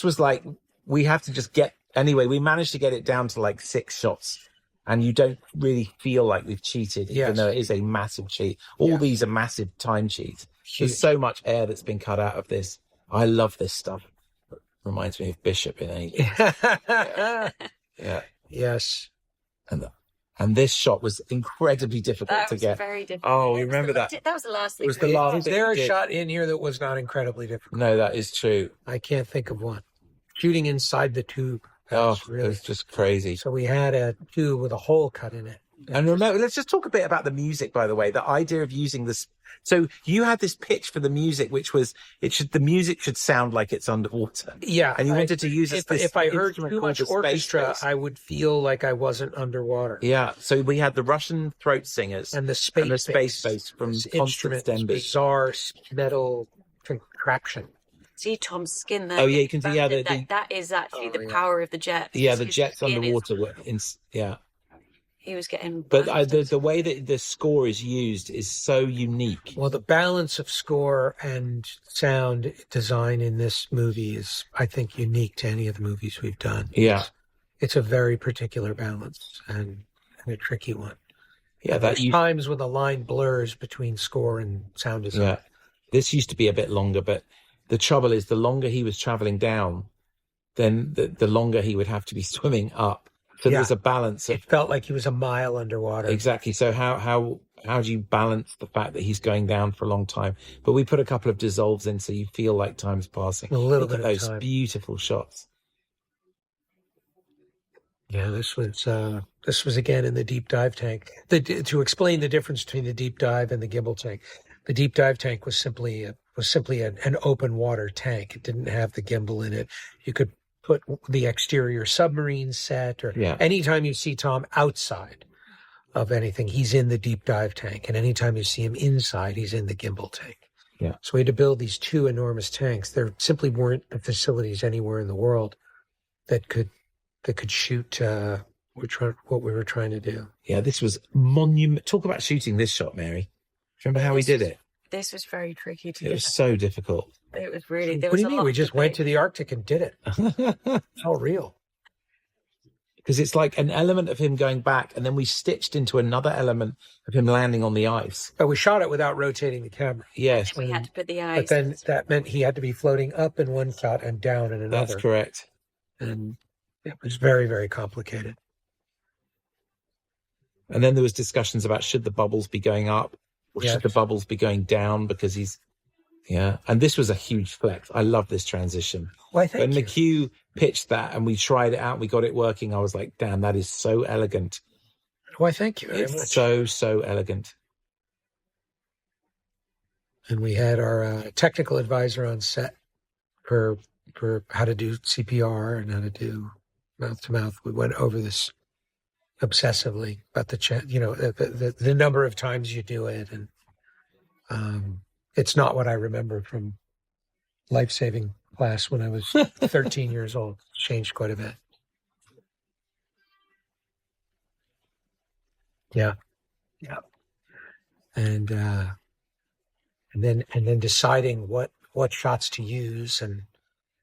was like, we have to just anyway, we managed to get it down to like 6 shots. And you don't really feel like we've cheated, even though it is a massive cheat. All these are massive time cheats. There's so much air that's been cut out of this. I love this stuff. It reminds me of Bishop in Alien. Yeah. Yes. And this shot was incredibly difficult to get. Very difficult. Oh, you remember that? That was the last thing. It was the last. Is there a shot in here that was not incredibly difficult? No, that is true. I can't think of one. Shooting inside the tube. It was just crazy. So we had a tube with a hole cut in it. And remember, let's just talk a bit about the music, by the way. The idea of using this. So you had this pitch for the music, which was the music should sound like it's underwater. Yeah. And you wanted to use if I heard too much orchestra, I would feel like I wasn't underwater. Yeah. So we had the Russian throat singers and the space bass from instruments, bizarre metal contraption. See Tom's skin there. Oh yeah, you can see. Yeah, that is actually the power of the jet. Yeah, the jets underwater were He was getting. But the way that the score is used is so unique. Well, the balance of score and sound design in this movie is, I think, unique to any of the movies we've done. Yeah, it's a very particular balance and a tricky one. Yeah, there's times when the line blurs between score and sound design. Yeah, this used to be a bit longer, but the trouble is, the longer he was traveling down, then the longer he would have to be swimming up. So there was a balance. It felt like he was a mile underwater. Exactly. So how do you balance the fact that he's going down for a long time? But we put a couple of dissolves in, so you feel like time's passing. A little bit of those time. Beautiful shots. Yeah, this was again in the deep dive tank. To explain the difference between the deep dive and the gimbal tank, the deep dive tank was simply an open water tank. It didn't have the gimbal in it. You could put the exterior submarine set, or anytime you see Tom outside of anything, he's in the deep dive tank, and anytime you see him inside, he's in the gimbal tank. Yeah. So we had to build these two enormous tanks. There simply weren't the facilities anywhere in the world that could shoot what we were trying to do. Yeah, this was monument. Talk about shooting this shot, Mary. Remember how we did it? This was very tricky to do. It was so difficult. It was really. What do you mean? We just went to the Arctic and did it. It's all real. Because it's like an element of him going back, and then we stitched into another element of him landing on the ice. But we shot it without rotating the camera. Yes. We had to put the ice. But then that meant he had to be floating up in one shot and down in another. That's correct. And it was very, very complicated. And then there was discussions about should the bubbles be going up or should the bubbles be going down, because he's... Yeah, and this was a huge flex. I love this transition. Well, when McHugh pitched that and we tried it out, we got it working, I was like, damn, that is so elegant. Why, thank you very much. It's so elegant. And we had our technical advisor on set for how to do CPR and how to do mouth-to-mouth. We went over this obsessively about the number of times you do it. And it's not what I remember from life-saving class when I was 13 years old. It's changed quite a bit. Yeah. Yeah. And then deciding what shots to use and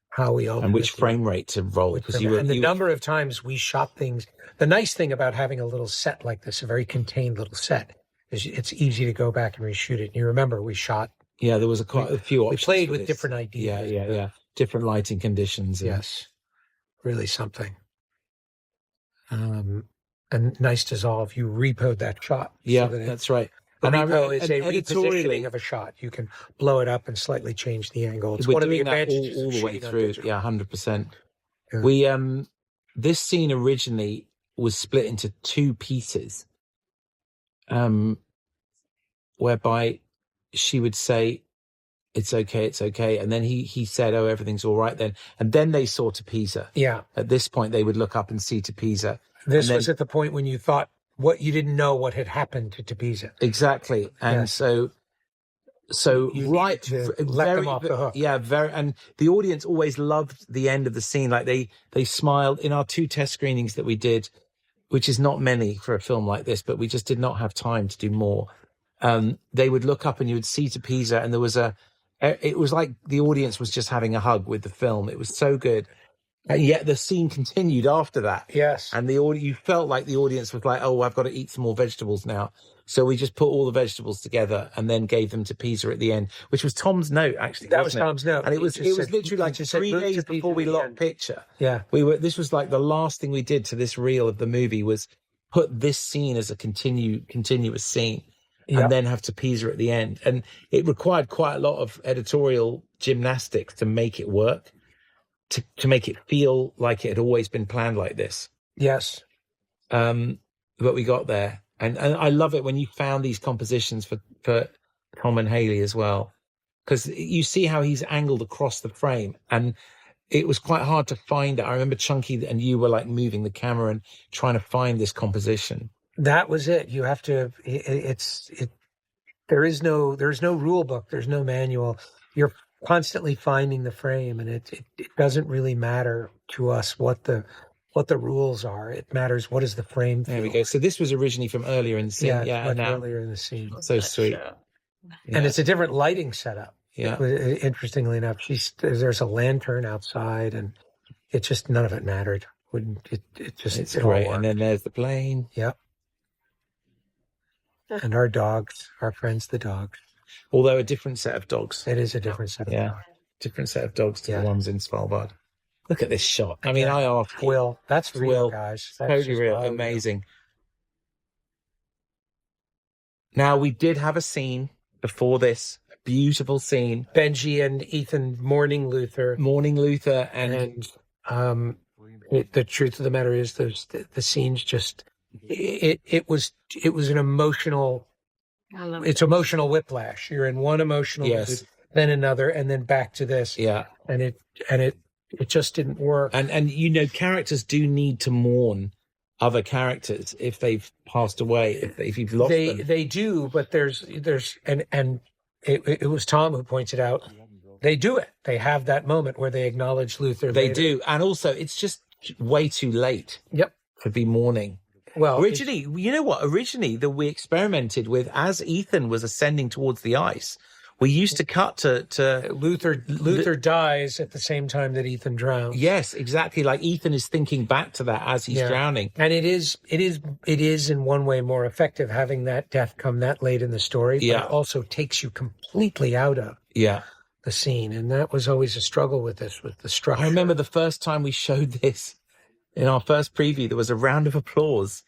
how we and which frame rate to roll. The number of times we shot things. The nice thing about having a little set like this, a very contained little set, is it's easy to go back and reshoot it. And you remember we shot. Yeah, there was quite a few options. We played with different ideas. Yeah. Different lighting conditions. Yes. Really something. And nice dissolve. You repoed that shot. Yeah, that's right. The And repo is a editorially repositioning of a shot. You can blow it up and slightly change the angle. It's we're one of the doing that advantages all of the way shooting on through. digital. Yeah, 100%. Yeah. We this scene originally was split into 2 pieces, whereby she would say, it's okay. And then he said, oh, everything's all right then. And then they saw to Pisa. Yeah. At this point, they would look up and see to Pisa. This was at the point when you thought you didn't know what had happened to Pisa. Exactly. And Yes. so You right, to let them off the hook. Yeah, very. And the audience always loved the end of the scene. Like they smiled in our 2 test screenings that we did, which is not many for a film like this, but we just did not have time to do more. They would look up and you would see to Pisa, and it was like the audience was just having a hug with the film. It was so good. And yet the scene continued after that. Yes. And you felt like the audience was like, oh, I've got to eat some more vegetables now. So we just put all the vegetables together and then gave them to Pisa at the end, which was Tom's note, actually. That was Tom's note. And it was literally like 3 days before we locked picture. Yeah. This was like the last thing we did to this reel of the movie was put this scene as a continuous scene. And then have to Pisa at the end. And it required quite a lot of editorial gymnastics to make it work, to make it feel like it had always been planned like this. Yes. But we got there. And I love it when you found these compositions for Tom and Haley as well, because you see how he's angled across the frame. And it was quite hard to find it. I remember Chunky and you were like moving the camera and trying to find this composition. That was it. You have to. There's no rule book. There's no manual. You're constantly finding the frame, and it doesn't really matter to us what the rules are. It matters what is the frame. There we go. So this was originally from earlier in the scene. Earlier in the scene. So sweet. And it's a different lighting setup. Yeah. Interestingly enough, there's a lantern outside, and it just none of it mattered. It's great. And then there's the plane. Yep. And our dogs, our friends, the dogs. Although a different set of dogs. It is a different set of dogs. Different set of dogs to the ones in Svalbard. Look at this shot. I mean, I asked Will. That's real, guys. That's totally real. Amazing. Now, we did have a scene before this. A beautiful scene. Benji and Ethan mourning Luther. And the truth of the matter is the scene's just... It was an emotional. It's emotional whiplash. You're in one emotional, then another, and then back to this. Yeah, and it just didn't work. And characters do need to mourn other characters if they've passed away, if you've lost them. They do, but there's and it was Tom who pointed out they do it. They have that moment where they acknowledge Luther. They do, and also it's just way too late. Yep, to be mourning. Well, originally, you know what? Originally, that we experimented with as Ethan was ascending towards the ice, we used to cut to Luther dies at the same time that Ethan drowns. Yes, exactly. Like Ethan is thinking back to that as he's drowning, and it is in one way more effective having that death come that late in the story. But it also takes you completely out of the scene, and that was always a struggle with this, with the structure. I remember the first time we showed this. In our first preview, there was a round of applause.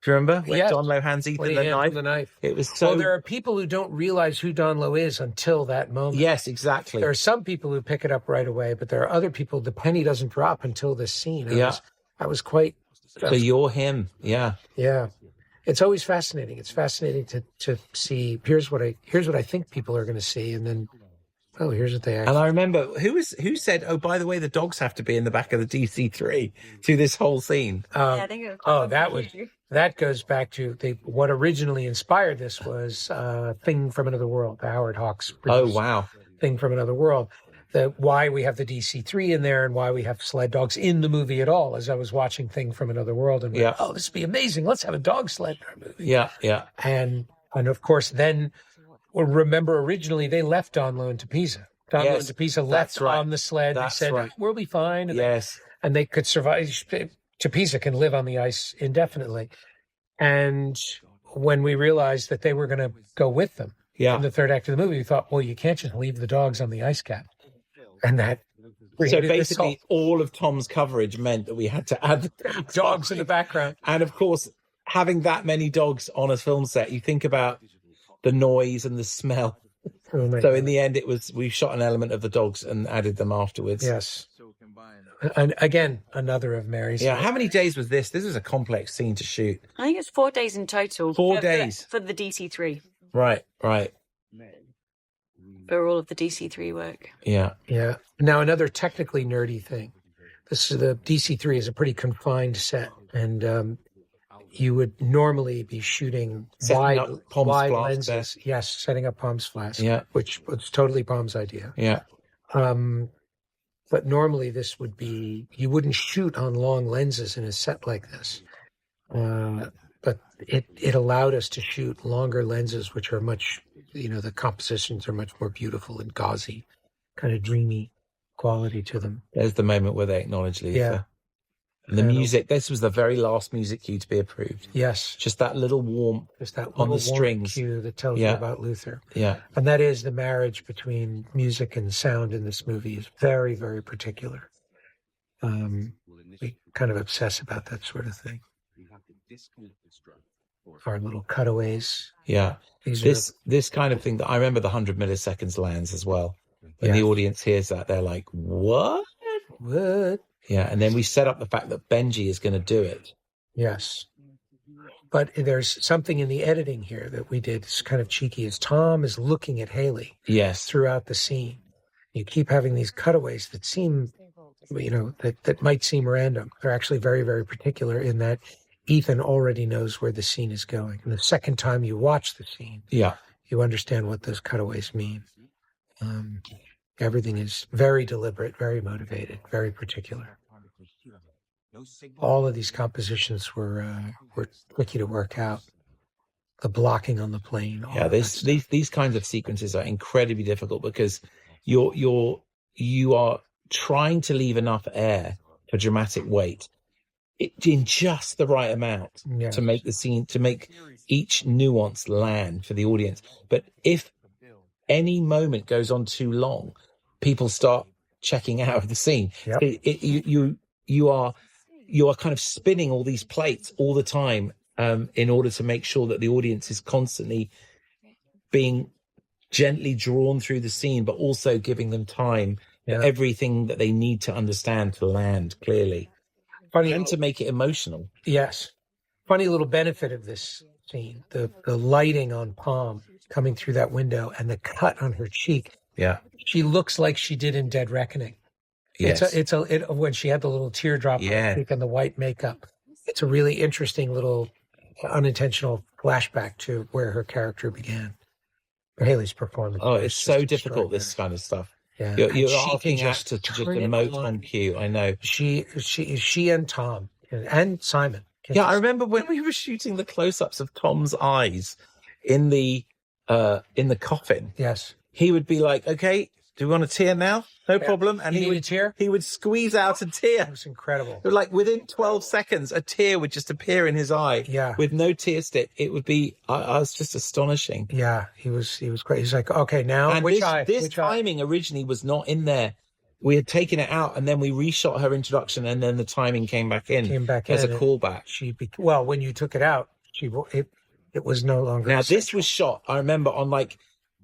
Do you remember? When Don Lowe hands Ethan the knife. It was so... Well, there are people who don't realize who Don Lowe is until that moment. Yes, exactly. There are some people who pick it up right away, but there are other people, the penny doesn't drop until this scene. I was quite... So you're him. Yeah. Yeah. It's always fascinating. It's fascinating to see, here's what I think people are going to see, and then... Oh, here's what they actually... And I remember, who said, oh, by the way, the dogs have to be in the back of the DC-3 through this whole scene? I think it was that goes back to what originally inspired this was Thing from Another World, the Howard Hawks. Oh, wow. Thing from Another World. Why we have the DC-3 in there and why we have sled dogs in the movie at all, as I was watching Thing from Another World and went, oh, this would be amazing. Let's have a dog sled in our movie. Yeah, yeah. And of course, then... Well, remember, originally they left Don Lowe and Pisa. Don Lowe and Pisa left on the sled. They said, we'll be fine. And they could survive. Pisa can live on the ice indefinitely. And when we realized that they were going to go with them in the third act of the movie, we thought, well, you can't just leave the dogs on the ice cap. And that... So basically, all of Tom's coverage meant that we had to add the dogs in the background. And of course, having that many dogs on a film set, you think about the noise and the smell. Oh my So God. in the end, we shot an element of the dogs and added them afterwards. Yes. And again, another of Mary's. Yeah. How many days was this? This was a complex scene to shoot. I think it's 4 days in total. 4 days. For the DC3. Right. For all of the DC3 work. Yeah. Yeah. Now, another technically nerdy thing. The DC3 is a pretty confined set, and you would normally be shooting wide lenses. There. Yes, setting up Palms Flask. Yeah. Which was totally Palm's idea. Yeah. But normally this would be, you wouldn't shoot on long lenses in a set like this. But it allowed us to shoot longer lenses, which are much, the compositions are much more beautiful and gauzy, kind of dreamy quality to them. There's the moment where they acknowledge Luther. Yeah. And the music, this was the very last music cue to be approved. Yes. Just that little warmth on the strings cue that tells you about Luther. Yeah. And that is the marriage between music and sound in this movie is very, very particular. We kind of obsess about that sort of thing. Our little cutaways. Yeah. This kind of thing, that I remember the 100 milliseconds lands as well. When the audience hears that, they're like, what? What? Yeah, and then we set up the fact that Benji is going to do it. Yes. But there's something in the editing here that we did. It's kind of cheeky. Is Tom is looking at Haley throughout the scene. You keep having these cutaways that seem, that might seem random. They're actually very, very particular in that Ethan already knows where the scene is going. And the second time you watch the scene, you understand what those cutaways mean. Everything is very deliberate, very motivated, very particular. All of these compositions were tricky to work out. The blocking on the plane. These kinds of sequences are incredibly difficult because you are trying to leave enough air for dramatic weight in just the right amount to make the scene, to make each nuance land for the audience. But if any moment goes on too long, people start checking out of the scene. You are kind of spinning all these plates all the time in order to make sure that the audience is constantly being gently drawn through the scene, but also giving them time for everything that they need to understand to land clearly. And to make it emotional. Yes. Funny little benefit of this scene, the lighting on Palm coming through that window and the cut on her cheek. Yeah. She looks like she did in Dead Reckoning. Yes. It's when she had the little teardrop on her cheek and the white makeup. It's a really interesting little unintentional flashback to where her character began. Haley's performance. Oh, it's so difficult, this kind of stuff. Yeah. You're asking actors to just emote on cue. I know. She and Tom and Simon. I remember when we were shooting the close-ups of Tom's eyes in the coffin. Yes. He would be like, "Okay, do we want a tear now? No problem." And he would squeeze out a tear. It was incredible. Like within 12 seconds, a tear would just appear in his eye. Yeah. With no tear stick. It would be, I was just astonishing. Yeah, he was great. He's like, okay, now and this timing originally was not in there. We had taken it out and then we reshot her introduction and then the timing came back in as a callback. When you took it out, it was no longer. Now this was shot, I remember, on like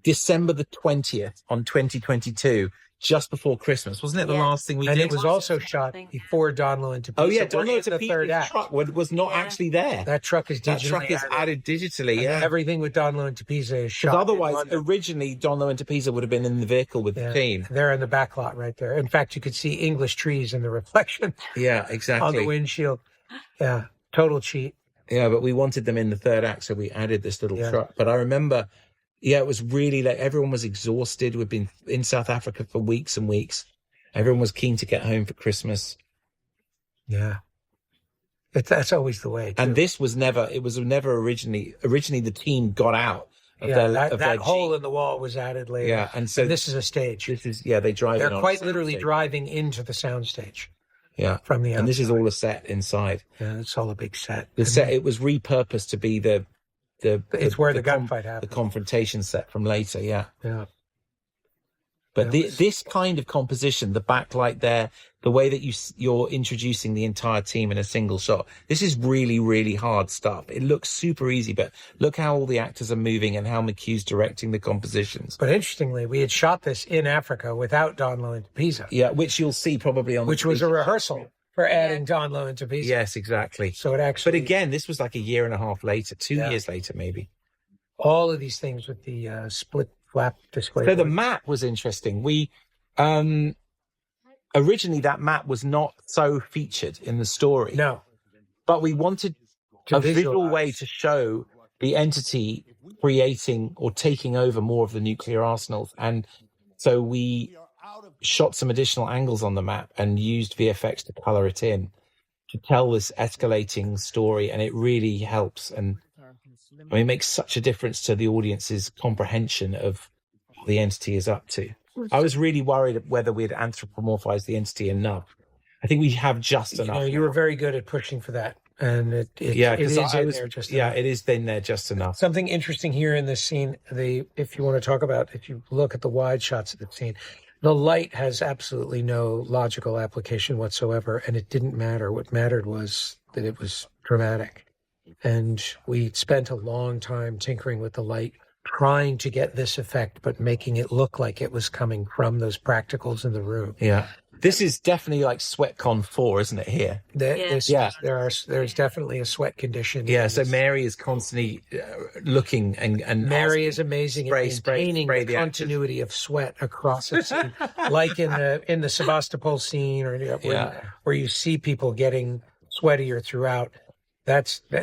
December the 20th on 2022, just before Christmas, wasn't it? The last thing we did. And it was also shot before Don Lo into Pisa. Oh yeah, Don Lo into Pisa's truck was not actually there. That truck is added digitally. Yeah, everything with Don Lo into Pisa is shot. Otherwise, originally Don Lo into Pisa would have been in the vehicle with the team. They're in the back lot right there. In fact, you could see English trees in the reflection. Yeah, exactly. On the windshield. Yeah, total cheat. Yeah, but we wanted them in the third act, so we added this little truck. But I remember. Yeah, it was really like everyone was exhausted. We'd been in South Africa for weeks and weeks. Everyone was keen to get home for Christmas. Yeah. That's always the way. Too. And this was never originally the team got out of their hole Jeep. in the wall was added later. Yeah. And so this is a stage. They drive They're quite literally driving into the soundstage. Yeah. From the outside. And this is all a set inside. Yeah, it's all a big set. The set, it was repurposed to be it's where the gunfight happened. The confrontation set from later, yeah. Yeah. But this kind of composition, the backlight there, the way that you're introducing the entire team in a single shot, this is really, really hard stuff. It looks super easy, but look how all the actors are moving and how McHugh's directing the compositions. But interestingly, we had shot this in Africa without Don Lowe and Pisa. Yeah, which you'll see probably on which was a rehearsal for adding Don Lowe and Pisa. Yes, exactly. So it actually... But again, this was like a year and a half later, 2 years later, maybe. All of these things with the split flap display. So the map was interesting. We originally that map was not so featured in the story. No, but we wanted a visual way to show the entity creating or taking over more of the nuclear arsenals, and so we shot some additional angles on the map and used VFX to color it in to tell this escalating story, and it really helps. And I mean, it makes such a difference to the audience's comprehension of what the entity is up to. I was really worried whether we'd anthropomorphized the entity enough. I think we have just enough. You were very good at pushing for that, and it is in there just enough. It is in there just enough. Something interesting here in this scene, if you want to talk about, if you look at the wide shots of the scene, the light has absolutely no logical application whatsoever, and it didn't matter. What mattered was that it was dramatic. And we spent a long time tinkering with the light, trying to get this effect, but making it look like it was coming from those practicals in the room. Yeah. This is definitely like SweatCon 4, isn't it, here? There's definitely a sweat condition. Yeah, so Mary is constantly looking and Mary is amazing at maintaining the continuity of sweat across the scene, like in the Sebastopol scene, or where you see people getting sweatier throughout.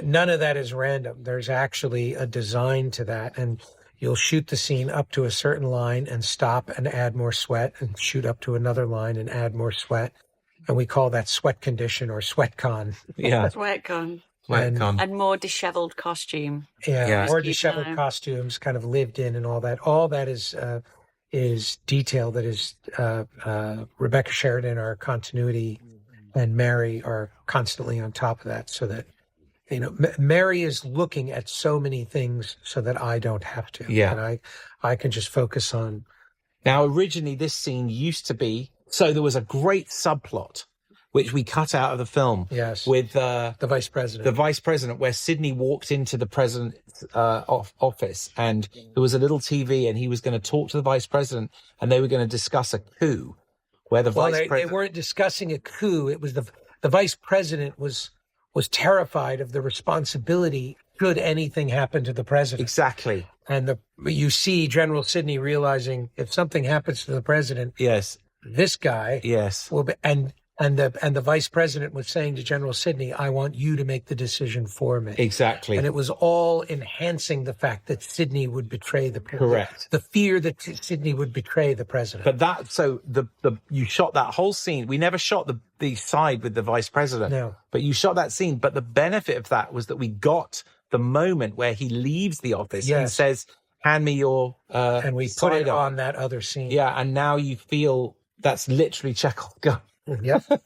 None of that is random. There's actually a design to that, and you'll shoot the scene up to a certain line and stop and add more sweat, and shoot up to another line and add more sweat. And we call that sweat condition or SweatCon. Yeah. SweatCon. And more disheveled costume. Yeah, more disheveled costumes, kind of lived in and all that. All that is detail that is Rebecca Sheridan, our continuity, and Mary are constantly on top of that, so that Mary is looking at so many things so that I don't have to. Yeah. And I can just focus on. Now, originally this scene used to be, so there was a great subplot, which we cut out of the film. Yes. With the vice president. The vice president, where Sidney walked into the president's office, and there was a little TV, and he was going to talk to the vice president, and they were going to discuss a coup. Where the vice president... they weren't discussing a coup. It was the vice president was terrified of the responsibility should anything happen to the president. Exactly. And you see General Sidney realizing if something happens to the president, yes, this guy, yes, will be, and the vice president was saying to General Sidney, I want you to make the decision for me. Exactly. And it was all enhancing the fact that Sidney would betray the president. Correct. The fear that Sidney would betray the president. But you shot that whole scene. We never shot the side with the vice president. No. But you shot that scene. But the benefit of that was that we got the moment where he leaves the office and says, hand me your and we put it on that other scene. Yeah, and now you feel that's literally Chekhov's gun. Yep.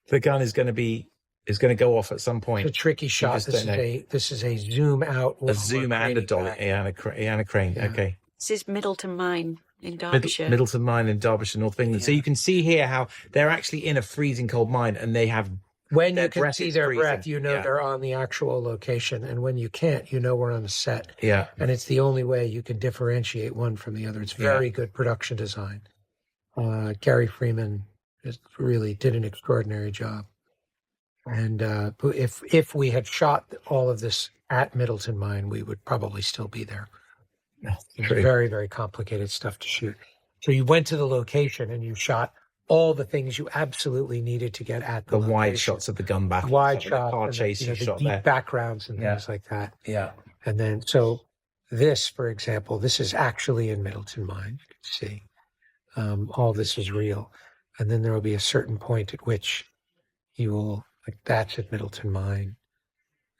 The gun is going to go off at some point. It's a tricky shot. This is a zoom out. A zoom and a dolly. And a crane. Yeah. Okay. This is Middleton Mine in Derbyshire. Middleton Mine in Derbyshire, North England. Yeah. So you can see here how they're actually in a freezing cold mine, and they have... When you can see their breath, they're on the actual location. And when you can't, we're on the set. Yeah. And it's the only way you can differentiate one from the other. It's very good production design. Gary Freeman really did an extraordinary job. And if we had shot all of this at Middleton Mine, we would probably still be there. It's very, very complicated stuff to shoot. So you went to the location and you shot all the things you absolutely needed to get at the wide shots of the gun battle, wide shots, car chase you shot deep there, backgrounds and things like that. Yeah. And then, so this, for example, this is actually in Middleton Mine. You can see all this is real. And then there will be a certain point at which you will, that's at Middleton Mine.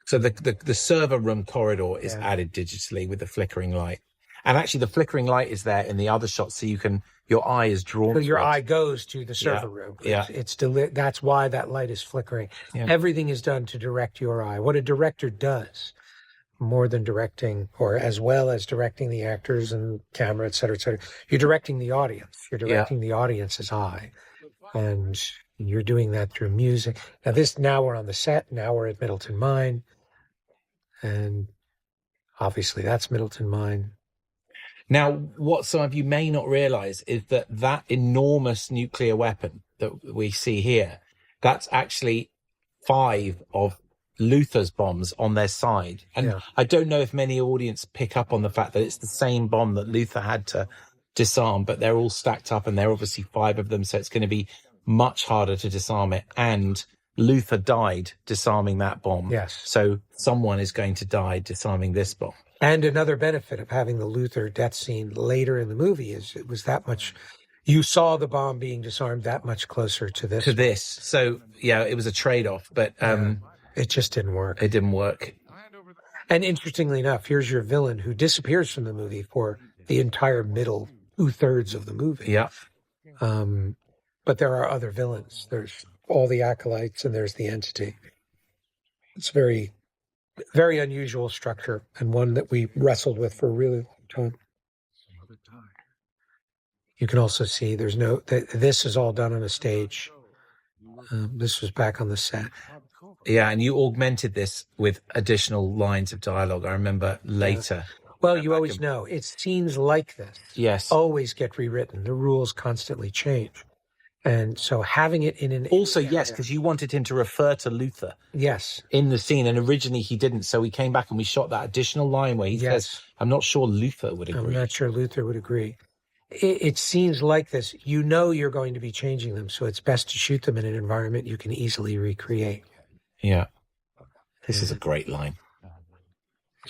So the server room corridor is added digitally with the flickering light. And actually the flickering light is there in the other shots, so your eye is drawn. So your eye goes to the server room. That's why that light is flickering. Yeah. Everything is done to direct your eye. What a director does more than directing, or as well as directing the actors and camera, et cetera, et cetera. You're directing the audience. You're directing the audience's eye. And you're doing that through music. Now we're on the set. Now we're at Middleton Mine. And obviously that's Middleton Mine. Now, what some of you may not realize is that enormous nuclear weapon that we see here, that's actually 5 of Luther's bombs on their side. And I don't know if many audience pick up on the fact that it's the same bomb that Luther had to disarm, but they're all stacked up and there are obviously 5 of them. So it's going to be much harder to disarm it. And Luther died disarming that bomb. Yes. So someone is going to die disarming this bomb. And another benefit of having the Luther death scene later in the movie is it was that much, you saw the bomb being disarmed that much closer to this. So, yeah, it was a trade-off, but it just didn't work. It didn't work. And interestingly enough, here's your villain who disappears from the movie for the entire middle 2/3 of the movie. Yeah. But there are other villains. There's all the acolytes and there's the entity. It's very, very unusual structure and one that we wrestled with for a really long time. You can also see this is all done on a stage. This was back on the set. Yeah, and you augmented this with additional lines of dialogue. I remember later. Well, you always know it's scenes like this. Always get rewritten. The rules constantly change. And so having it in an... Also, yes, because you wanted him to refer to Luther. Yes. In the scene, and originally he didn't. So we came back and we shot that additional line where he says, I'm not sure Luther would agree. I'm not sure Luther would agree. It's scenes like this. You know you're going to be changing them, so it's best to shoot them in an environment you can easily recreate. Yeah. This is a great line.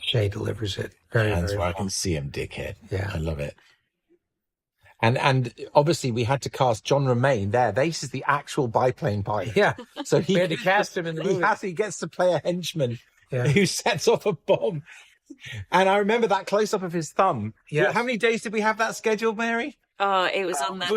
Shay delivers it very, Hands very where well. I can see him, dickhead. Yeah. I love it. And obviously we had to cast John Romain there. This is the actual biplane pilot. Yeah. So We had to cast him in the movie. He gets to play a henchman who sets off a bomb. And I remember that close up of his thumb. Yes. How many days did we have that scheduled, Mary? Oh, it was on there.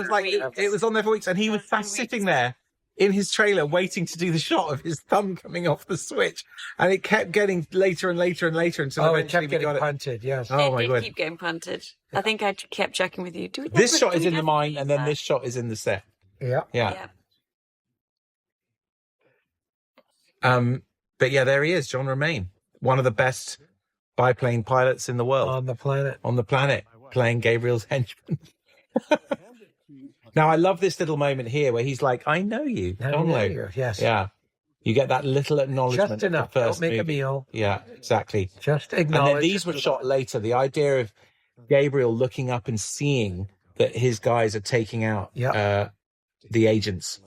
It was on there for weeks, and he was sitting there in his trailer waiting to do the shot of his thumb coming off the switch, and it kept getting later and later and later until eventually it kept getting punted. Yes. Oh my god! Keep getting punted. Yeah. I think I kept checking with you. This shot is in the mine, and then this shot is in the set. Yeah. But yeah, there he is, John Romain, one of the best biplane pilots in the world on the planet, playing Gabriel's henchman. Now I love this little moment here where he's like, "I know you, Yes. Yeah. You get that little acknowledgement. Just enough. Don't make a meal. Yeah, exactly. Just acknowledge. And then these were shot later. The idea of Gabriel looking up and seeing that his guys are taking out the agents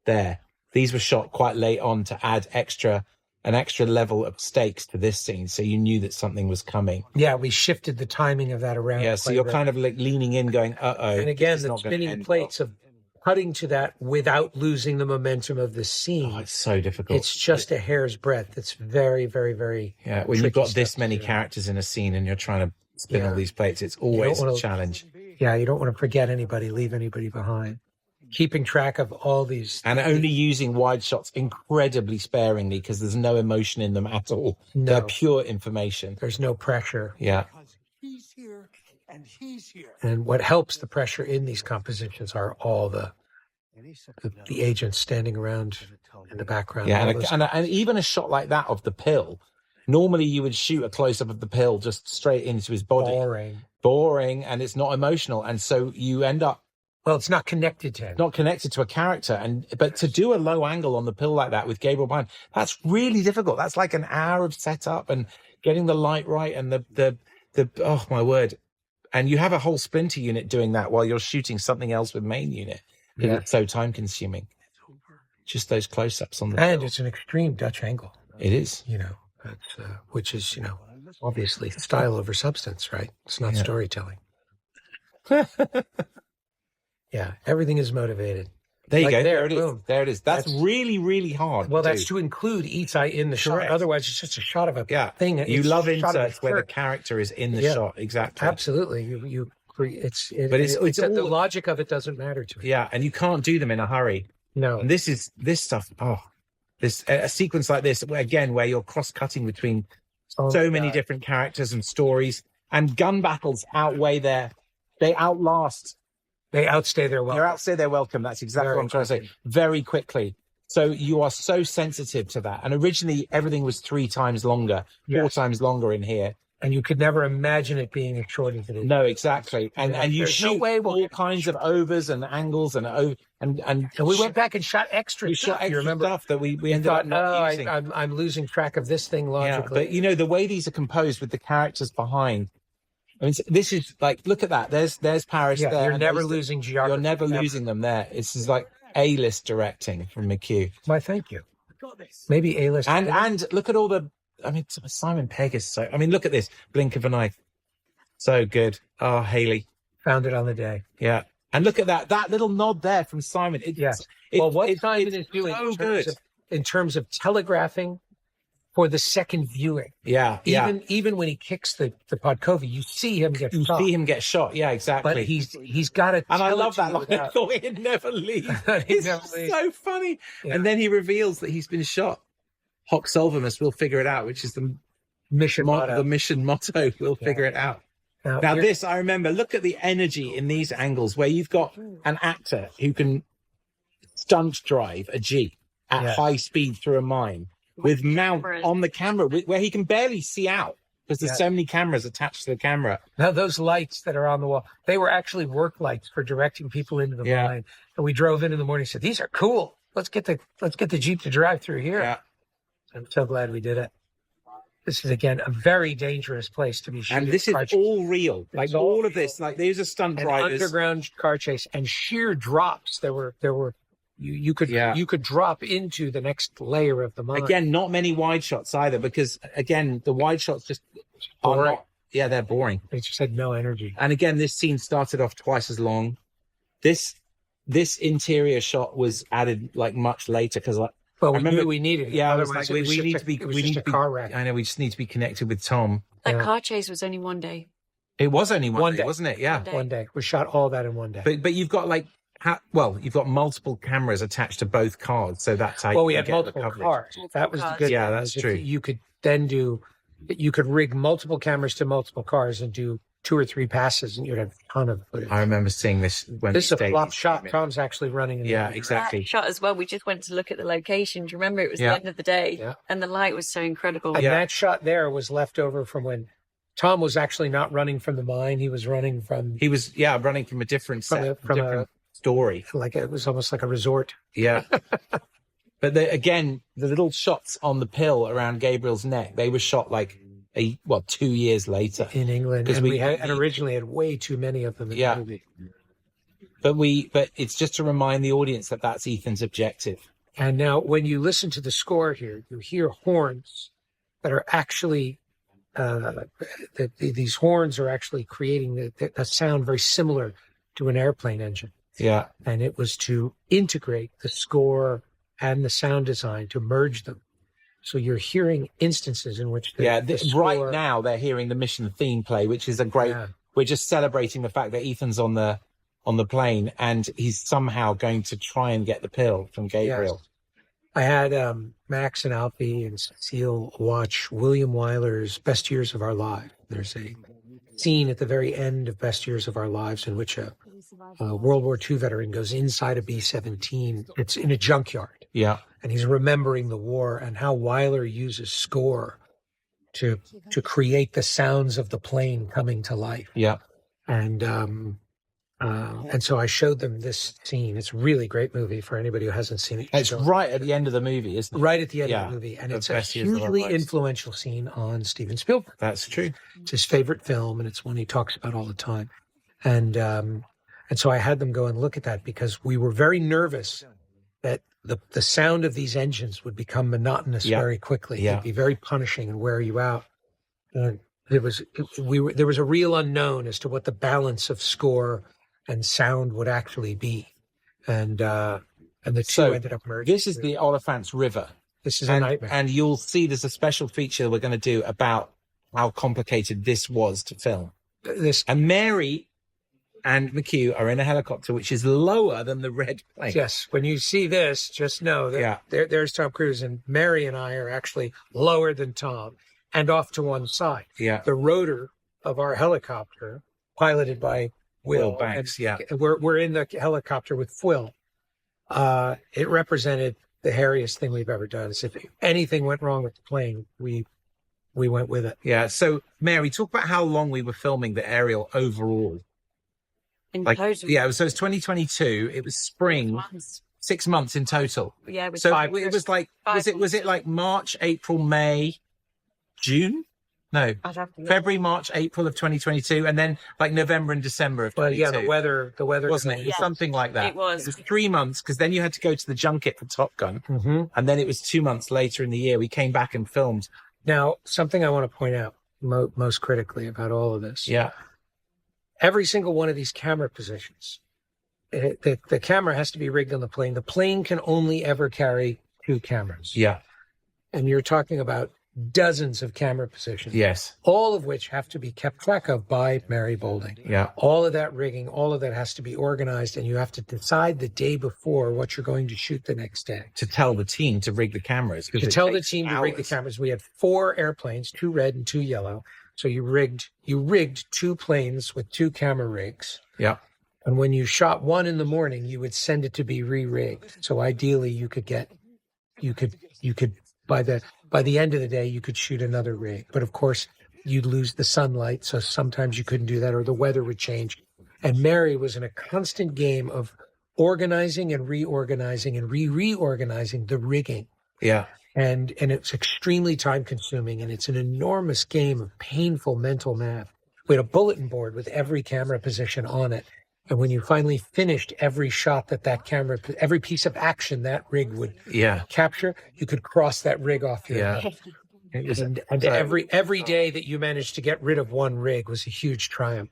there. These were shot quite late on to add an extra level of stakes to this scene, so you knew that something was coming. Yeah, we shifted the timing of that around. Yeah, so you're kind of like leaning in, going, "Uh-oh." And again, the spinning plates of cutting to that without losing the momentum of the scene. Oh, it's so difficult. It's just a hair's breadth. It's very, very, very. Yeah, when you've got this many characters in a scene and you're trying to spin all these plates, it's always a challenge. Yeah, you don't want to forget anybody, leave anybody behind. Keeping track of all these. And only using wide shots incredibly sparingly because there's no emotion in them at all. No. They're pure information. There's no pressure. Yeah. He's here and he's here. And what helps the pressure in these compositions are all the agents standing around in the background. Yeah, and even a shot like that of the pill, normally you would shoot a close-up of the pill just straight into his body. Boring, and it's not emotional. And so you end up well, it's not connected to him. Not connected to a character. But to do a low angle on the pill like that with Gabriel behind, that's really difficult. That's like an hour of setup and getting the light right and the oh my word. And you have a whole splinter unit doing that while you're shooting something else with main unit. Because it's so time consuming. Just those close-ups on the And pill. it's an extreme Dutch angle. It is. Which is, obviously style over substance, right? It's not storytelling. Yeah, everything is motivated. There you go. There it is. Boom. There it is. That's really, really hard. Well, that's to include Itai in the shot. Otherwise, it's just a shot of a thing. You love inserts where the character is in the shot. Exactly. Absolutely. But the logic of it doesn't matter to me. Yeah, and you can't do them in a hurry. No. And this stuff. Oh, a sequence like this, where you're cross-cutting between so many different characters and stories, and gun battles they outstay their welcome. That's exactly what I'm trying to say. Very quickly. So you are so sensitive to that. And originally everything was 3 times longer, 4 times longer in here. And you could never imagine it being as short as it is. No, exactly. And you shoot all kinds of overs and angles and we went back and shot extra stuff. You remember stuff that we ended up not using. I'm losing track of this thing logically. Yeah, but the way these are composed with the characters behind. I mean, this is like, look at that. There's Paris there. You're never losing geography. You're never losing them there. This is like A-list directing from McHugh. Why, thank you. Maybe A-list. And look at all the. I mean, Simon Pegg is so. I mean, look at this blink of an eye. So good. Oh, Haley found it on the day. Yeah, and look at that little nod there from Simon. What Simon is doing so good in terms of telegraphing for the second viewing. Even when he kicks the Podkovy, you see him get shot. You see him get shot. Yeah, exactly. But he's got it. And I love that line. I thought he'd never leave. It's so funny. Yeah. And then he reveals that he's been shot. Hoc Solvimus will figure it out, which is the mission motto. The mission motto. We'll figure it out. Now this, I remember, look at the energy in these angles where you've got an actor who can stunt drive a Jeep at high speed through a mine with mount on the camera where he can barely see out because there's so many cameras attached to the camera. Now, those lights that are on the wall, they were actually work lights for directing people into the mine. And we drove in the morning and said, these are cool. Let's get the Jeep to drive through here. Yeah. I'm so glad we did it. This is, again, a very dangerous place to be shooting. And this is all real. Like all of this, like these are stunt drivers. Underground car chase and sheer drops. You could drop into the next layer of the mine. Again, not many wide shots either, because again, the wide shots just are not. Yeah, they're boring. They just had no energy. And again, this scene started off twice as long. This interior shot was added like much later because Well, we knew we needed it. Yeah, otherwise we need to be. We need a car wreck. I know. We just need to be connected with Tom. That car chase was only one day. It was only one day, wasn't it? Yeah, one day. We shot all that in one day. But you've got you've got multiple cameras attached to both cars, so that's how. Well, we had multiple cars. That was the good. Yeah, that's true. You could then you could rig multiple cameras to multiple cars and do 2 or 3 passes, and you'd have a ton of footage. I remember seeing this when this is a flop shot. Tom's actually running. Exactly. That shot as well. We just went to look at the location. Do you remember? It was the end of the day, and the light was so incredible. And that shot there was left over from when Tom was actually not running from the mine. He was running from. He was running from a different set, from a different story. Like it was almost like a resort. Yeah. But again, the little shots on the pill around Gabriel's neck, they were shot 2 years later in England, because we originally had way too many of them in the movie. But it's just to remind the audience that that's Ethan's objective. And now, when you listen to the score here, you hear horns that are actually these horns are actually creating a sound very similar to an airplane engine. Yeah, and it was to integrate the score and the sound design to merge them. So you're hearing instances in which the score... right now they're hearing the mission theme play, which is a great. Yeah. We're just celebrating the fact that Ethan's on the plane and he's somehow going to try and get the pill from Gabriel. Yes. I had Max and Alfie and Cecile watch William Wyler's Best Years of Our Lives. There's a scene at the very end of Best Years of Our Lives in which a World War II veteran goes inside a B-17. It's in a junkyard. Yeah. And he's remembering the war and how Wyler uses score to create the sounds of the plane coming to life. Yeah. And so I showed them this scene. It's a really great movie for anybody who hasn't seen it. It's right at the end of the movie, isn't it? Right at the end of the movie. And it's a hugely influential scene on Steven Spielberg. That's true. It's his favorite film, and it's one he talks about all the time. And so I had them go and look at that because we were very nervous that the sound of these engines would become monotonous very quickly. Yeah. It'd be very punishing and wear you out. And there was a real unknown as to what the balance of score and sound would actually be. And the two ended up merging. This is the Oliphant's River. This is a nightmare. And you'll see there's a special feature we're going to do about how complicated this was to film. And Mary and McHugh are in a helicopter which is lower than the red plane. Yes, when you see this, just know that there's Tom Cruise, and Mary and I are actually lower than Tom. and off to one side. Yeah. The rotor of our helicopter, piloted by Will Banks, we're in the helicopter with Will. It represented the hairiest thing we've ever done. So if anything went wrong with the plane, we went with it. Yeah. So, Mary, talk about how long we were filming the aerial overall. In total. Yeah, so it was 2022. It was spring. 6 months in total. Yeah, it was so five. It was like was it like March, April, May, June? No, February, March, April of 2022, and then like November and December of 2022. Well, yeah, the weather wasn't it? Yeah. Something like that. It was 3 months because then you had to go to the junket for Top Gun, and then it was 2 months later in the year we came back and filmed. Now, something I want to point out most critically about all of this. Yeah, every single one of these camera positions, the camera has to be rigged on the plane. The plane can only ever carry 2 cameras. Yeah, and you're talking about dozens of camera positions. Yes. All of which have to be kept track of by Mary Boulding. Yeah. All of that rigging, all of that has to be organized, and you have to decide the day before what you're going to shoot the next day. To tell the team to rig the cameras. To tell the team to rig the cameras. We had 4 airplanes, 2 red and 2 yellow. So you rigged 2 planes with 2 camera rigs. Yeah. And when you shot one in the morning, you would send it to be re-rigged. So ideally you could by the end of the day, you could shoot another rig. But of course, you'd lose the sunlight. So sometimes you couldn't do that, or the weather would change. And Mary was in a constant game of organizing and reorganizing and reorganizing the rigging. Yeah. And it's extremely time consuming, and it's an enormous game of painful mental math. We had a bulletin board with every camera position on it. And when you finally finished every shot that camera, every piece of action that rig would capture, you could cross that rig off your head. And every day that you managed to get rid of one rig was a huge triumph.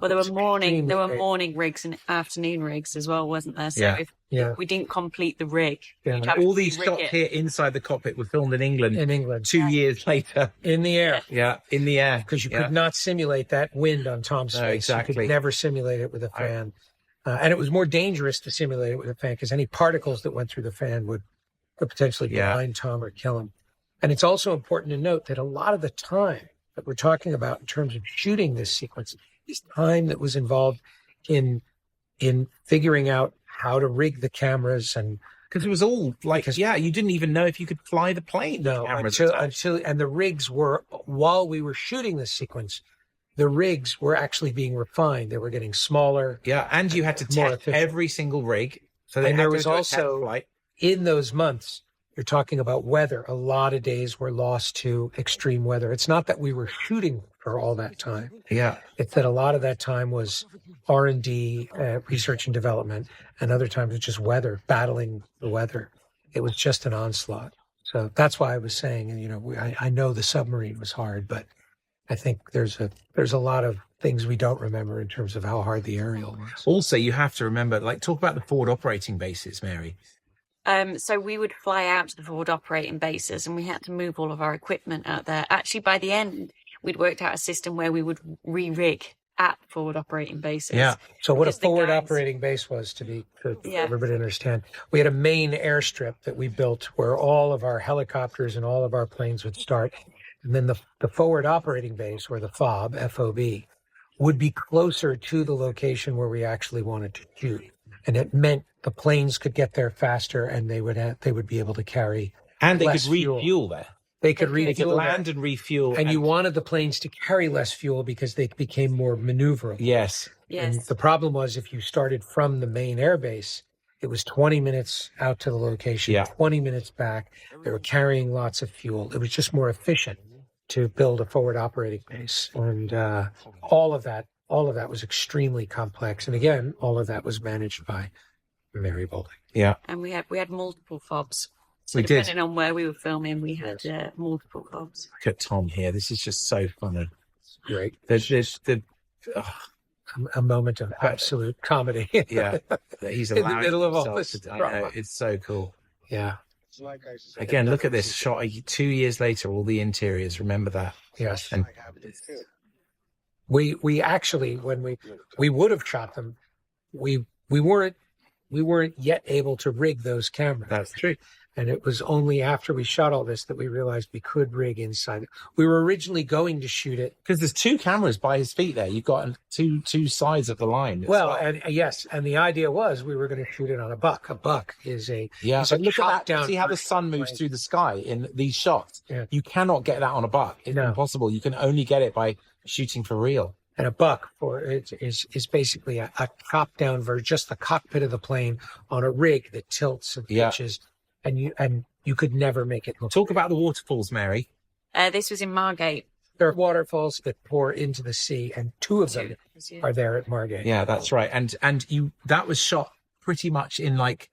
Well, there were morning rigs and afternoon rigs as well, wasn't there? So if we didn't complete the rig. Yeah. All these shots here inside the cockpit were filmed in England. 2 years later. In the air. Yeah, in the air. Because you could not simulate that wind on Tom's face. Exactly. You could never simulate it with a fan. And it was more dangerous to simulate it with a fan because any particles that went through the fan would potentially blind Tom or kill him. And it's also important to note that a lot of the time that we're talking about in terms of shooting this sequence is time that was involved in figuring out how to rig the cameras, and because it was all you didn't even know if you could fly the plane. No, until and the rigs were, while we were shooting this sequence, the rigs were actually being refined. They were getting smaller. Yeah, and you had to test every single rig. So there was also in those months. You're talking about weather. A lot of days were lost to extreme weather. It's not that we were shooting for all that time. Yeah. It's that a lot of that time was R&D, research and development, and other times it's just weather, battling the weather. It was just an onslaught. So that's why I was saying, I know the submarine was hard, but I think there's a lot of things we don't remember in terms of how hard the aerial was. Also, you have to remember, talk about the forward operating bases, Mary. So we would fly out to the forward operating bases, and we had to move all of our equipment out there. Actually, by the end, we'd worked out a system where we would re-rig at forward operating bases. Yeah. So what a forward operating base was, for everybody to understand, we had a main airstrip that we built where all of our helicopters and all of our planes would start. And then the forward operating base, or the FOB, F-O-B, would be closer to the location where we actually wanted to shoot. And it meant the planes could get there faster, and they would be able to carry and they less could refuel there. They could refuel, land and refuel, and you wanted the planes to carry less fuel because they became more maneuverable. Yes. And the problem was, if you started from the main airbase, it was 20 minutes out to the location, 20 minutes back. They were carrying lots of fuel. It was just more efficient to build a forward operating base, and all of that was extremely complex. And again, all of that was managed by Mary Boulding. Yeah. And we had multiple FOBs. So we depending did. on where we were filming, we had multiple FOBs. Look at Tom here. This is just so funny. Great. There's a moment of absolute comedy. Yeah. He's in the middle of all this drama. It's so cool. Yeah. Again, look at this shot 2 years later, all the interiors. Remember that? Yes. And we actually, when we would have shot them, we weren't yet able to rig those cameras. That's true. And it was only after we shot all this that we realized we could rig inside. We were originally going to shoot it. Because there's 2 cameras by his feet there. You've got two sides of the line. And yes, and the idea was we were going to shoot it on a buck. A buck is a but look at that. See how the sun moves through the sky in these shots. Yeah. You cannot get that on a buck. It's impossible. You can only get it by shooting for real. And a buck is basically a top-down version, just the cockpit of the plane on a rig that tilts and pitches, and you could never make it look. Talk about the waterfalls, Mary. This was in Margate. There are waterfalls that pour into the sea, and 2 of them are there at Margate. Yeah, that's right. And that was shot pretty much in like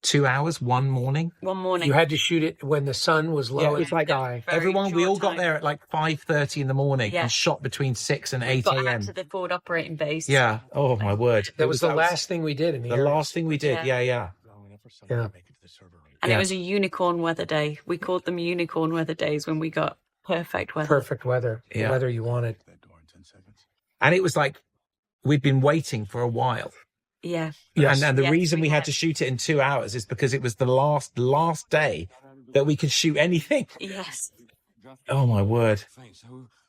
2 hours, one morning. You had to shoot it when the sun was low. It was like everyone. We all got there at like 5:30 in the morning and shot between 6 and 8 got a.m. to the forward operating base. Yeah. Oh my word. That was the last thing we did in the air. last thing we did. Yeah. And it was a unicorn weather day. We called them unicorn weather days when we got perfect weather. Perfect weather. The weather you wanted. And it was like we'd been waiting for a while. Yeah. Yes. And the reason we had to shoot it in 2 hours is because it was the last day that we could shoot anything. Yes. Oh my word.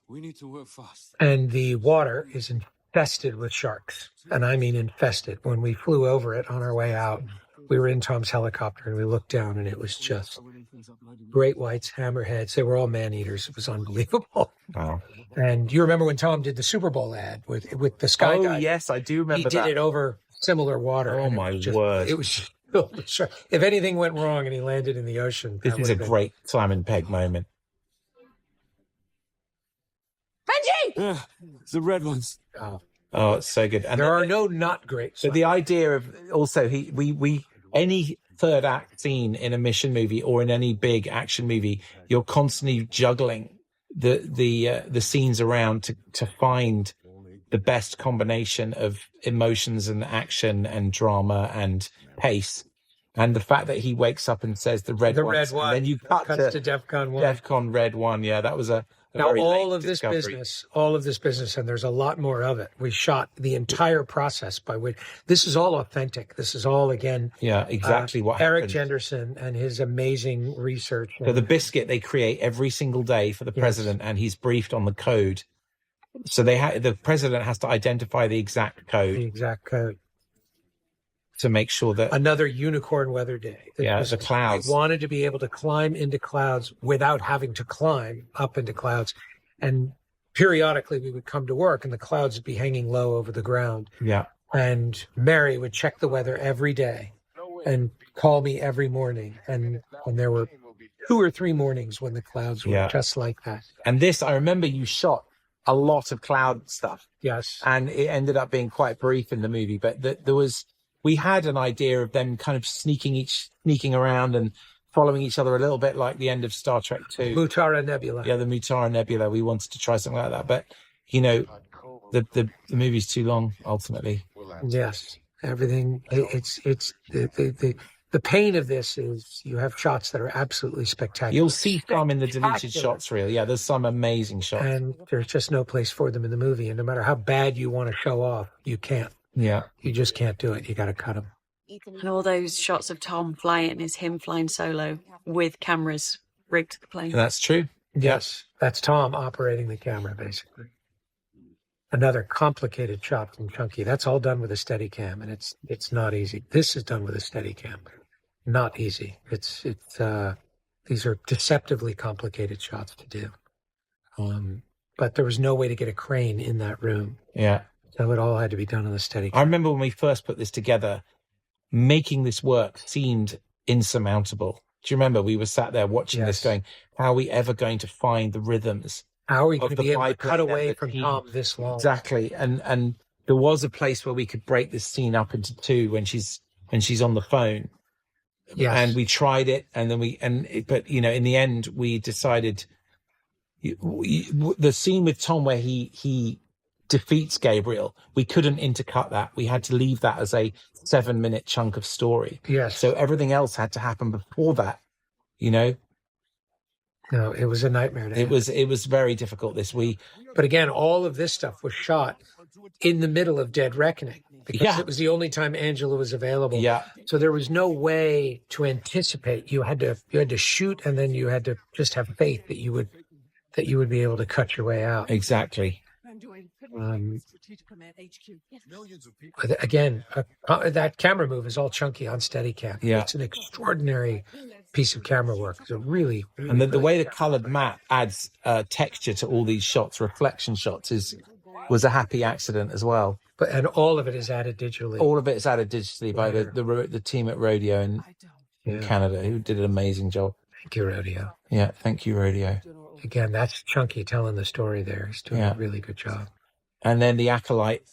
We need to work fast. And the water is infested with sharks. And I mean infested. When we flew over it on our way out, we were in Tom's helicopter and we looked down and it was just great whites, hammerheads. They were all man-eaters. It was unbelievable. Wow. And you remember when Tom did the Super Bowl ad with the Sky Guy? Oh, yes, I do remember that. He did it over similar water. Oh, my word. It was sure. If anything went wrong and he landed in the ocean. This is a great Simon Pegg moment. Benji! Yeah, the red ones. Oh, it's so good. And there are no not great. So the idea of also we any third act scene in a mission movie or in any big action movie, you're constantly juggling the scenes around to find the best combination of emotions and action and drama and pace. And the fact that he wakes up and says the red one, and then you cut to DEFCON 1. DEFCON Red 1. Yeah, that was a now very all late of this discovery. business, and there's a lot more of it. We shot the entire process by which this is all authentic. This is all again, exactly what Eric happened. Jenderson and his amazing research. So the biscuit they create every single day for the president, and he's briefed on the code. So the president has to identify the exact code. To make sure that another unicorn weather day. The clouds. We wanted to be able to climb into clouds without having to climb up into clouds. And periodically we would come to work and the clouds would be hanging low over the ground. Yeah. And Mary would check the weather every day and call me every morning. And there were 2 or 3 mornings when the clouds were just like that. And this, I remember you shot a lot of cloud stuff. Yes. And it ended up being quite brief in the movie, but we had an idea of them kind of sneaking around and following each other a little bit like the end of Star Trek 2. Mutara Nebula. Yeah, the Mutara Nebula. We wanted to try something like that. But, the movie's too long, ultimately. Yes. Everything, it's the pain of this is you have shots that are absolutely spectacular. You'll see some in the deleted shots reel. Yeah, there's some amazing shots. And there's just no place for them in the movie. And no matter how bad you want to show off, you can't. Yeah. You just can't do it. You got to cut them. And all those shots of Tom flying is him flying solo with cameras rigged to the plane. That's true. Yes. That's Tom operating the camera, basically. Another complicated shot from Chunky. That's all done with a Steadicam, and it's not easy. This is done with a Steadicam. Not easy. These are deceptively complicated shots to do. But there was no way to get a crane in that room. Yeah. So it all had to be done on the Steadicam. I remember when we first put this together, making this work seemed insurmountable. Do you remember we were sat there watching this going, how are we ever going to find the rhythms? How are we going to be able to cut away from Tom this long? Exactly. And there was a place where we could break this scene up into 2 when she's on the phone. Yes. And we tried it but in the end we decided the scene with Tom where he defeats Gabriel, we couldn't intercut that. We had to leave that as a 7-minute chunk of story. Yes. So everything else had to happen before that, No, it was a nightmare. It was very difficult this week. But again, all of this stuff was shot in the middle of Dead Reckoning because it was the only time Angela was available. Yeah. So there was no way to anticipate. You had to shoot, and then you had to just have faith that you would be able to cut your way out. Exactly. But again, that camera move is all chunky on Steadicam. Yeah. It's an extraordinary piece of camera work. It's a really, really and the way the colored map adds texture to all these shots, reflection shots, was a happy accident as well. And all of it is added digitally. All of it is added digitally by the team at Rodeo in Canada, who did an amazing job. Thank you, Rodeo. Yeah, thank you, Rodeo. Again, that's Chunky telling the story there. He's doing a really good job. And then the Acolyte.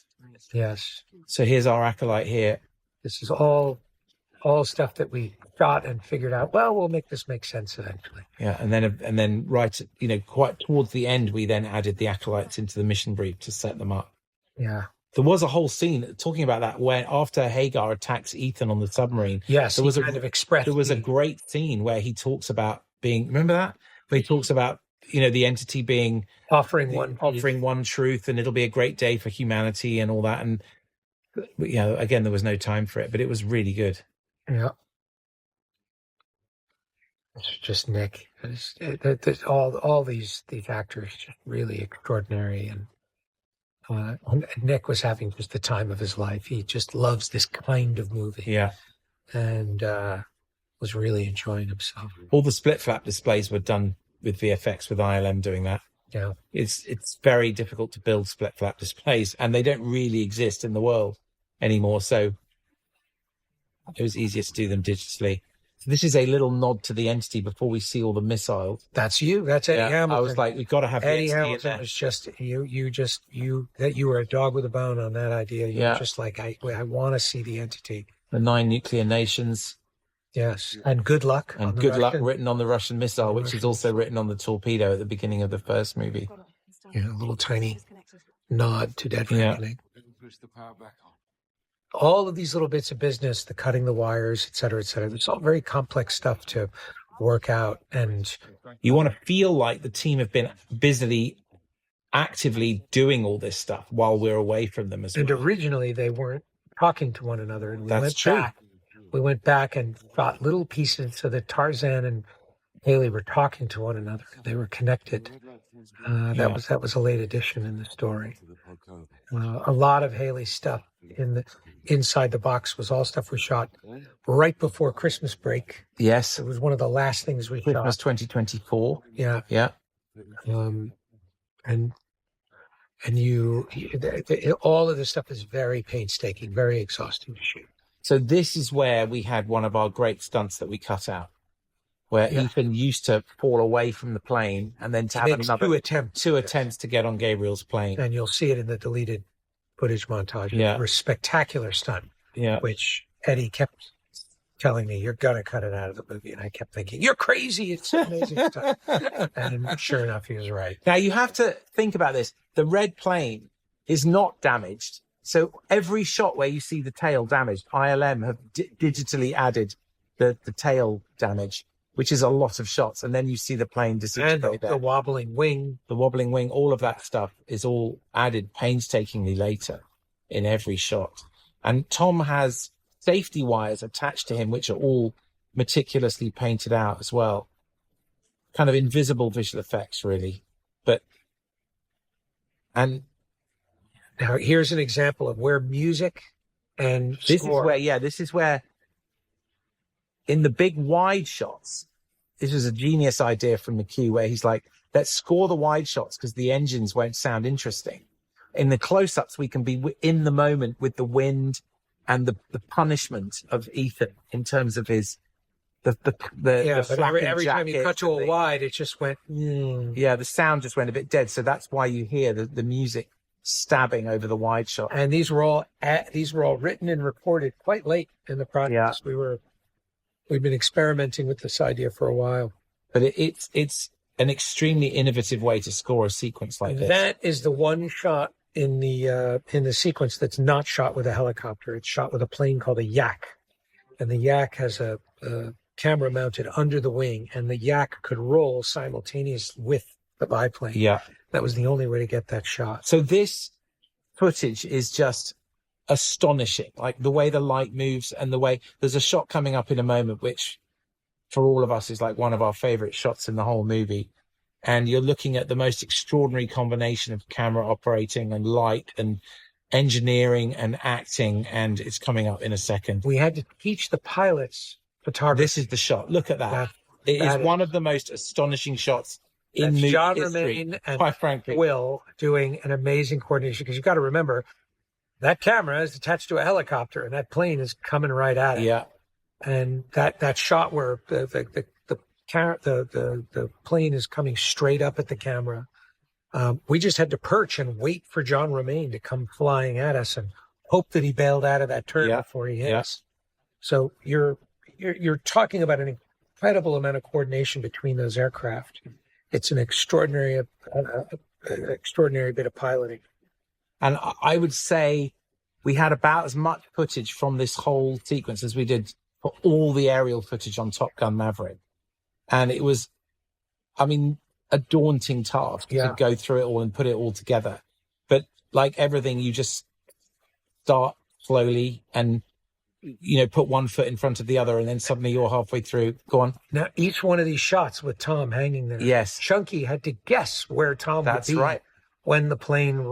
Yes. So here's our Acolyte here. This is all stuff that we shot and figured out, well, we'll make this make sense eventually. Yeah, and then right, quite towards the end, we then added the Acolytes into the mission brief to set them up. Yeah. There was a whole scene talking about that when after Hagar attacks Ethan on the submarine. Yes, there was there was a great scene where he talks about remember that? Where he talks about, the entity being offering one truth, and it'll be a great day for humanity and all that. And again, there was no time for it, but it was really good. Yeah. It's just Nick. All these actors just really extraordinary, and Nick was having just the time of his life. He just loves this kind of movie. Yeah, and was really enjoying himself. All the split flap displays were done with VFX, with ILM doing that. Yeah, it's very difficult to build split flap displays, and they don't really exist in the world anymore. So it was easier to do them digitally. So this is a little nod to the entity before we see all the missiles. That's you. That's Eddie Hamilton. I was like, we've got to have Eddie the entity Hamilton. in there. Was just you that you were a dog with a bone on that idea. You were just like, I want to see the entity. The 9 nuclear nations. Yes, and good luck. And good luck written on the Russian missile, which is also written on the torpedo at the beginning of the first movie. Yeah, a little tiny nod to Dead Reckoning. Push the power back on. All of these little bits of business, the cutting the wires, et cetera, it's all very complex stuff to work out. And you want to feel like the team have been busily, actively doing all this stuff while we're away from them as well. And originally they weren't talking to one another. And we went back and got little pieces so that Tarzan and Haley were talking to one another. They were connected. That was a late addition in the story. A lot of Haley's stuff inside the box was all stuff we shot right before Christmas break. Yes, it was one of the last things we Christmas shot. 2024. Yeah. And all of this stuff is very painstaking, very exhausting to shoot. So this is where we had one of our great stunts that we cut out, where Ethan used to fall away from the plane and then to have another two attempts to get on Gabriel's plane. And you'll see it in the deleted footage montage. Yeah. A spectacular stunt, which Eddie kept telling me, you're going to cut it out of the movie. And I kept thinking, you're crazy. It's an amazing stunt. And sure enough, he was right. Now, you have to think about this. The red plane is not damaged. So every shot where you see the tail damaged, ILM have digitally added the tail damage, which is a lot of shots. And then you see the plane disintegrate. And the wobbling wing. The wobbling wing, all of that stuff is all added painstakingly later in every shot. And Tom has safety wires attached to him, which are all meticulously painted out as well. Kind of invisible visual effects, really. Now, here's an example of where music and score. This is where in the big wide shots, this was a genius idea from McHugh, where he's like, let's score the wide shots because the engines won't sound interesting. In the close-ups, we can be in the moment with the wind and the punishment of Ethan in terms of his but every time you cut to a wide, it just went. Yeah, the sound just went a bit dead. So that's why you hear the music stabbing over the wide shot. And these were all written and recorded quite late in the process. Yeah. We've been experimenting with this idea for a while. But it's an extremely innovative way to score a sequence like this. That is the one shot in the sequence that's not shot with a helicopter. It's shot with a plane called a Yak, and the Yak has a camera mounted under the wing, and the Yak could roll simultaneous with the biplane. Yeah. That was the only way to get that shot. So this footage is just astonishing. Like the way the light moves and the way there's a shot coming up in a moment, which for all of us is like one of our favorite shots in the whole movie. And you're looking at the most extraordinary combination of camera operating and light and engineering and acting. And it's coming up in a second. We had to teach the pilots photography. This is the shot. Look at that. It is one of the most astonishing shots in movie John history, Romain and quite frankly. Will doing an amazing coordination, because you've got to remember that camera is attached to a helicopter and that plane is coming right at it. Yeah. And that shot where the plane is coming straight up at the camera. We just had to perch and wait for John Romain to come flying at us and hope that he bailed out of that turn before he hit us. So you're talking about an incredible amount of coordination between those aircraft. It's an extraordinary bit of piloting. And I would say we had about as much footage from this whole sequence as we did for all the aerial footage on Top Gun Maverick. And it was, I mean, a daunting task to go through it all and put it all together. But like everything, you just start slowly and, you know, put one foot in front of the other, and then suddenly you're halfway through. Go on. Now, each one of these shots with Tom hanging there. Yes. Chunky had to guess where Tom would be when the plane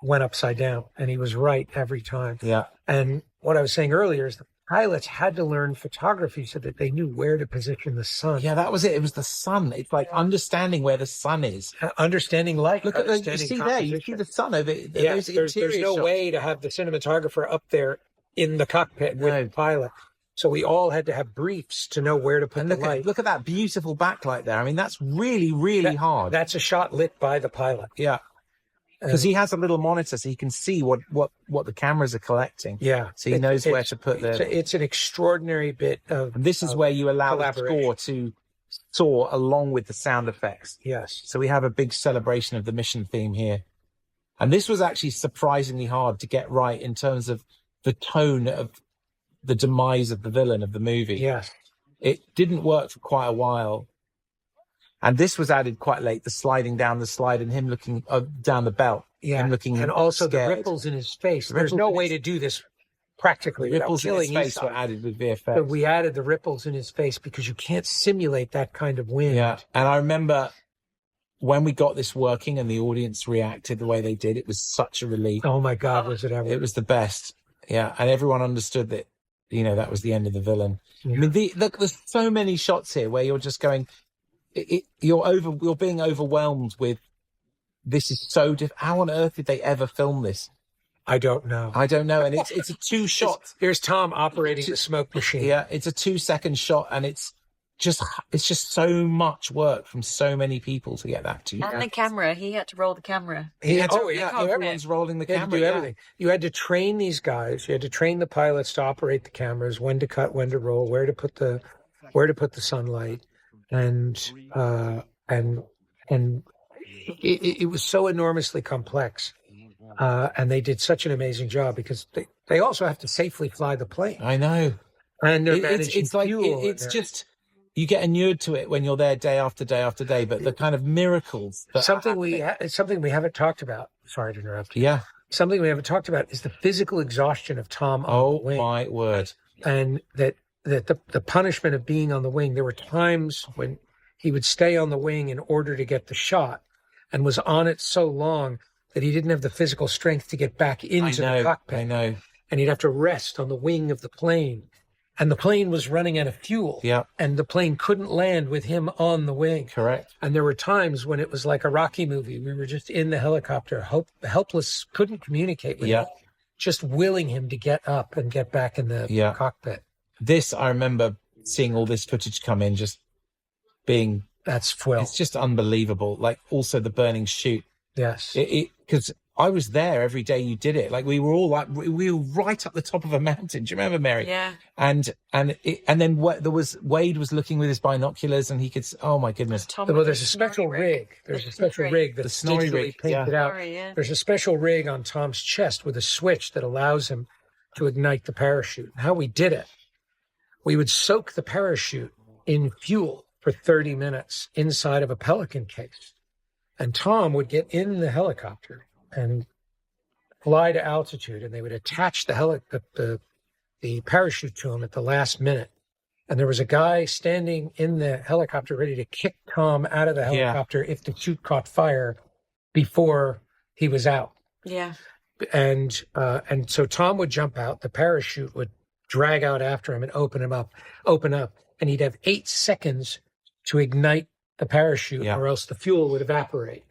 went upside down, and he was right every time. Yeah. And what I was saying earlier is the pilots had to learn photography so that they knew where to position the sun. Yeah, that was it. It was the sun. It's like understanding where the sun is. Understanding light. Look at you see there. You see the sun over it. Yeah, there's no way to have the cinematographer up there in the cockpit with the pilot. So we all had to have briefs to know where to put the light. Look at that beautiful backlight there. I mean, that's really, really hard. That's a shot lit by the pilot. Yeah. Because he has a little monitor so he can see what the cameras are collecting. Yeah. So he knows where to put it's an extraordinary bit of. And this is where you allow the score to soar along with the sound effects. Yes. So we have a big celebration of the mission theme here. And this was actually surprisingly hard to get right in terms of the tone of the demise of the villain of the movie. Yes. It didn't work for quite a while. And this was added quite late, the sliding down the slide and him looking down the belt. Yeah. Him looking and also scared. The ripples in his face. There's no way to do this practically. The ripples in his face were added with VFX. But we added the ripples in his face because you can't simulate that kind of wind. Yeah. And I remember when we got this working and the audience reacted the way they did, it was such a relief. Oh my God, was it ever? It was the best. Yeah. And everyone understood that, you know, that was the end of the villain. Yeah. I mean, look, there's so many shots here where you're just going, you're being overwhelmed with, this is so how on earth did they ever film this? I don't know. And it's a 2 shot. Here's Tom operating the smoke machine. Yeah, it's a 2-second shot, and it's just so much work from so many people to get that to you. And the camera, he had to roll the camera. Everyone's rolling the camera. Do everything. You had to train these guys. You had to train the pilots to operate the cameras, when to cut, when to roll, where to put the sunlight. And it was so enormously complex, and they did such an amazing job because they also have to safely fly the plane. I know, and it's like it's just you get inured to it when you're there day after day after day. But the kind of miracles, something we haven't talked about. Sorry to interrupt. Yeah, something we haven't talked about is the physical exhaustion of Tom on the wing. Oh my word! And that the punishment of being on the wing, there were times when he would stay on the wing in order to get the shot and was on it so long that he didn't have the physical strength to get back into the cockpit. I know. And he'd have to rest on the wing of the plane. And the plane was running out of fuel. Yeah. And the plane couldn't land with him on the wing. Correct. And there were times when it was like a Rocky movie. We were just in the helicopter, helpless, couldn't communicate with him, just willing him to get up and get back in the cockpit. This, I remember seeing all this footage come in, just being... It's just unbelievable. Like, also the burning chute. Yes. Because I was there every day you did it. Like, we were all like, we were right up the top of a mountain. Do you remember, Mary? Yeah. And then Wade was looking with his binoculars, and he could, oh my goodness. Well, there's a special rig. There's a special rig that's digitally painted out. There's a special rig on Tom's chest with a switch that allows him to ignite the parachute. How we did it, we would soak the parachute in fuel for 30 minutes inside of a Pelican case. And Tom would get in the helicopter and fly to altitude, and they would attach the parachute to him at the last minute. And there was a guy standing in the helicopter ready to kick Tom out of the helicopter if the chute caught fire before he was out. Yeah. And so Tom would jump out, the parachute would drag out after him and open up, and he'd have 8 seconds to ignite the parachute or else the fuel would evaporate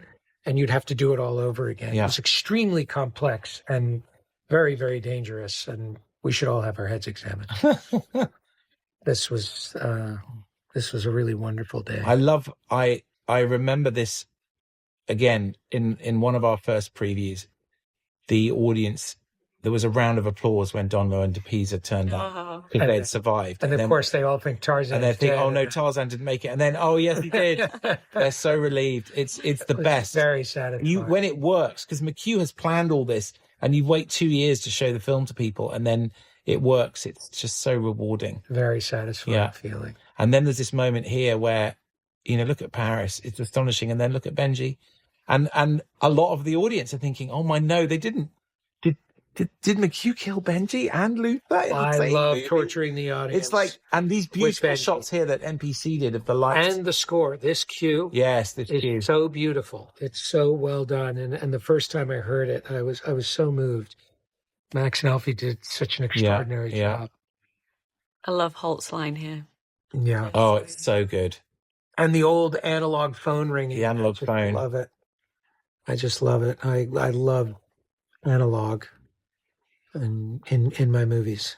and you'd have to do it all over again. It was extremely complex and very, very dangerous, and we should all have our heads examined. This was a really wonderful day. I remember this again in one of our first previews. The audience, there was a round of applause when Donlo and DePisa turned up because they had survived. And of course, they all think Tarzan. And they think, oh no, Tarzan didn't make it. And then, oh yes, he did. They're so relieved. It's the best. Very satisfying. When it works, because McHugh has planned all this, and you wait 2 years to show the film to people, and then it works. It's just so rewarding. Very satisfying feeling. And then there's this moment here where, look at Paris. It's astonishing. And then look at Benji. And a lot of the audience are thinking, oh my, no, they didn't. Did McHugh kill Benji and Luther? I love torturing the audience. It's like, and these beautiful shots here that NPC did of the lights. And the score, this cue. Yes, this cue. It's so beautiful. It's so well done. And the first time I heard it, I was so moved. Max and Alfie did such an extraordinary job. I love Holt's line here. Yeah. Oh, it's so good. And the old analog phone ringing. The analog phone. I love it. I just love it. I love analog in my movies.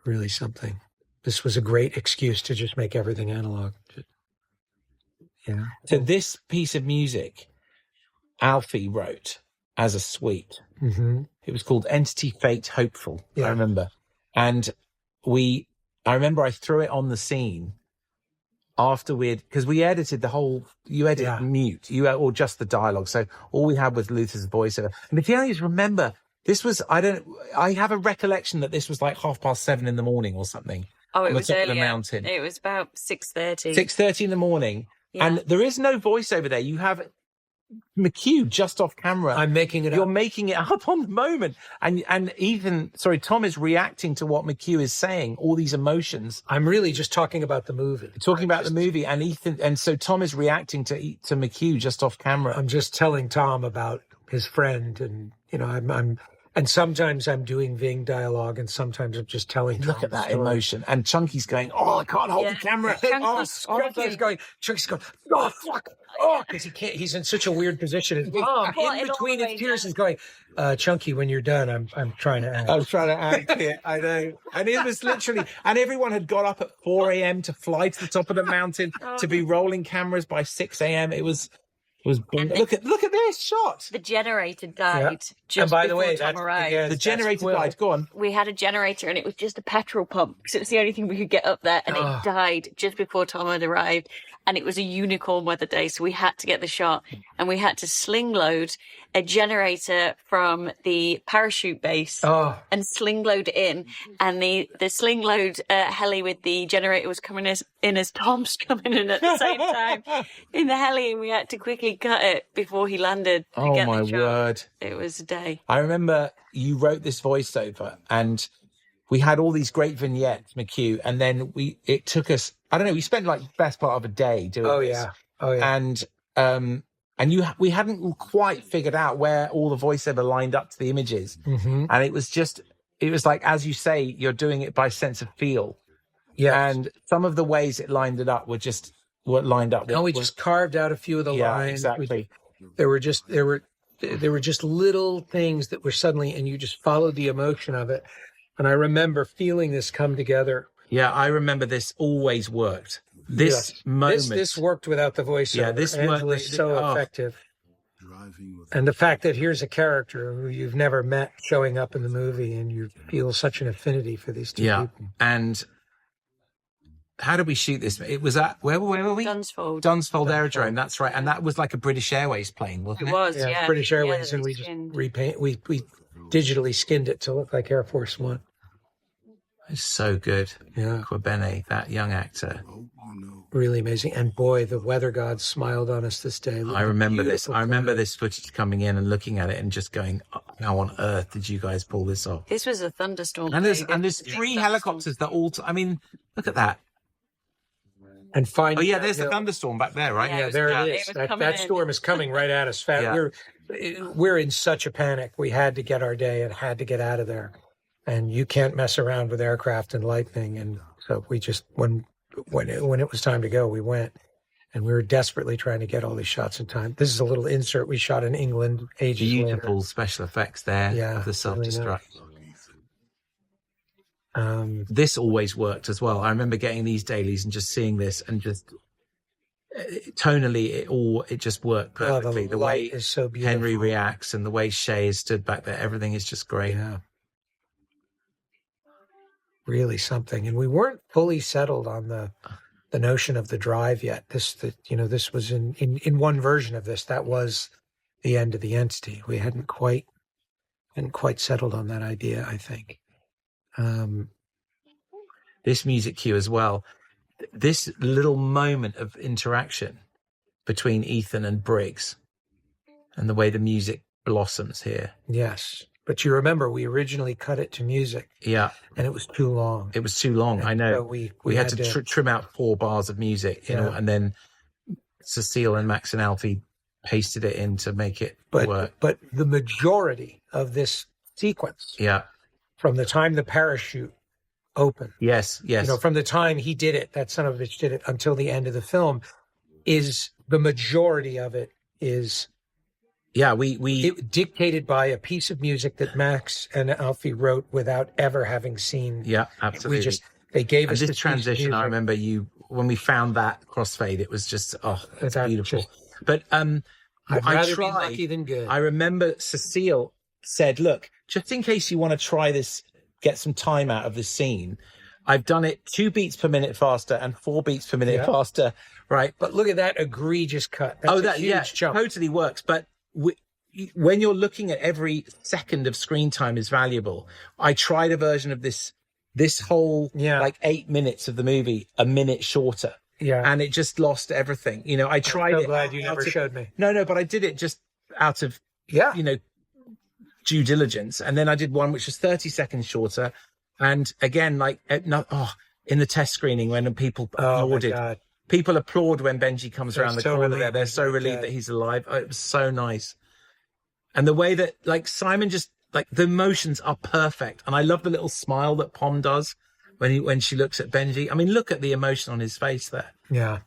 Really something. This was a great excuse to just make everything analog. Yeah. So this piece of music, Alfie wrote as a suite. Mm-hmm. It was called Entity Fate Hopeful. I remember. And I remember I threw it on the scene after because we edited the whole, you edit mute, or just the dialogue. So all we had was Luther's voiceover. And the thing is, remember, this was, I have a recollection that this was like 7:30 in the morning or something. Oh, it was earlier. The mountain. It was about 6:30. 6:30 in the morning. Yeah. And there is no voiceover there. You have McHugh just off camera. I'm making it up. You're making it up on the moment. And Ethan, Tom is reacting to what McHugh is saying, all these emotions. I'm really just talking about the movie. The movie, and Ethan, and so Tom is reacting to McHugh just off camera. I'm just telling Tom about his friend, and and sometimes I'm doing Ving dialogue, and sometimes I'm just telling Tom. Look at that emotion. And Chunky's going, oh, I can't hold the camera. Chunky's going, oh, fuck. Oh, because he can't. He's in such a weird position. And Tom, in between his tears, is going, Chunky, when you're done, I'm trying to act. I was trying to act here. I know. And it was literally, and everyone had got up at 4 a.m. to fly to the top of the mountain to be rolling cameras by 6 a.m. It was look at this shot. The generator died just and by the before way, Tom arrived. The generator died. Go on. We had a generator, and it was just a petrol pump because it was the only thing we could get up there, and it died just before Tom had arrived. And it was a unicorn weather day, so we had to get the shot, and we had to sling load a generator from the parachute base and sling load it in. And the sling load heli with the generator was coming in as Tom's coming in at the same time in the heli, and we had to quickly cut it before he landed. To get my the shot. word! It was a day. I remember you wrote this voiceover, and we had all these great vignettes, McHugh, and then it took us, I don't know, we spent like the best part of a day doing this. Oh yeah. And we hadn't quite figured out where all the voiceover lined up to the images. Mm-hmm. And it was like, as you say, you're doing it by sense of feel. Yeah. And some of the ways it lined it up were lined up. No, we just carved out a few of the lines. Exactly. There were just little things that were suddenly, and you just followed the emotion of it. And I remember feeling this come together. Yeah, I remember this always worked. This moment. This worked without the voiceover. Yeah, this was so effective. And the fact that here's a character who you've never met showing up in the movie, and you feel such an affinity for these two people. And how did we shoot this? It was at, where were we? Dunsfold Aerodrome, that's right. And that was like a British Airways plane, wasn't it? It was, yeah. British Airways, and we just we digitally skinned it to look like Air Force One. It's so good. Yeah. Kwabene, that young actor. really amazing. And boy, the weather gods smiled on us this day. I remember this. I remember Beautiful this footage coming in and looking at it and just going, oh, how on earth did you guys pull this off? This was a thunderstorm. And there's 3 helicopters that all, I mean, look at that. And Oh yeah, there's the thunderstorm back there, right? Yeah, there it is. That storm is coming right at us. We're in such a panic. We had to get our day and had to get out of there. And you can't mess around with aircraft and lightning. And so we just, when it was time to go, we went. And we were desperately trying to get all these shots in time. This is a little insert we shot in England ages later. Beautiful special effects there of the self-destruct. This always worked as well. I remember getting these dailies and just seeing this and just tonally it just worked perfectly. The way is so beautiful. Henry reacts and the way Shay is stood back there, everything is just great. Yeah. Really something. And we weren't fully settled on the notion of the drive yet. This was in one version of this. That was the end of the entity. We hadn't quite settled on that idea, I think. This music cue as well. This little moment of interaction between Ethan and Briggs and the way the music blossoms here. Yes. But you remember, we originally cut it to music. Yeah. And it was too long. It was too long, I know. So we had to trim out 4 bars of music, you know, and then Cecile and Max and Alfie pasted it in to make it work. But the majority of this sequence, from the time the parachute opened, yes, from the time he did it, that son of a bitch did it, until the end of the film, is the majority of it is... Yeah, it dictated by a piece of music that Max and Alfie wrote without ever having seen. Yeah, absolutely. They gave us this transition. I remember when we found that crossfade, it was just it's beautiful. But I'd rather be lucky than good. I remember Cecile said, "Look, just in case you want to try this, get some time out of this scene, I've done it 2 beats per minute faster and 4 beats per minute faster." Right, but look at that egregious cut. That's a huge jump. Totally works, but. When you're looking at every second of screen time is valuable, I tried a version of this whole like 8 minutes of the movie a minute shorter, and it just lost everything. You know, I tried. I'm so glad you never showed me. No, but I did it just out of due diligence, and then I did one which was 30 seconds shorter, and again in the test screening when people applauded. People applaud when Benji comes around the corner there. They're so relieved that he's alive. Oh, it was so nice. And the way that, like, Simon just, like, the emotions are perfect. And I love the little smile that Pom does when she looks at Benji. I mean, look at the emotion on his face there. Yeah.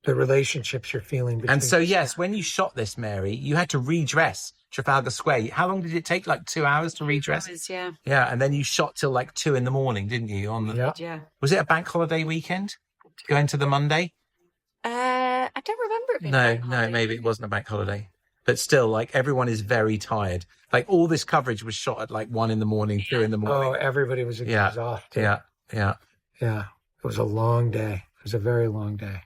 The relationships you're feeling between. And so, yes, when you shot this, Mary, you had to redress Trafalgar Square. How long did it take? Like 2 hours to redress? 2 hours, yeah. Yeah, and then you shot till like 2 a.m, didn't you? Was it a bank holiday weekend to go into the Monday? I don't remember it being No, maybe it wasn't a bank holiday. But still, like, everyone is very tired. Like, all this coverage was shot at like 1 a.m, 2 a.m. Oh, everybody was exhausted. Yeah. It was a long day. It was a very long day.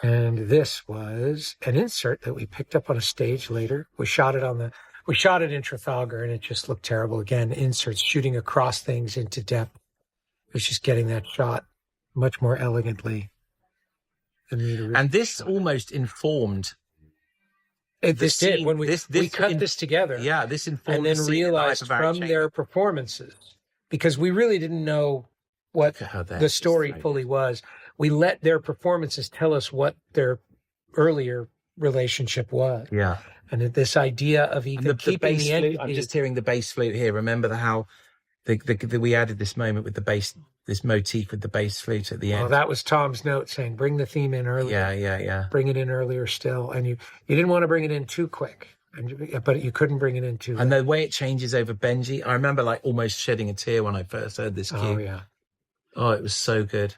And this was an insert that we picked up on a stage later. We shot it in Trafalgar, and it just looked terrible. Again, inserts shooting across things into depth. It was just getting that shot much more elegantly. And this almost informed. This did when we cut this together. Yeah, this informed, and then realized from their performances, because we really didn't know what the story fully was. We let their performances tell us what their earlier relationship was. Yeah, and this idea of Ethan keeping the entity. I'm just hearing the bass flute here. Remember how we added this moment with the bass. This motif with the bass flute at the end. Oh, that was Tom's note saying, bring the theme in earlier. Yeah. Bring it in earlier still. And you didn't want to bring it in too quick, but you couldn't bring it in too late. And the way it changes over Benji, I remember like almost shedding a tear when I first heard this cue. Oh, yeah. Oh, it was so good.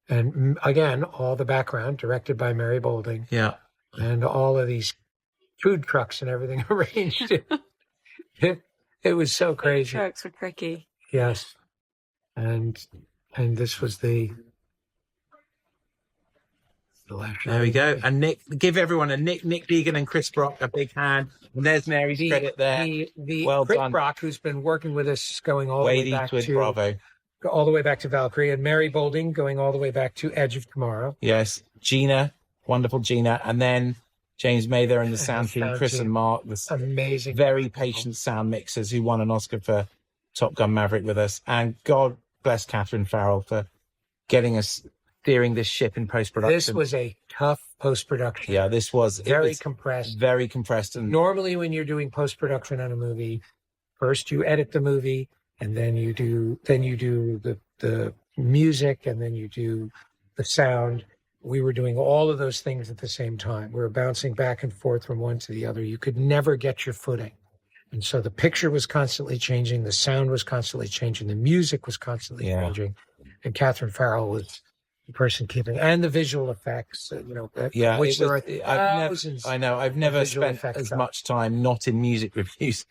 And again, all the background directed by Mary Boulding. Yeah. And all of these food trucks and everything arranged. It was so crazy. The trucks were tricky. Yes. And this was the there we go. And Nick, give everyone Nick Deegan and Chris Brock a big hand. And there's Mary's credit there. The well Chris done. Brock, who's been working with us going all the way back to Bravo. all the way back to Valkyrie, and Mary Bolding going all the way back to Edge of Tomorrow. Yes, Gina, wonderful Gina, and then James Mather and the sound team, Chris and Mark, this amazing, very patient sound mixers who won an Oscar for Top Gun Maverick with us. And God bless Catherine Farrell for getting us steering this ship in post-production. This was a tough post-production. Yeah, this was very compressed. Very compressed. And normally when you're doing post-production on a movie, first you edit the movie, and then you do the music, and then you do the sound. We were doing all of those things at the same time. We were bouncing back and forth from one to the other. You could never get your footing. And so the picture was constantly changing. The sound was constantly changing. The music was constantly changing. And Catherine Farrell was the person keeping, and the visual effects, which there are thousands. I've never spent as much time not in music reviews.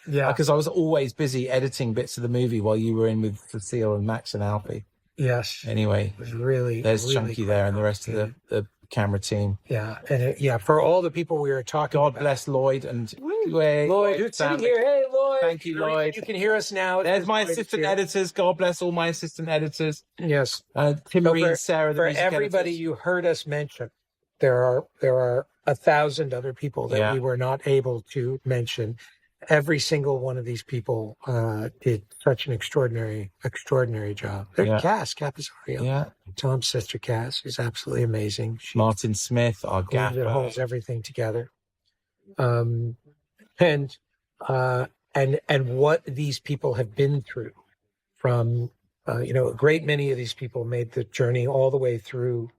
Yeah. Because I was always busy editing bits of the movie while you were in with Cecile and Max and Alfie. Yes. Anyway, it was really, there's really Chunky there and the rest of the camera team. Yeah. And for all the people we were talking God bless Lloyd and Lloyd, who's sitting here. Hey, Lloyd. Thank you, Lloyd. You can hear us now. There's my assistant editors. God bless all my assistant editors. Yes. Timmery and Sarah, the for music everybody editors. You heard us mention, there are 1,000 other people that we were not able to mention. Every single one of these people did such an extraordinary job. Cass Capisario, Tom's sister Cass, is absolutely amazing. Martin Smith, our gaffer, that holds everything together. And what these people have been through, from a great many of these people made the journey all the way through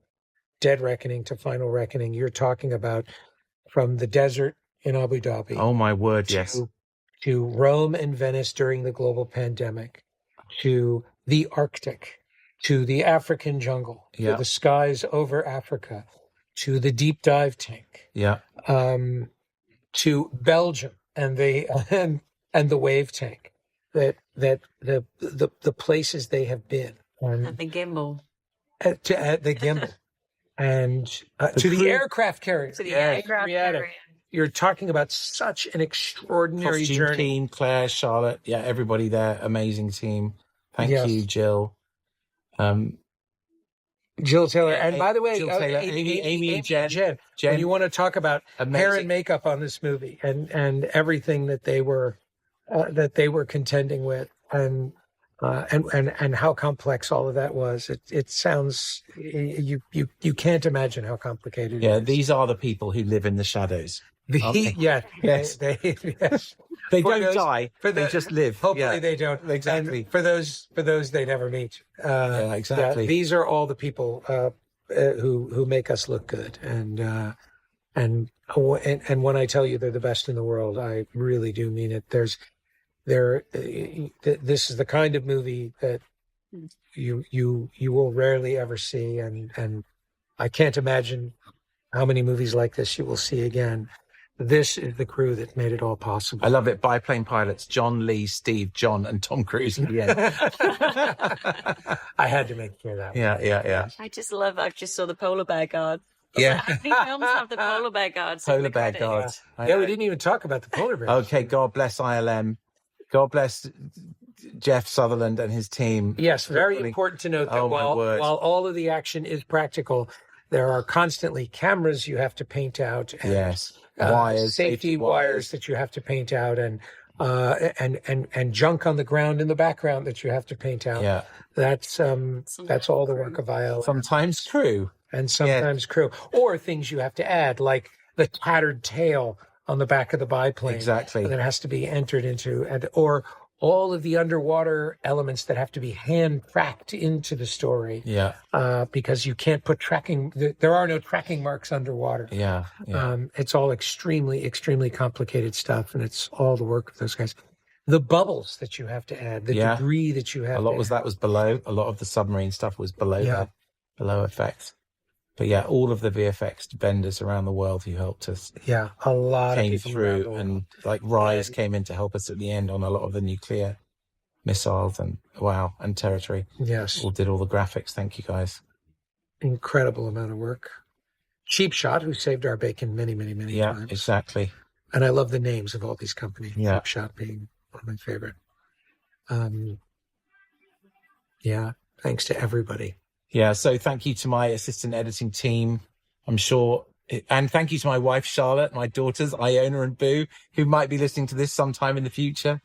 Dead Reckoning to Final Reckoning. You're talking about from the desert in Abu Dhabi. Oh my word, yes. To Rome and Venice during the global pandemic, to the Arctic, to the African jungle, to the skies over Africa, to the deep dive tank, to Belgium and the wave tank. That the places they have been, and the gimbal, the gimbal, and to the aircraft carrier, You're talking about such an extraordinary Costume journey. Team, Claire, Charlotte, everybody there, amazing team. Thank you, Jill. Jill Taylor, and by the way, Jill Taylor, Amy and Jen. When you want to talk about hair and makeup on this movie, and everything that they were contending with, and how complex all of that was. It sounds you can't imagine how complicated. Yeah, these are the people who live in the shadows. Yes. They don't die. They just live. Hopefully they don't. Exactly. And for those they never meet. Exactly. These are all the people who make us look good, and when I tell you they're the best in the world, I really do mean it. This is the kind of movie that you will rarely ever see, and I can't imagine how many movies like this you will see again. This is the crew that made it all possible. I love it. Biplane pilots, John, Lee, Steve, John, and Tom Cruise at the end. I had to make sure that. Yeah. I just saw the polar bear guard. Yeah. How many films have the polar bear guards? Polar bear guards. Yeah, we didn't even talk about the polar bears. Okay, God bless ILM. God bless Jeff Sutherland and his team. Yes, very important to note that while all of the action is practical, there are constantly cameras you have to paint out. And, wires, safety wires that you have to paint out, and junk on the ground in the background that you have to paint out. Yeah, that's all the work of ILM. Sometimes crew, and sometimes crew, or things you have to add, like the tattered tail on the back of the biplane. Exactly, that has to be entered into, or all of the underwater elements that have to be hand tracked into the story. Yeah. Because you can't put tracking, there are no tracking marks underwater. Yeah. It's all extremely, extremely complicated stuff, and it's all the work of those guys. The bubbles that you have to add, the debris that you have a lot was below. A lot of the submarine stuff was below that, below effects. But all of the VFX vendors around the world who helped us. Yeah, a lot came of people through, and like Rise came in to help us at the end on a lot of the nuclear missiles and territory. Yes, all did all the graphics. Thank you guys. Incredible amount of work. Cheap Shot, who saved our bacon many times. Yeah, exactly. And I love the names of all these companies. Yeah. Cheap Shot being one of my favorite. Yeah. Thanks to everybody. Yeah. So thank you to my assistant editing team. I'm sure. And thank you to my wife, Charlotte, my daughters, Iona and Boo, who might be listening to this sometime in the future.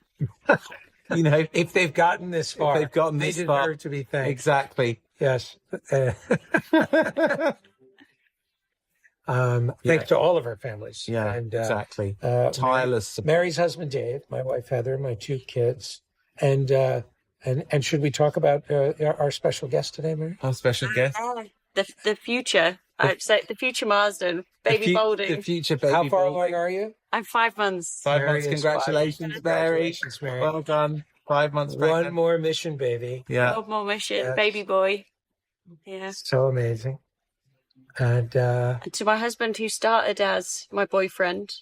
You know, If they've gotten this far, they've gotten they this far. deserve to be thanked. Exactly. Yes. Thanks to all of our families. Yeah, and, exactly. Tireless support. Mary's husband, Dave, my wife, Heather, my 2 kids. And should we talk about our special guest today, Mary? Our special guest? The future. I'd say the future Marsden, baby Boulding. The future baby. How far along are you? I'm 5 months. 5 Mary months. is Congratulations, 5 months. Mary. Congratulations, Mary. Well done. 5 months pregnant. One more mission, baby. Yeah. One more mission, Yes. baby boy. Yeah. So amazing. And And to my husband, who started as my boyfriend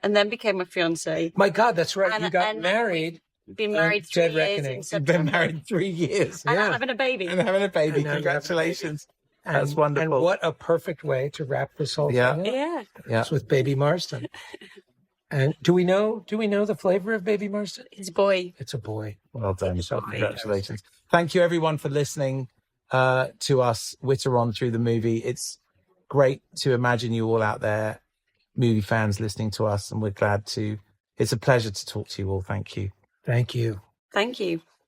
and then became my fiance. my God, that's right. And- you got and married. Been married 3 Dead years reckoning. in You've September. been married 3 years. And Yeah. having a baby. And having a baby. And now you have a Congratulations. And, That's wonderful. And what a perfect way to wrap this whole Yeah. thing up. Yeah. Yeah. It's with Baby Marsden. And do we know the flavor of Baby Marsden? His boy. It's a boy. Well done. So Congratulations. Thank you, everyone, for listening to us witter on through the movie. It's great to imagine you all out there, movie fans, listening to us. And we're glad to, it's a pleasure to talk to you all. Thank you. Thank you. Thank you.